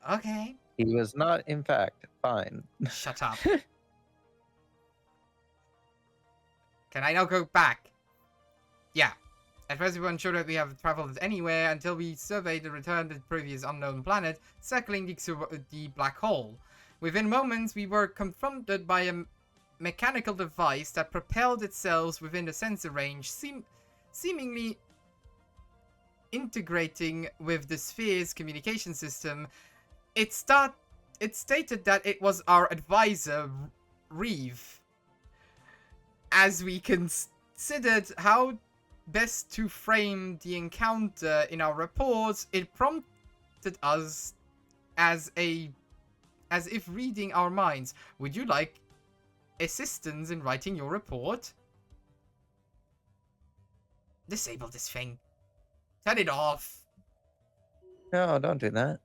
Speaker 1: Okay.
Speaker 2: He was not, in fact, fine.
Speaker 1: Shut up. Can I now go back? Yeah. At first we weren't sure that we have traveled anywhere until we surveyed and returned to the previous unknown planet, circling the black hole. Within moments, we were confronted by a mechanical device that propelled itself within the sensor range, seemingly integrating with the sphere's communication system. It stated that it was our advisor, Reeve. As we considered how best to frame the encounter in our reports, it prompted us as if reading our minds. Would you like assistance in writing your report? Disable this thing. Turn it off.
Speaker 2: No, don't do that.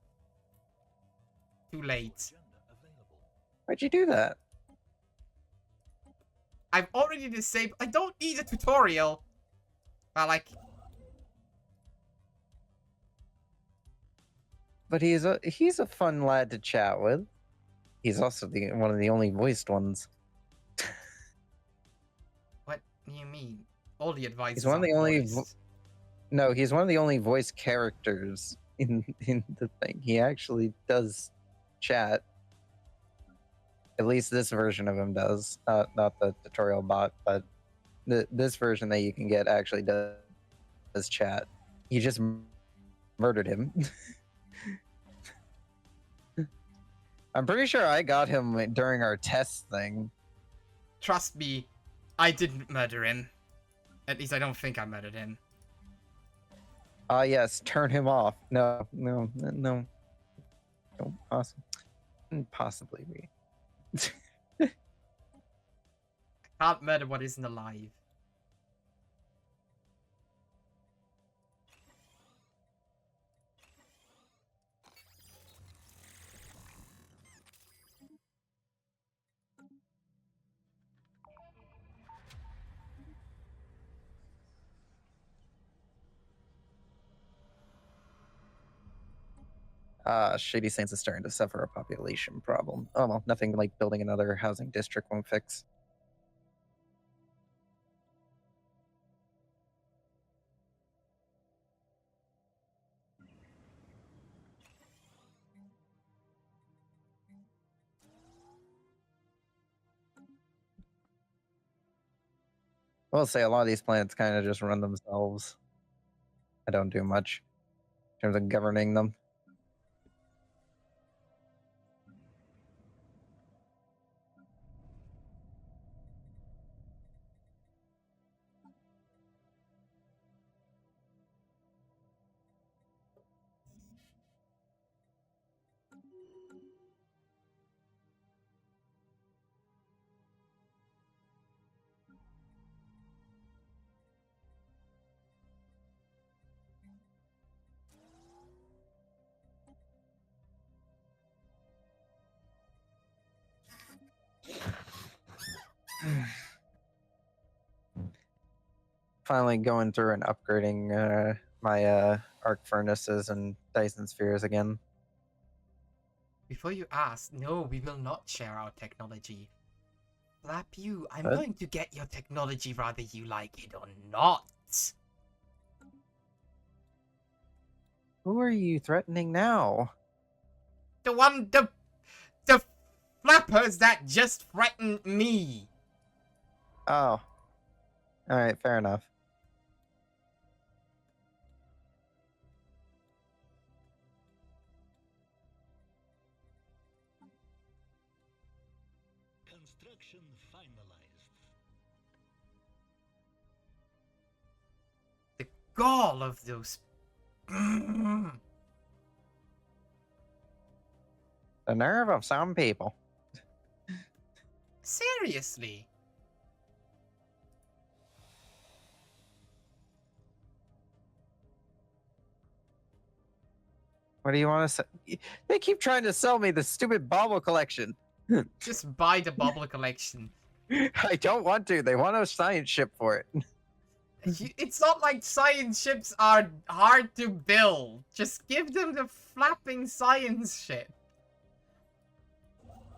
Speaker 1: Too late.
Speaker 2: Why'd you do that?
Speaker 1: I've already disabled. I don't need a tutorial. But like,
Speaker 2: But he's a fun lad to chat with. He's also one of the only voiced ones.
Speaker 1: what do you mean? All the advice.
Speaker 2: He's one of the only. No, he's one of the only voice characters in the thing. He actually does chat. At least this version of him does. Not the tutorial bot, but this version that you can get actually does chat. You just murdered him. I'm pretty sure I got him during our test thing.
Speaker 1: Trust me, I didn't murder him. At least I don't think I murdered him.
Speaker 2: Yes, turn him off. No. Don't possibly be.
Speaker 1: I can't murder what isn't alive.
Speaker 2: Shady Sands is starting to suffer a population problem. Oh well, nothing like building another housing district won't fix. I will say a lot of these planets kind of just run themselves. I don't do much in terms of governing them. Finally going through and upgrading my arc furnaces and Dyson spheres again.
Speaker 1: Before you ask, no, we will not share our technology. Flap you, I'm
Speaker 2: What?
Speaker 1: going to get your technology whether you like it or not.
Speaker 2: Who are you threatening now?
Speaker 1: The flappers that just threatened me.
Speaker 2: Oh. Alright, fair enough.
Speaker 3: Construction finalized.
Speaker 1: The gall of those.
Speaker 2: The nerve of some people.
Speaker 1: Seriously.
Speaker 2: What do you want to say? They keep trying to sell me the stupid bauble collection.
Speaker 1: Just buy the bubble collection.
Speaker 2: I don't want to. They want a science ship for it.
Speaker 1: It's not like science ships are hard to build. Just give them the flapping science ship.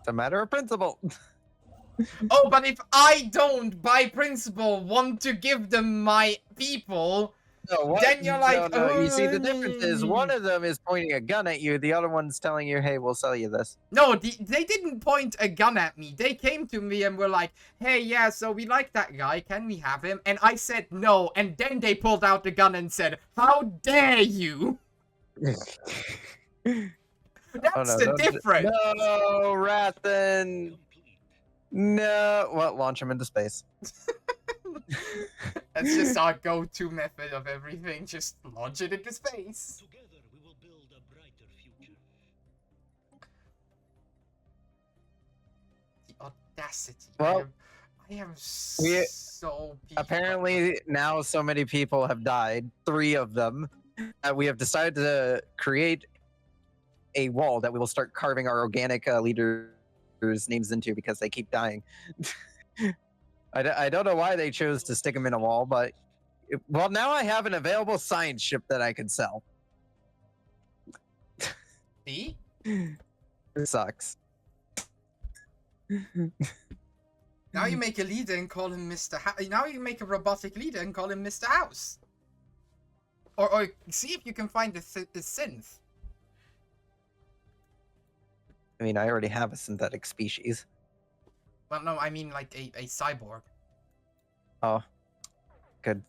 Speaker 2: It's a matter of principle.
Speaker 1: Oh, but if I don't, by principle, want to give them my people,
Speaker 2: No,
Speaker 1: then you're like,
Speaker 2: no. You see, the difference is
Speaker 1: "Oh,
Speaker 2: one of them is pointing a gun at you. The other one's telling you, "Hey, we'll sell you this."
Speaker 1: No, they didn't point a gun at me. They came to me and were like, hey, yeah, so we like that guy. Can we have him? And I said no. And then they pulled out the gun and said, how dare you? That's the difference.
Speaker 2: No, Rathan. No. Well, launch him into space.
Speaker 1: That's just our go-to method of everything. Just launch it into space.
Speaker 3: Together we will build a brighter future.
Speaker 1: The audacity.
Speaker 2: Well,
Speaker 1: I am
Speaker 2: we-
Speaker 1: so peeved.
Speaker 2: Apparently, now so many people have died. 3 of them. We have decided to create a wall that we will start carving our organic leaders' names into because they keep dying. I don't know why they chose to stick them in a wall, but well, now I have an available science ship that I can sell.
Speaker 1: See?
Speaker 2: It sucks.
Speaker 1: Now you make a leader and call him Mr. Now you make a robotic leader and call him Mr. House. Or see if you can find the synth.
Speaker 2: I mean, I already have a synthetic species.
Speaker 1: Well, no, I mean like a cyborg.
Speaker 2: Oh, could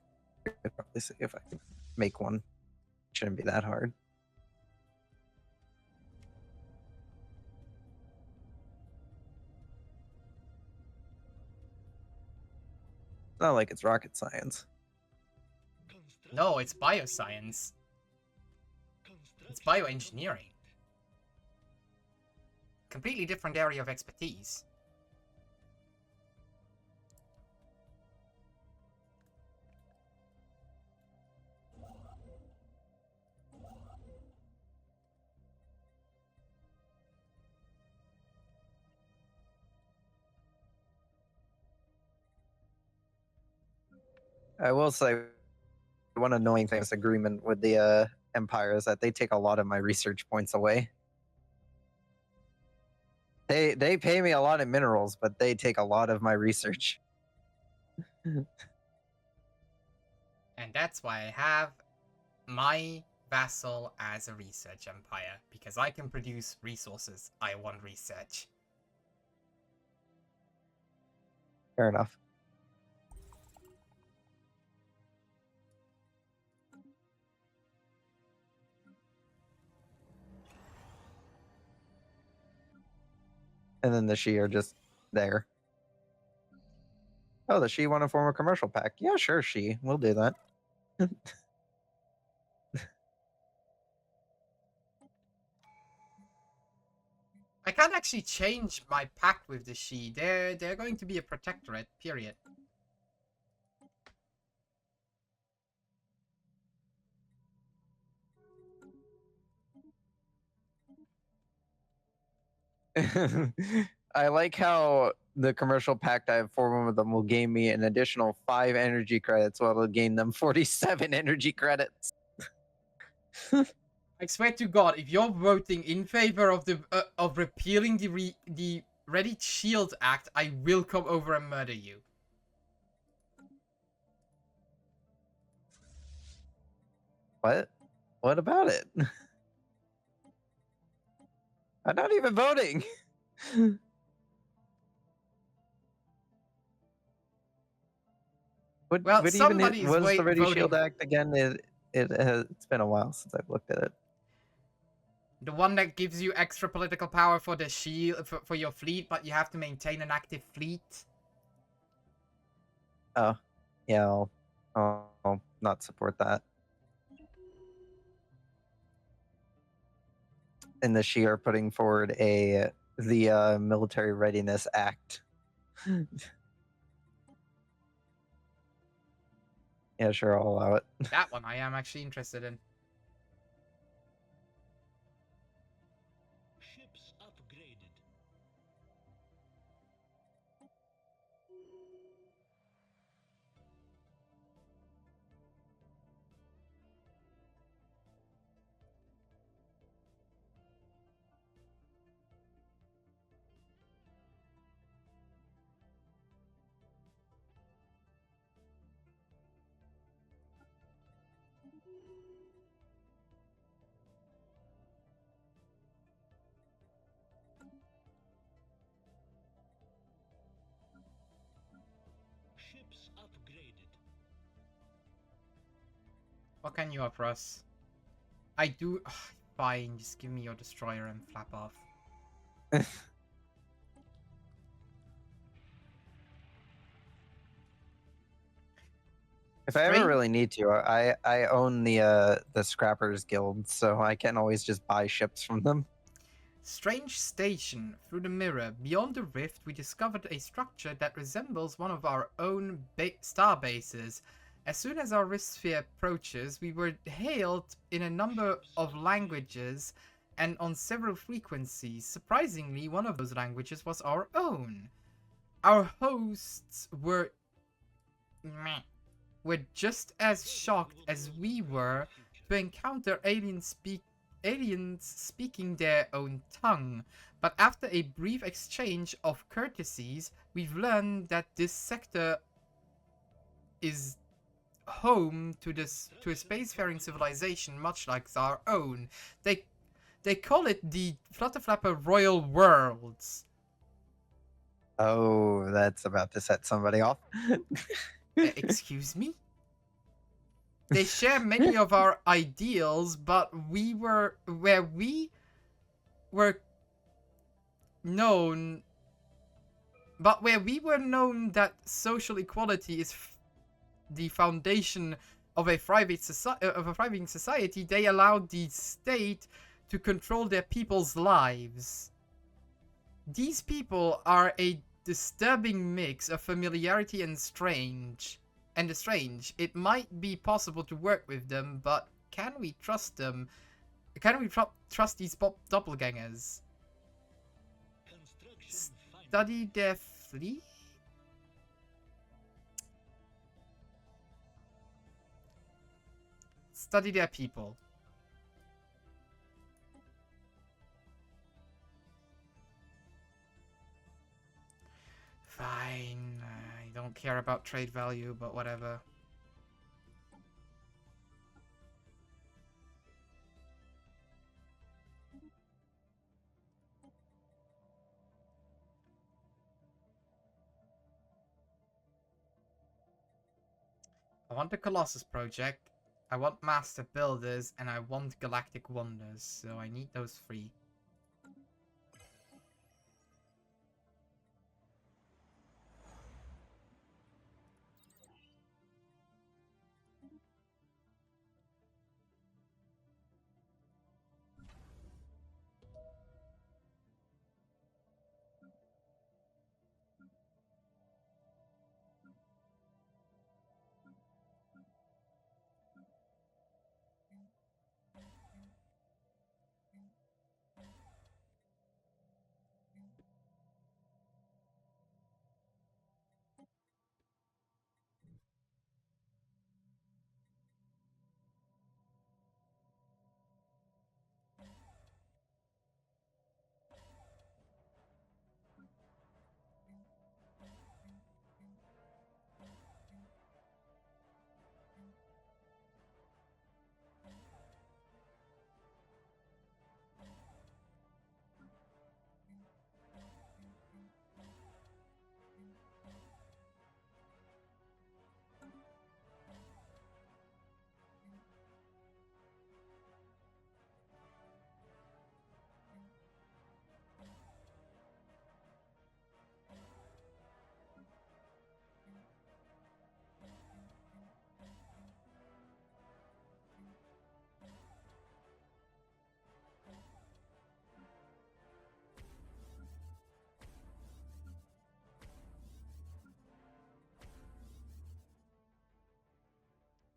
Speaker 2: probably see if I can make one. Shouldn't be that hard. Not like it's rocket science.
Speaker 1: No, it's bioscience. It's bioengineering. Completely different area of expertise.
Speaker 2: I will say one annoying thing is agreement with the Empire is that they take a lot of my research points away. They pay me a lot of minerals, but they take a lot of my research.
Speaker 1: And that's why I have my vassal as a research empire, because I can produce resources. I want research.
Speaker 2: Fair enough. And then the Shi are just there. Oh, the Shi want to form a commercial pack. Yeah, sure, Shi. We'll do that.
Speaker 1: I can't actually change my pact with the Shi. They're going to be a protectorate, period.
Speaker 2: I like how the commercial pact I have formed with them will gain me an additional 5 energy credits, while it'll gain them 47 energy credits.
Speaker 1: I swear to God, if you're voting in favor of the of repealing the Ready Shield Act, I will come over and murder you.
Speaker 2: What? What about it? I'm not even voting.
Speaker 1: Well,
Speaker 2: what even
Speaker 1: somebody's
Speaker 2: was the Ready Shield
Speaker 1: voting.
Speaker 2: Act again? It's been a while since I've looked at it.
Speaker 1: The one that gives you extra political power for the shield for your fleet, but you have to maintain an active fleet.
Speaker 2: Oh, yeah, I'll not support that. And the Shi are putting forward the Military Readiness Act. Yeah, sure, I'll allow it.
Speaker 1: That one I am actually interested in.
Speaker 3: Ships upgraded. Ships upgraded.
Speaker 1: What can you offer us? I do. Fine, just give me your destroyer and flap off.
Speaker 2: If I ever really need to, I own the Scrappers Guild, so I can always just buy ships from them.
Speaker 1: Strange station. Through the mirror, beyond the rift, we discovered a structure that resembles one of our own star bases. As soon as our rift sphere approaches, we were hailed in a number of languages and on several frequencies. Surprisingly, one of those languages was our own. Our hosts were just as shocked as we were to encounter aliens speaking their own tongue. But after a brief exchange of courtesies, we've learned that this sector is home to a spacefaring civilization much like our own. They call it the Flutterflapper Royal Worlds.
Speaker 2: Oh, that's about to set somebody off.
Speaker 1: Excuse me? They share many of our ideals, but we were known that social equality is the foundation of a thriving society, they allowed the state to control their people's lives. These people are a disturbing mix of familiarity and strange. It might be possible to work with them, but can we trust them? Can we trust these doppelgangers? Study their fleet? Study their people. don't care about trade value, but whatever. I want the Colossus project, I want Master Builders, and I want Galactic Wonders, so I need those 3.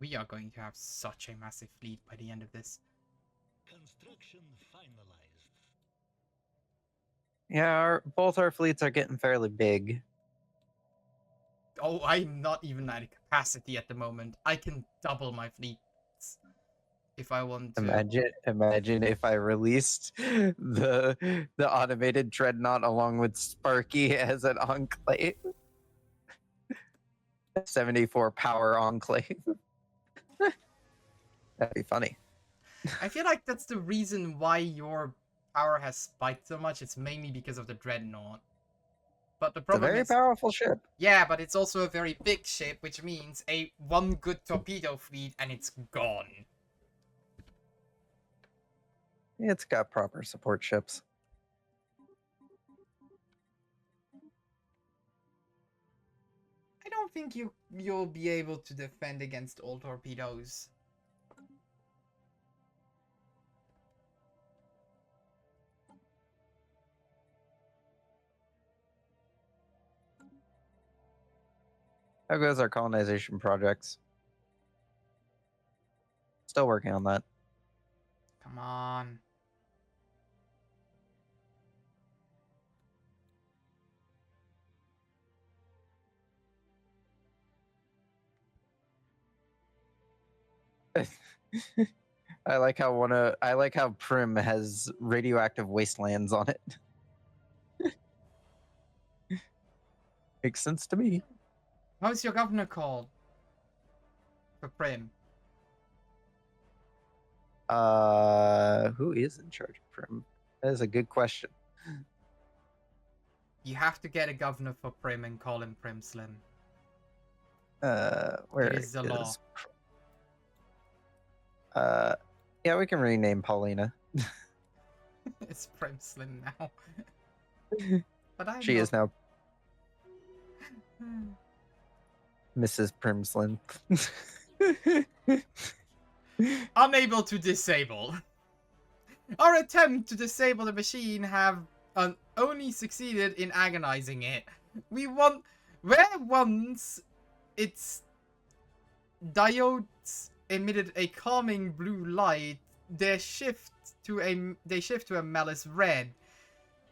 Speaker 1: We are going to have such a massive fleet by the end of this.
Speaker 3: Construction finalized.
Speaker 2: Yeah, both our fleets are getting fairly big.
Speaker 1: Oh, I'm not even at a capacity at the moment. I can double my fleets if I want to.
Speaker 2: Imagine if I released the automated dreadnought along with Sparky as an enclave. 74 power enclave. That'd be funny.
Speaker 1: I feel like that's the reason why your power has spiked so much. It's mainly because of the dreadnought. But the
Speaker 2: It's a
Speaker 1: problem
Speaker 2: very
Speaker 1: is,
Speaker 2: powerful ship.
Speaker 1: yeah, but it's also a very big ship, which means one good torpedo fleet and it's gone.
Speaker 2: It's got proper support ships.
Speaker 1: I don't think you'll be able to defend against all torpedoes.
Speaker 2: How goes our colonization projects? Still working on that.
Speaker 1: Come on.
Speaker 2: I like how Prim has radioactive wastelands on it. Makes sense to me.
Speaker 1: How's your governor called? For Prim.
Speaker 2: Who is in charge of Prim? That is a good question.
Speaker 1: You have to get a governor for Prim and call him Prim Slim.
Speaker 2: Where
Speaker 1: It is the law.
Speaker 2: Yeah, we can rename Paulina.
Speaker 1: It's Prim Slim now. But I'm
Speaker 2: She
Speaker 1: not...
Speaker 2: is now Mrs. Primslim.
Speaker 1: Unable to disable. Our attempt to disable the machine have only succeeded in agonizing it. Where once its diodes emitted a calming blue light, they shift to a malice red.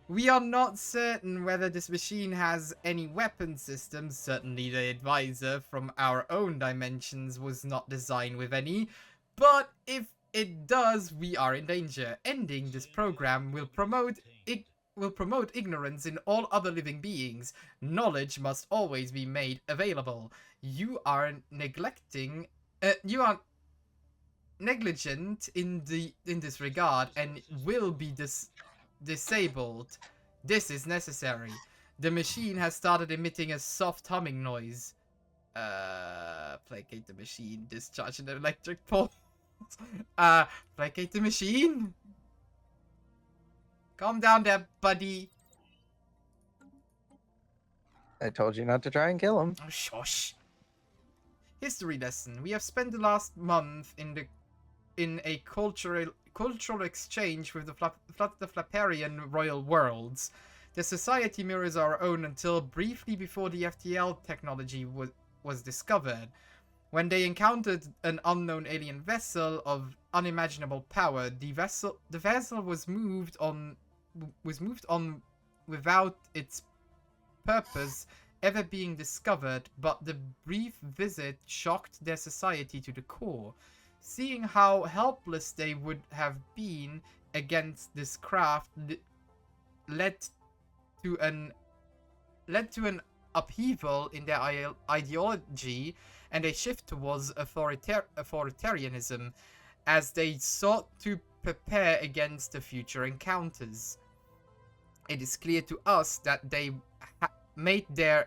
Speaker 1: We are not certain whether this machine has any weapon systems. Certainly the advisor from our own dimensions was not designed with any. But if it does, we are in danger. Ending this program will promote will promote ignorance in all other living beings. Knowledge must always be made available. You are neglecting. You are negligent in this regard and will be disabled. This is necessary. The machine has started emitting a soft humming noise. Placate the machine. Discharge an electric pulse. Placate the machine. Calm down there, buddy.
Speaker 2: I told you not to try and kill him.
Speaker 1: Oh, shush. History lesson. We have spent the last month in a cultural exchange with the Flapparian royal worlds. The society mirrors our own until briefly before the FTL technology was discovered. When they encountered an unknown alien vessel of unimaginable power, the vessel was moved on without its purpose ever being discovered, but the brief visit shocked their society to the core. Seeing how helpless they would have been against this craft led to an upheaval in their ideology and a shift towards authoritarianism as they sought to prepare against the future encounters. It is clear to us that they made the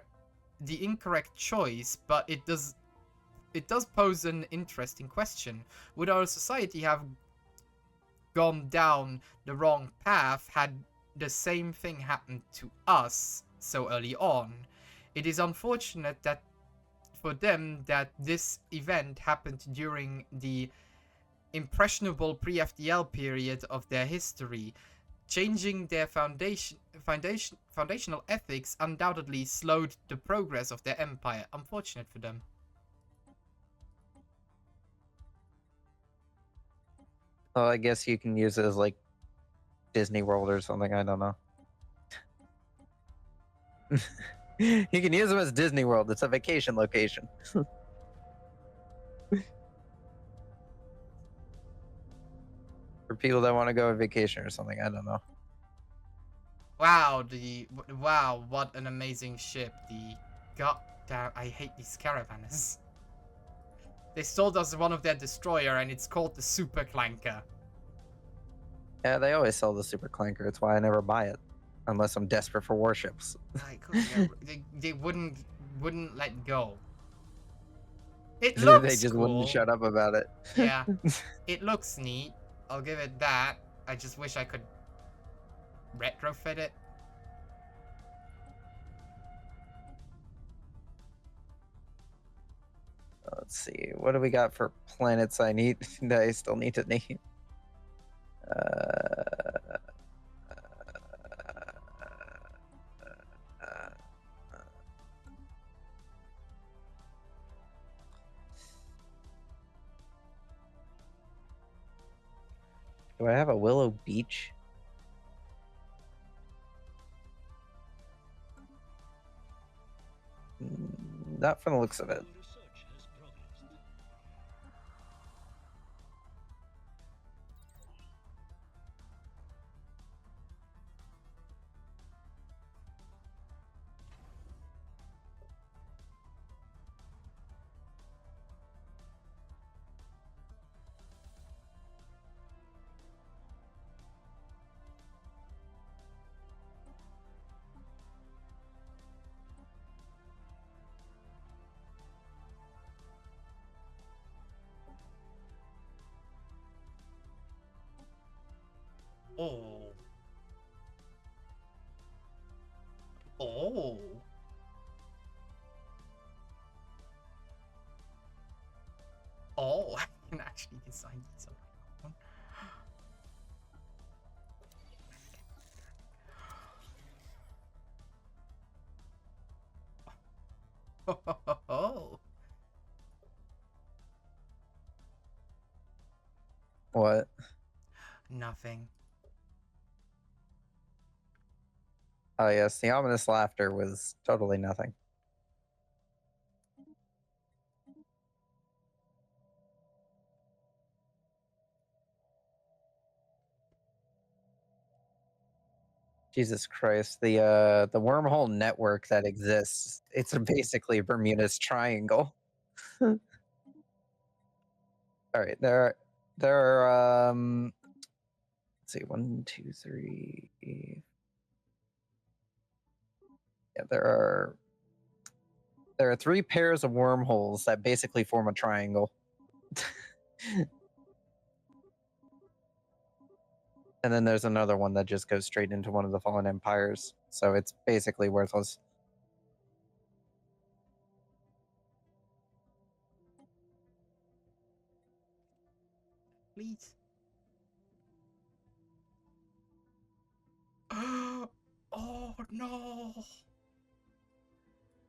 Speaker 1: incorrect choice, but it does pose an interesting question. Would our society have gone down the wrong path had the same thing happened to us so early on? It is unfortunate that for them that this event happened during the impressionable pre-FDL period of their history. Changing their foundational ethics undoubtedly slowed the progress of their empire. Unfortunate for them.
Speaker 2: Well, I guess you can use it as like Disney World or something. I don't know. You can use them as Disney World. It's a vacation location. For people that want to go on vacation or something. I don't know.
Speaker 1: Wow, wow, what an amazing ship. Goddamn, I hate these caravanners. They sold us one of their destroyer and it's called the Super Clanker.
Speaker 2: Yeah, they always sell the Super Clanker. It's why I never buy it. Unless I'm desperate for warships.
Speaker 1: They wouldn't let go. It
Speaker 2: They
Speaker 1: looks
Speaker 2: just
Speaker 1: cool.
Speaker 2: wouldn't shut up about it.
Speaker 1: Yeah, it looks neat. I'll give it that. I just wish I could retrofit it.
Speaker 2: Let's see. What do we got for planets I need that I still need to name? Do I have a Willow Beach? Not from the looks of it.
Speaker 3: Research has progressed.
Speaker 1: Oh. Oh. Oh, I can actually design these on my own. Oh.
Speaker 2: What?
Speaker 1: Nothing.
Speaker 2: Oh yes, the ominous laughter was totally nothing. Jesus Christ, the wormhole network that exists, it's basically Bermuda's Triangle. All right, there are let's see, 1, 2, 3. Yeah, there are 3 pairs of wormholes that basically form a triangle. And then there's another one that just goes straight into one of the fallen empires. So it's basically worthless.
Speaker 1: Please. Oh no!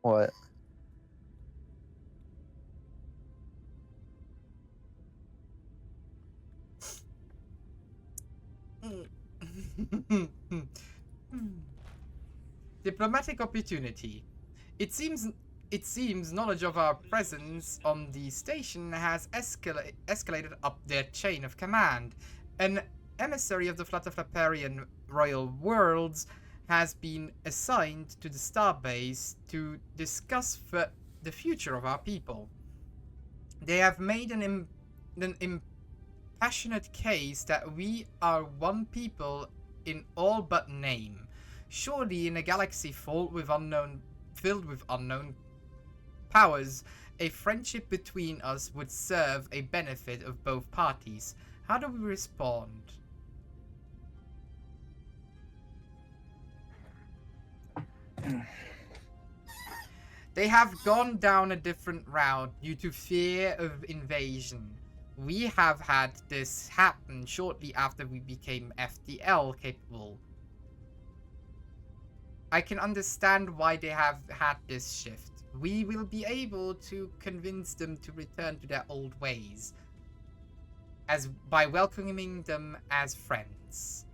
Speaker 2: What?
Speaker 1: Diplomatic opportunity. It seems knowledge of our presence on the station has escalated up their chain of command. An emissary of the Flutterflapparian Royal Worlds has been assigned to the starbase to discuss the future of our people. They have made an impassionate case that we are one people in all but name. Surely in a galaxy filled with unknown powers, a friendship between us would serve a benefit of both parties. How do we respond? They have gone down a different route due to fear of invasion. We have had this happen shortly after we became FDL capable. I can understand why they have had this shift. We will be able to convince them to return to their old ways, as by welcoming them as friends.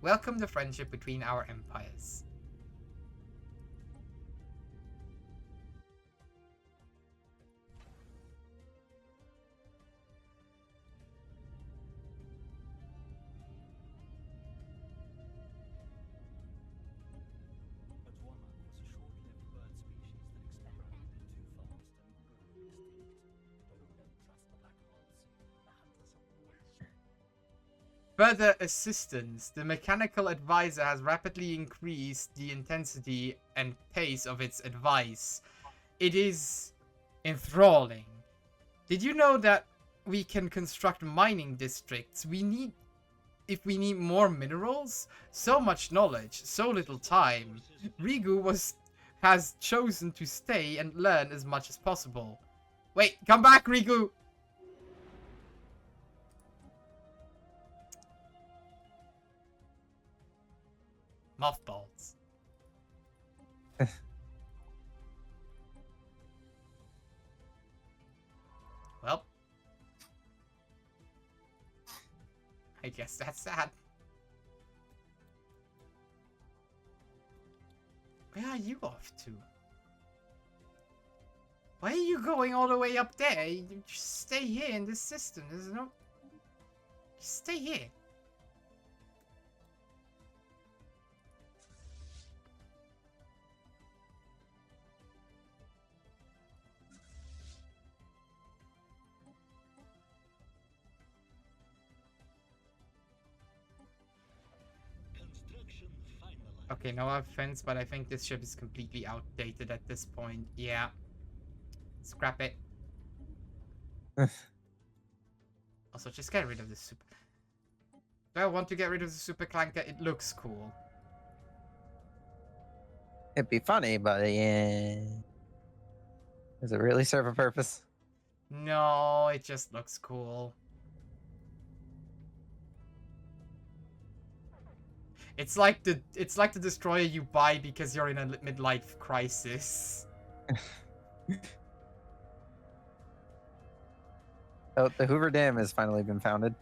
Speaker 1: Welcome the friendship between our empires. Further assistance, the mechanical advisor has rapidly increased the intensity and pace of its advice. It is enthralling. Did you know that we can construct mining districts? If we need more minerals? So much knowledge, so little time. Rigu has chosen to stay and learn as much as possible. Wait, come back, Rigu! Mothballs. Well, I guess that's sad. Where are you off to? Why are you going all the way up there? You just stay here in this system. There's no... Just stay here. Okay, no offense, but I think this ship is completely outdated at this point. Yeah. Scrap it. Also, just get rid of the super... Do I want to get rid of the super clanker? It looks cool.
Speaker 2: It'd be funny, but yeah. Does it really serve a purpose?
Speaker 1: No, it just looks cool. It's like the destroyer you buy because you're in a midlife crisis.
Speaker 2: Oh, the Hoover Dam has finally been founded.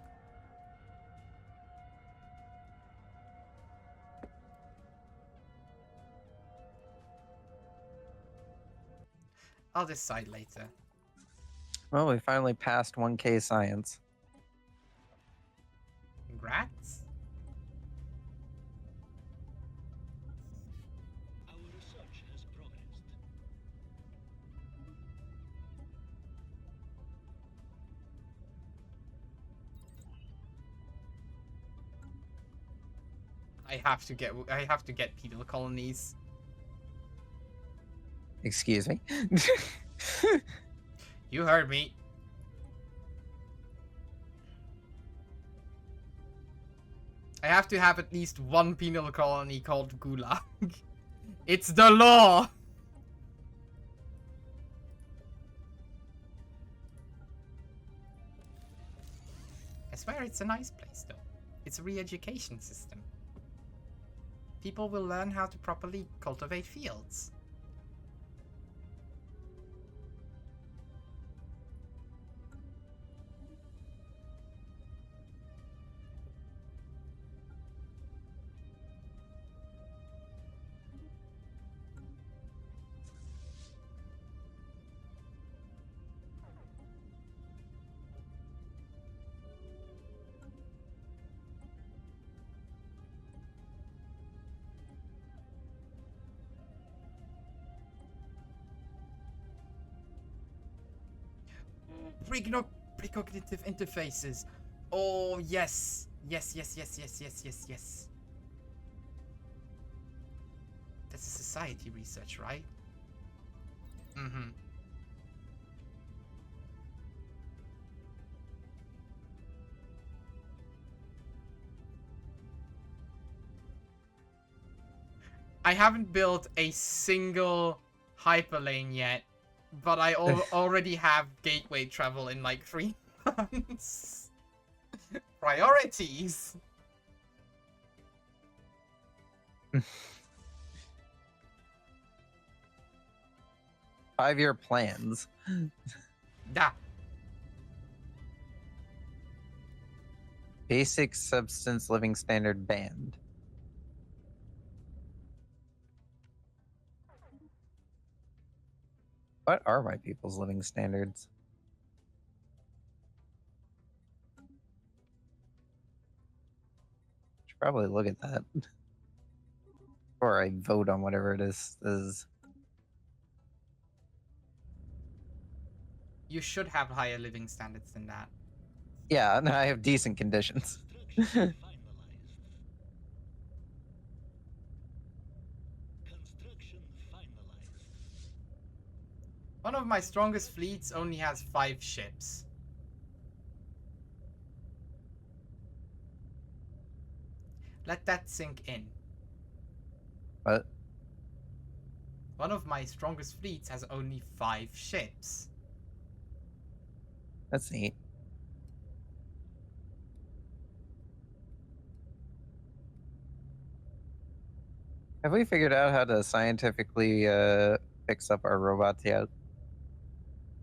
Speaker 1: I'll decide later.
Speaker 2: Well, we finally passed 1K science.
Speaker 1: Congrats. I have to get penal colonies.
Speaker 2: Excuse me.
Speaker 1: You heard me. I have to have at least one penal colony called Gulag. It's the law! I swear it's a nice place though. It's a re-education system. People will learn how to properly cultivate fields. Precognitive interfaces. Oh, yes. Yes. That's a society research, right? Mm-hmm. I haven't built a single hyperlane yet, but I already have gateway travel in like 3 months. Priorities.
Speaker 2: 5-year plans.
Speaker 1: Da.
Speaker 2: Basic substance living standard banned. What are my people's living standards? Should probably look at that before I vote on whatever it is.
Speaker 1: You should have higher living standards than that.
Speaker 2: Yeah, no, I have decent conditions.
Speaker 3: Construction finalized. Construction finalized.
Speaker 1: One of my strongest fleets only has 5 ships. Let that sink in.
Speaker 2: What?
Speaker 1: One of my strongest fleets has only 5 ships.
Speaker 2: That's neat. Have we figured out how to scientifically fix up our robots yet?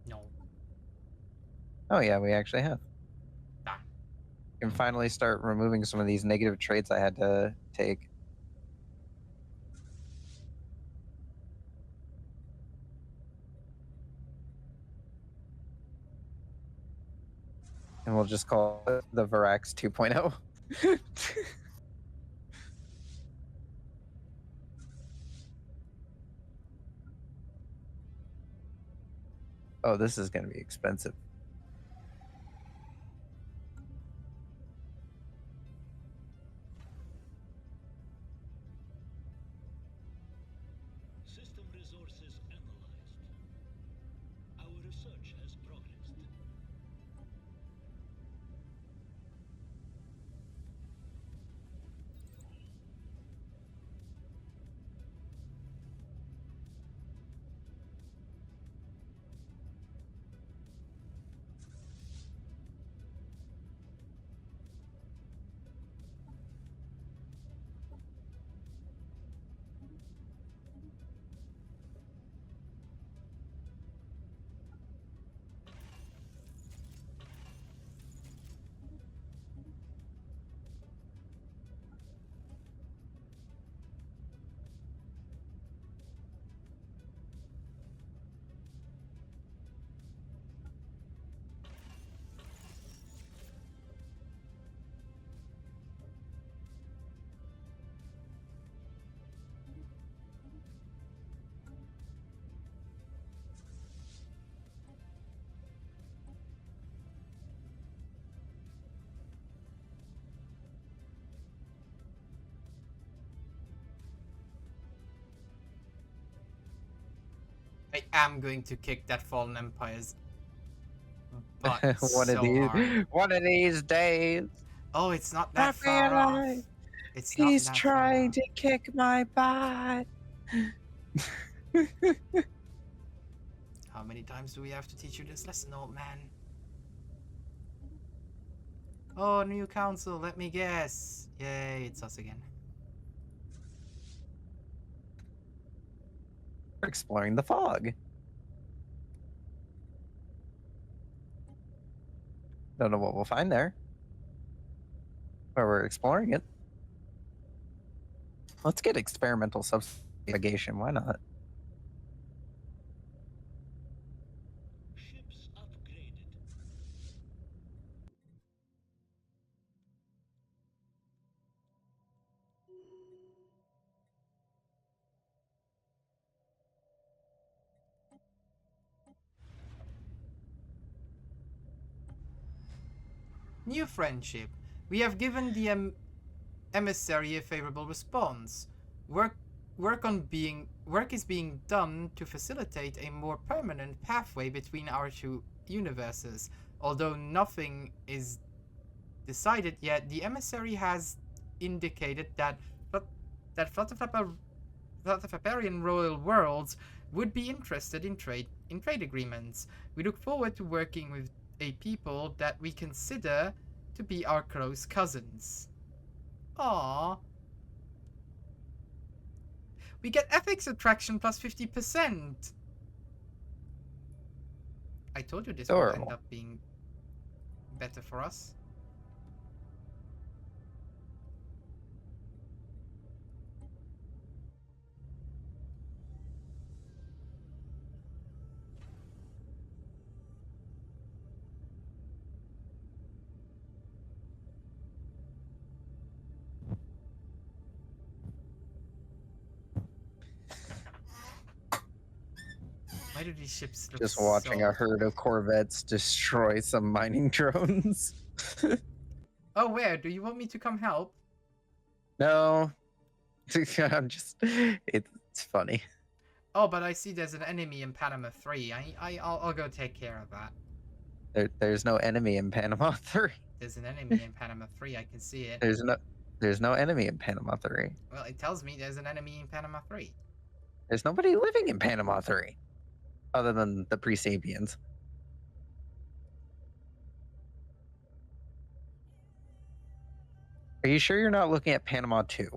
Speaker 1: No.
Speaker 2: Oh yeah, we actually have.
Speaker 1: Ah.
Speaker 2: Can finally start removing some of these negative traits I had to take. And we'll just call it the Varax 2.0. Oh, this is going to be expensive.
Speaker 3: System resources analyzed. Our research has progressed.
Speaker 1: I am going to kick that fallen empire's butt
Speaker 2: one of
Speaker 1: so hard.
Speaker 2: one of these days.
Speaker 1: Oh, it's not
Speaker 2: I
Speaker 1: that far off.
Speaker 2: realize
Speaker 1: It's not
Speaker 2: he's
Speaker 1: that far
Speaker 2: trying
Speaker 1: off.
Speaker 2: to kick my butt.
Speaker 1: How many times do we have to teach you this lesson, old man? Oh, new council, let me guess. Yay, it's us again.
Speaker 2: We're exploring the fog. Don't know what we'll find there. But we're exploring it. Let's get experimental subjugation. Why not?
Speaker 3: Ships upgraded.
Speaker 1: New friendship. We have given the emissary a favorable response. Work is being done to facilitate a more permanent pathway between our two universes. Although nothing is decided yet, the emissary has indicated that Fluttaflapparian royal worlds would be interested in trade agreements. We look forward to working with a people that we consider to be our close cousins. Aww. We get ethics attraction plus 50%. I told you this will end
Speaker 2: Adorable.
Speaker 1: up being better for us. Why do these ships look
Speaker 2: Just watching
Speaker 1: so...
Speaker 2: a herd of corvettes destroy some mining drones.
Speaker 1: Oh, where? Do you want me to come help?
Speaker 2: No. I'm just it's funny.
Speaker 1: Oh, but I see there's an enemy in Panama 3. I'll go take care of that.
Speaker 2: There's no enemy in Panama 3.
Speaker 1: There's an enemy in Panama 3. I can see it.
Speaker 2: There's no enemy in Panama 3.
Speaker 1: Well, it tells me there's an enemy in Panama 3.
Speaker 2: There's nobody living in Panama 3 other than the pre-sapiens. Are you sure you're not looking at Panama 2?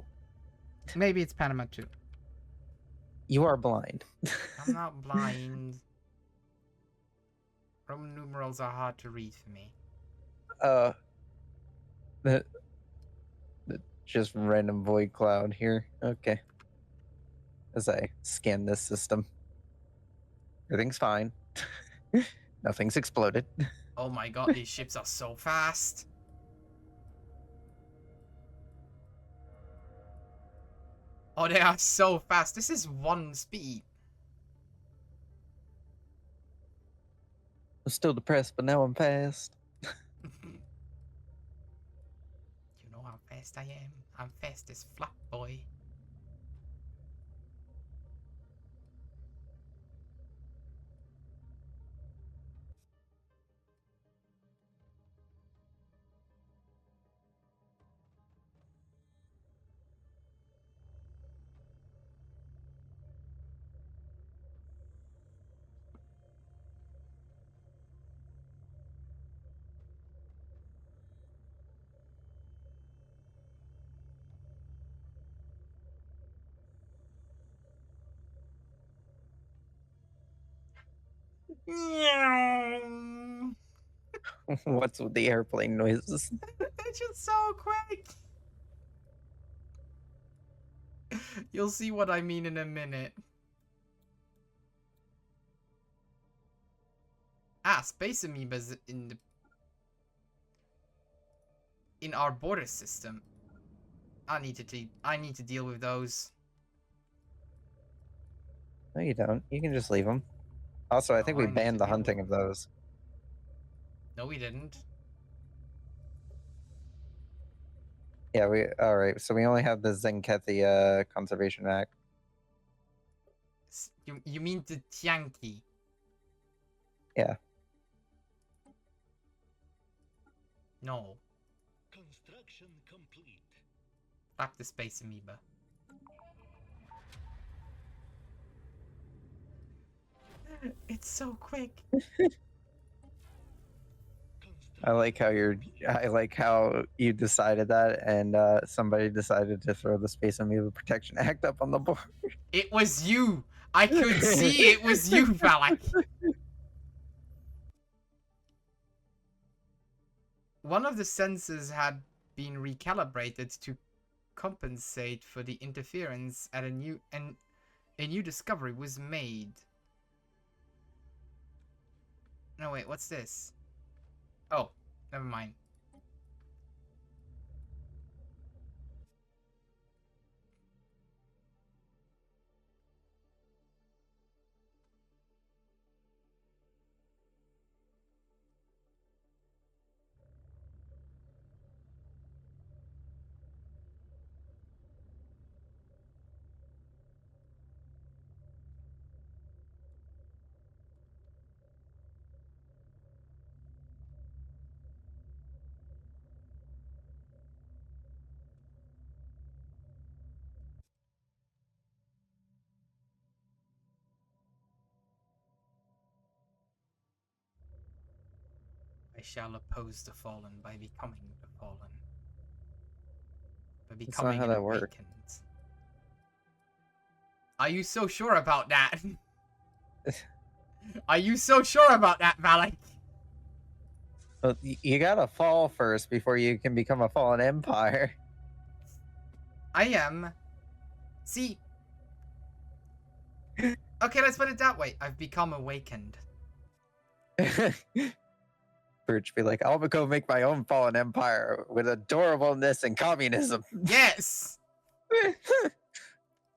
Speaker 1: Maybe it's Panama 2.
Speaker 2: You are blind.
Speaker 1: I'm not blind. Roman numerals are hard to read for me.
Speaker 2: The just random void cloud here. Okay. As I scan this system. Everything's fine. Nothing's exploded.
Speaker 1: Oh my god, these ships are so fast. Oh, they are so fast. This is 1 speed.
Speaker 2: I'm still depressed, but now I'm fast.
Speaker 1: You know how fast I am. I'm fast as flap, boy.
Speaker 2: What's with the airplane noises?
Speaker 1: It's just so quick. You'll see what I mean in a minute. Ah, space amoebas in our border system. I need to deal with those.
Speaker 2: No, you don't. You can just leave them. Also, I think
Speaker 1: No,
Speaker 2: we
Speaker 1: I need
Speaker 2: banned
Speaker 1: to
Speaker 2: the
Speaker 1: deal with
Speaker 2: hunting of those.
Speaker 1: No, we didn't.
Speaker 2: Yeah, all right. So we only have the Zenkethia Conservation Act.
Speaker 1: You mean the Tianqi?
Speaker 2: Yeah.
Speaker 1: No.
Speaker 3: Construction complete.
Speaker 1: Flap the space amoeba. It's so quick.
Speaker 2: I like how you decided that, and somebody decided to throw the Space Amoeba Protection Act up on the board.
Speaker 1: It was you. I could see it was you, Valak. One of the sensors had been recalibrated to compensate for the interference, and a new discovery was made. No, wait, what's this? Oh, never mind. I shall oppose the fallen by becoming the fallen. By
Speaker 2: That's not
Speaker 1: becoming
Speaker 2: how
Speaker 1: an
Speaker 2: that works.
Speaker 1: awakened. Are you so sure about that? Are you so sure about that, Valak?
Speaker 2: Well, you gotta fall first before you can become a fallen empire.
Speaker 1: I am. See. Okay, let's put it that way. I've become awakened.
Speaker 2: Birch be like, I'll go make my own fallen empire with adorableness and communism.
Speaker 1: Yes!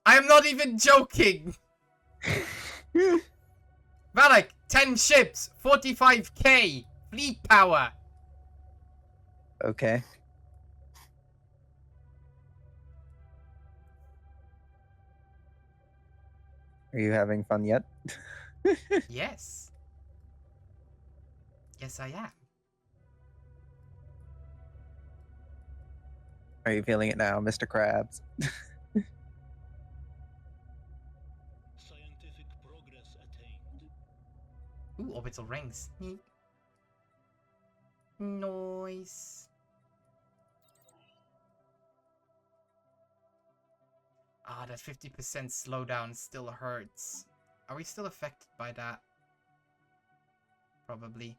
Speaker 1: I am not even joking! Valak, 10 ships, 45k, fleet power.
Speaker 2: Okay. Are you having fun yet?
Speaker 1: Yes. Yes, I am.
Speaker 2: Are you feeling it now, Mr. Krabs?
Speaker 3: Scientific progress attained.
Speaker 1: Ooh, orbital rings. Neat. Nice. Ah, that 50% slowdown still hurts. Are we still affected by that? Probably.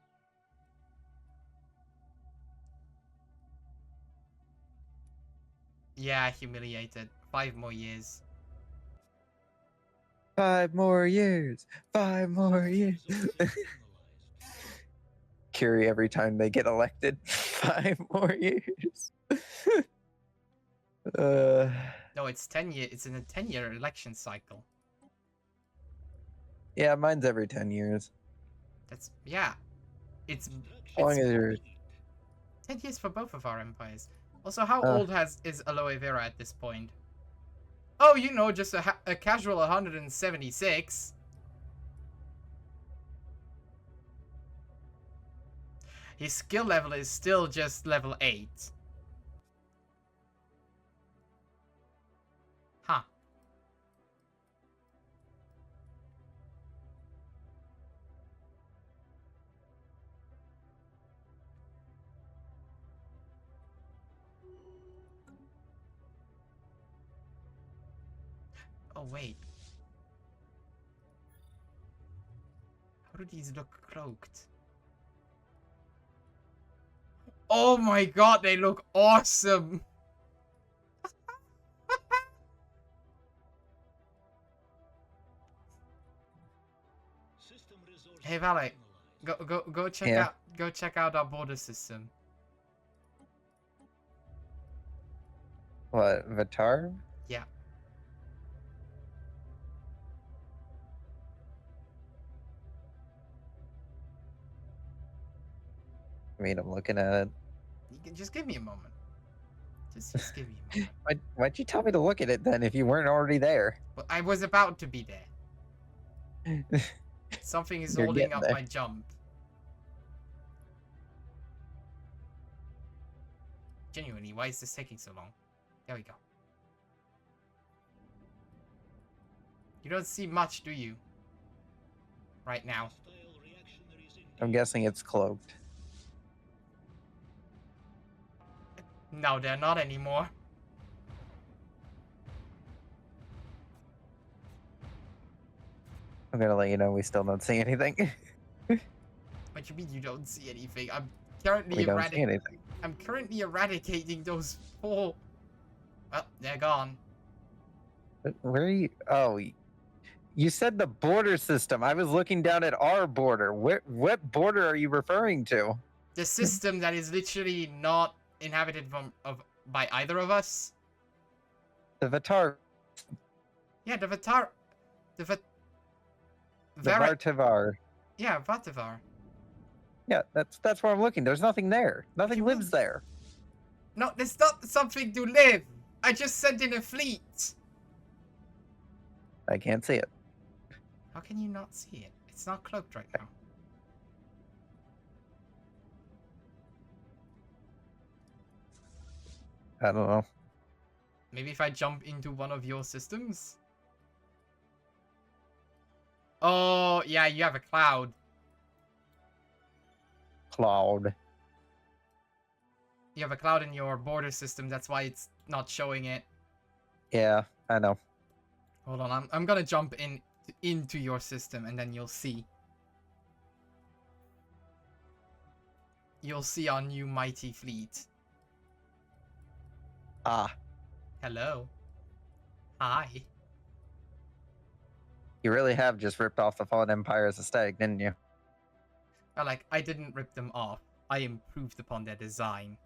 Speaker 1: Yeah, humiliated. 5 more years.
Speaker 2: 5 more years. 5 more years. Curie every time they get elected. 5 more years.
Speaker 1: No, it's 10 year. It's in a 10-year election cycle.
Speaker 2: Yeah, mine's every 10 years.
Speaker 1: That's yeah. It's
Speaker 2: As long as you're
Speaker 1: 10 years for both of our empires. Also, how
Speaker 2: Uh.
Speaker 1: old is Aloe Ve'Ra at this point? Oh, you know, just a casual 176. His skill level is still just level 8. Huh. Oh, wait. How do these look cloaked? Oh my god, they look awesome!
Speaker 3: System resources
Speaker 1: Hey, Valet,
Speaker 3: analyzed.
Speaker 1: go check out our border system.
Speaker 2: what, Vitar?
Speaker 1: Yeah.
Speaker 2: I mean, I'm looking at it.
Speaker 1: You can just give me a moment. Just give me a moment.
Speaker 2: Why'd you tell me to look at it then if you weren't already there?
Speaker 1: Well, I was about to be there. Something is
Speaker 2: You're
Speaker 1: holding
Speaker 2: getting
Speaker 1: up
Speaker 2: there.
Speaker 1: my jump. Genuinely, why is this taking so long? There we go. You don't see much, do you? Right now.
Speaker 3: Hostile reactionaries
Speaker 2: I'm guessing it's cloaked.
Speaker 1: No, they're not anymore.
Speaker 2: I'm gonna let you know we still don't see anything.
Speaker 1: What you mean you don't see anything? I'm currently
Speaker 2: We don't see anything.
Speaker 1: I'm currently eradicating those 4. Well, they're gone.
Speaker 2: Where are you? Oh, you said the border system. I was looking down at our border. What border are you referring to?
Speaker 1: The system that is literally not inhabited by either of us.
Speaker 2: The Vatar,
Speaker 1: Yeah, the Vatar, the
Speaker 2: the
Speaker 1: Vera,
Speaker 2: Vartivar.
Speaker 1: yeah, Vativar.
Speaker 2: Yeah, that's where I'm looking. There's nothing there. Nothing
Speaker 1: you
Speaker 2: lives
Speaker 1: mean?
Speaker 2: there.
Speaker 1: No, there's not something to live. I just sent in a fleet.
Speaker 2: I can't see it.
Speaker 1: How can you not see it? It's not cloaked right now.
Speaker 2: I don't know.
Speaker 1: Maybe if I jump into one of your systems? Oh, yeah, you have a cloud.
Speaker 2: Cloud.
Speaker 1: You have a cloud in your border system, that's why it's not showing it.
Speaker 2: Yeah, I know.
Speaker 1: Hold on, I'm gonna jump into your system and then you'll see. You'll see our new mighty fleet.
Speaker 2: Ah,
Speaker 1: Hello. Hi.
Speaker 2: you really have just ripped off the Fallen Empire's aesthetic, didn't you?
Speaker 1: Well, like, I didn't rip them off. I improved upon their design.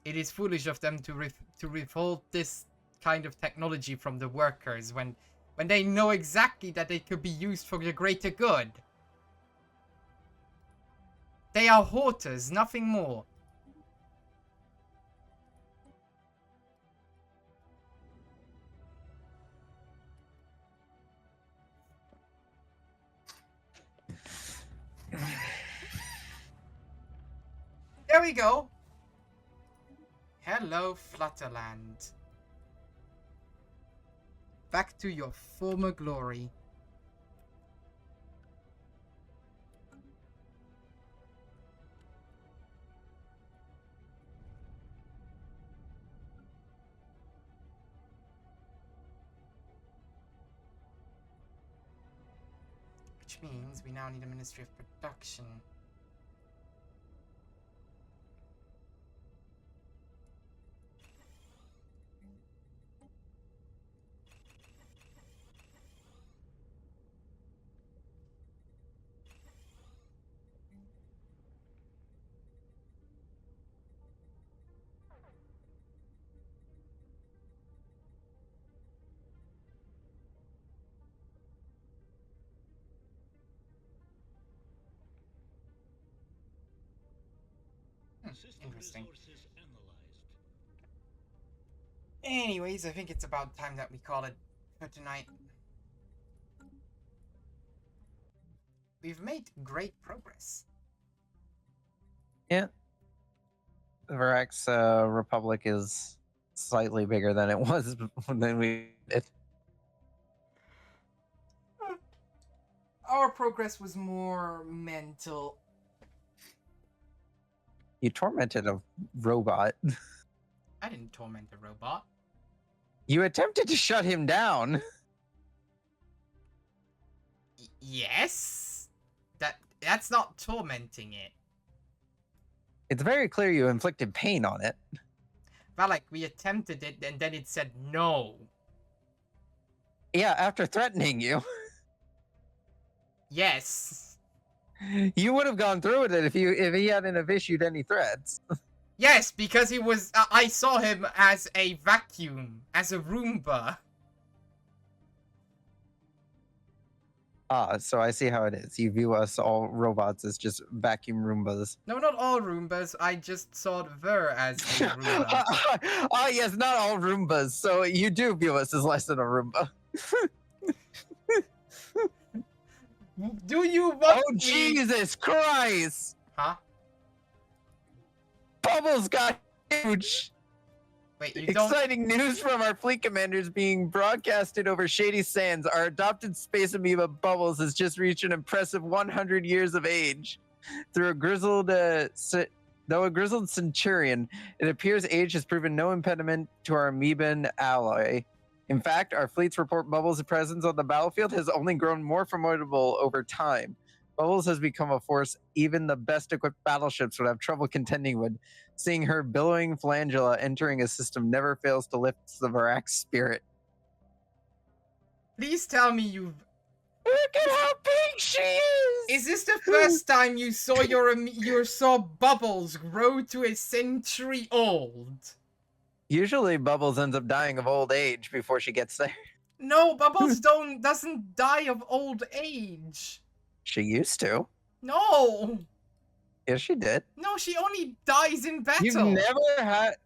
Speaker 1: It is foolish of them to withhold this kind of technology from the workers when they know exactly that they could be used for the greater good. They are hoarders, nothing more. There we go. Hello, Flutterland. Back to your former glory. Which means we now need a Ministry of Production. Interesting. Anyways, I think it's about time that we call it for tonight. We've made great progress.
Speaker 2: Yeah. The Varax Republic is slightly bigger than it was when we did.
Speaker 1: Our progress was more mental.
Speaker 2: You tormented a robot.
Speaker 1: I didn't torment a robot.
Speaker 2: You attempted to shut him down.
Speaker 1: Yes? That's not tormenting it.
Speaker 2: It's very clear you inflicted pain on it.
Speaker 1: Well, like, we attempted it, and then it said no.
Speaker 2: Yeah, after threatening you.
Speaker 1: Yes.
Speaker 2: You would have gone through with it if he hadn't have issued any threats.
Speaker 1: Yes, because he was... I saw him as a vacuum, as a Roomba.
Speaker 2: Ah, so I see how it is. You view us all robots as just vacuum Roombas.
Speaker 1: No, not all Roombas. I just saw Ver as a Roomba.
Speaker 2: Ah, yes, not all Roombas. So you do view us as less than a Roomba.
Speaker 1: Do you want
Speaker 2: Oh,
Speaker 1: me?
Speaker 2: Jesus Christ!
Speaker 1: Huh?
Speaker 2: Bubbles got huge!
Speaker 1: Wait, you don't...
Speaker 2: Exciting news from our fleet commanders being broadcasted over shady sands. Our adopted space amoeba Bubbles has just reached an impressive 100 years of age. Though a grizzled centurion, it appears age has proven no impediment to our amoeban ally. In fact, our fleet's report Bubbles' presence on the battlefield has only grown more formidable over time. Bubbles has become a force even the best equipped battleships would have trouble contending with. Seeing her billowing flangella entering a system never fails to lift the Varak's spirit.
Speaker 1: Please tell me you've...
Speaker 2: Look at how big she is!
Speaker 1: Is this the first time you saw your saw Bubbles grow to a century old?
Speaker 2: Usually Bubbles ends up dying of old age before she gets there.
Speaker 1: No, Bubbles doesn't die of old age.
Speaker 2: She used to.
Speaker 1: No.
Speaker 2: Yes, she did.
Speaker 1: No, she only dies in battle.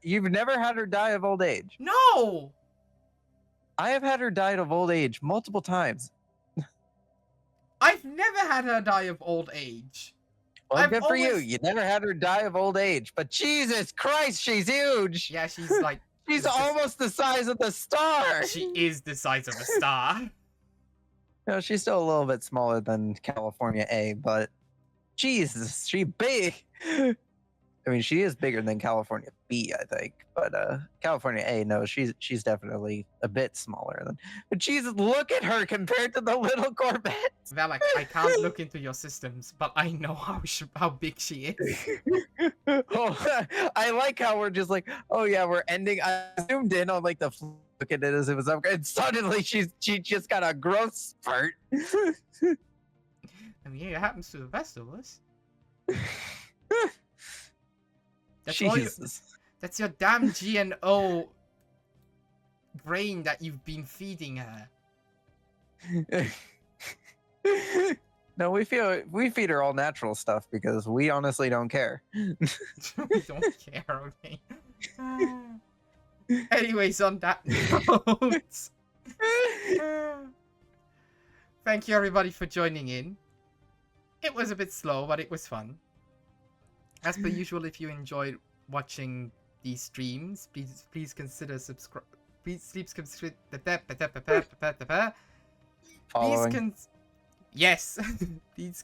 Speaker 2: You've never had her die of old age.
Speaker 1: No.
Speaker 2: I have had her die of old age multiple times.
Speaker 1: I've never had her die of old age.
Speaker 2: Well, good for you. You never had her die of old age. But Jesus Christ, she's huge.
Speaker 1: Yeah, she's like...
Speaker 2: She's almost the size of the star.
Speaker 1: She is the size of a star.
Speaker 2: No, she's still a little bit smaller than California A, but Jesus, she big. I mean, she is bigger than California B, I think, but California A, no, she's definitely a bit smaller than. But Jesus, look at her compared to the little Corvette.
Speaker 1: Valak, I can't look into your systems, but I know how big she is.
Speaker 2: Oh, I like how we're just like, oh yeah, we're ending. I zoomed in on like the look at it as it was up, and suddenly she just got a growth spurt.
Speaker 1: I mean, yeah, it happens to the best of us. That's your damn GNO brain that you've been feeding her.
Speaker 2: No, we feed her all natural stuff because we honestly don't care.
Speaker 1: We don't care, okay? Anyways, on that note, thank you everybody for joining in. It was a bit slow, but it was fun. As per usual, if you enjoyed watching these streams, please consider subscribe. Please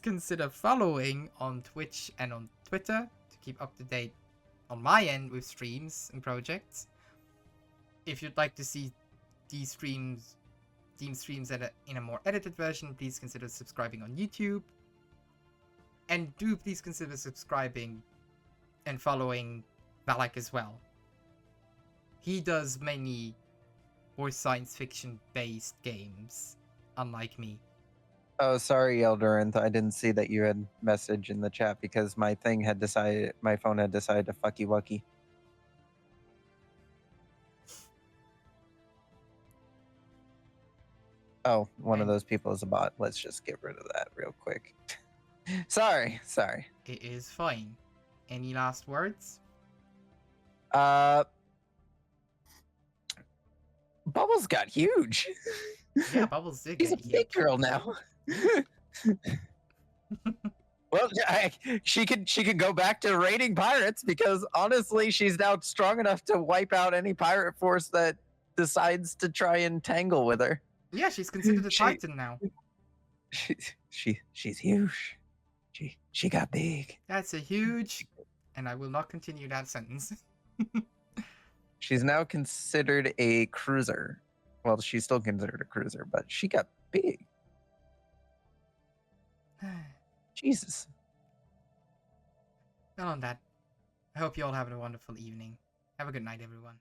Speaker 1: consider following on Twitch and on Twitter to keep up to date on my end with streams and projects. If you'd like to see these streams in a more edited version, please consider subscribing on YouTube. And do please consider subscribing and following Valak as well. He does many more science fiction based games, unlike me.
Speaker 2: Oh, sorry, Eldorinth. I didn't see that you had message in the chat because my phone had decided to fucky wucky. Oh, one of those people is a bot. Let's just get rid of that real quick. Sorry.
Speaker 1: It is fine. Any last words?
Speaker 2: Bubbles got huge.
Speaker 1: Yeah, Bubbles did.
Speaker 2: She's a big girl now. Well, she could go back to raiding pirates because honestly, she's now strong enough to wipe out any pirate force that decides to try and tangle with her.
Speaker 1: Yeah, she's considered a Titan now.
Speaker 2: She's huge. She got big.
Speaker 1: That's a huge, and I will not continue that sentence.
Speaker 2: She's now considered a cruiser. Well, she's still considered a cruiser, but she got big. Jesus.
Speaker 1: Well, on that, I hope you all have a wonderful evening. Have a good night, everyone.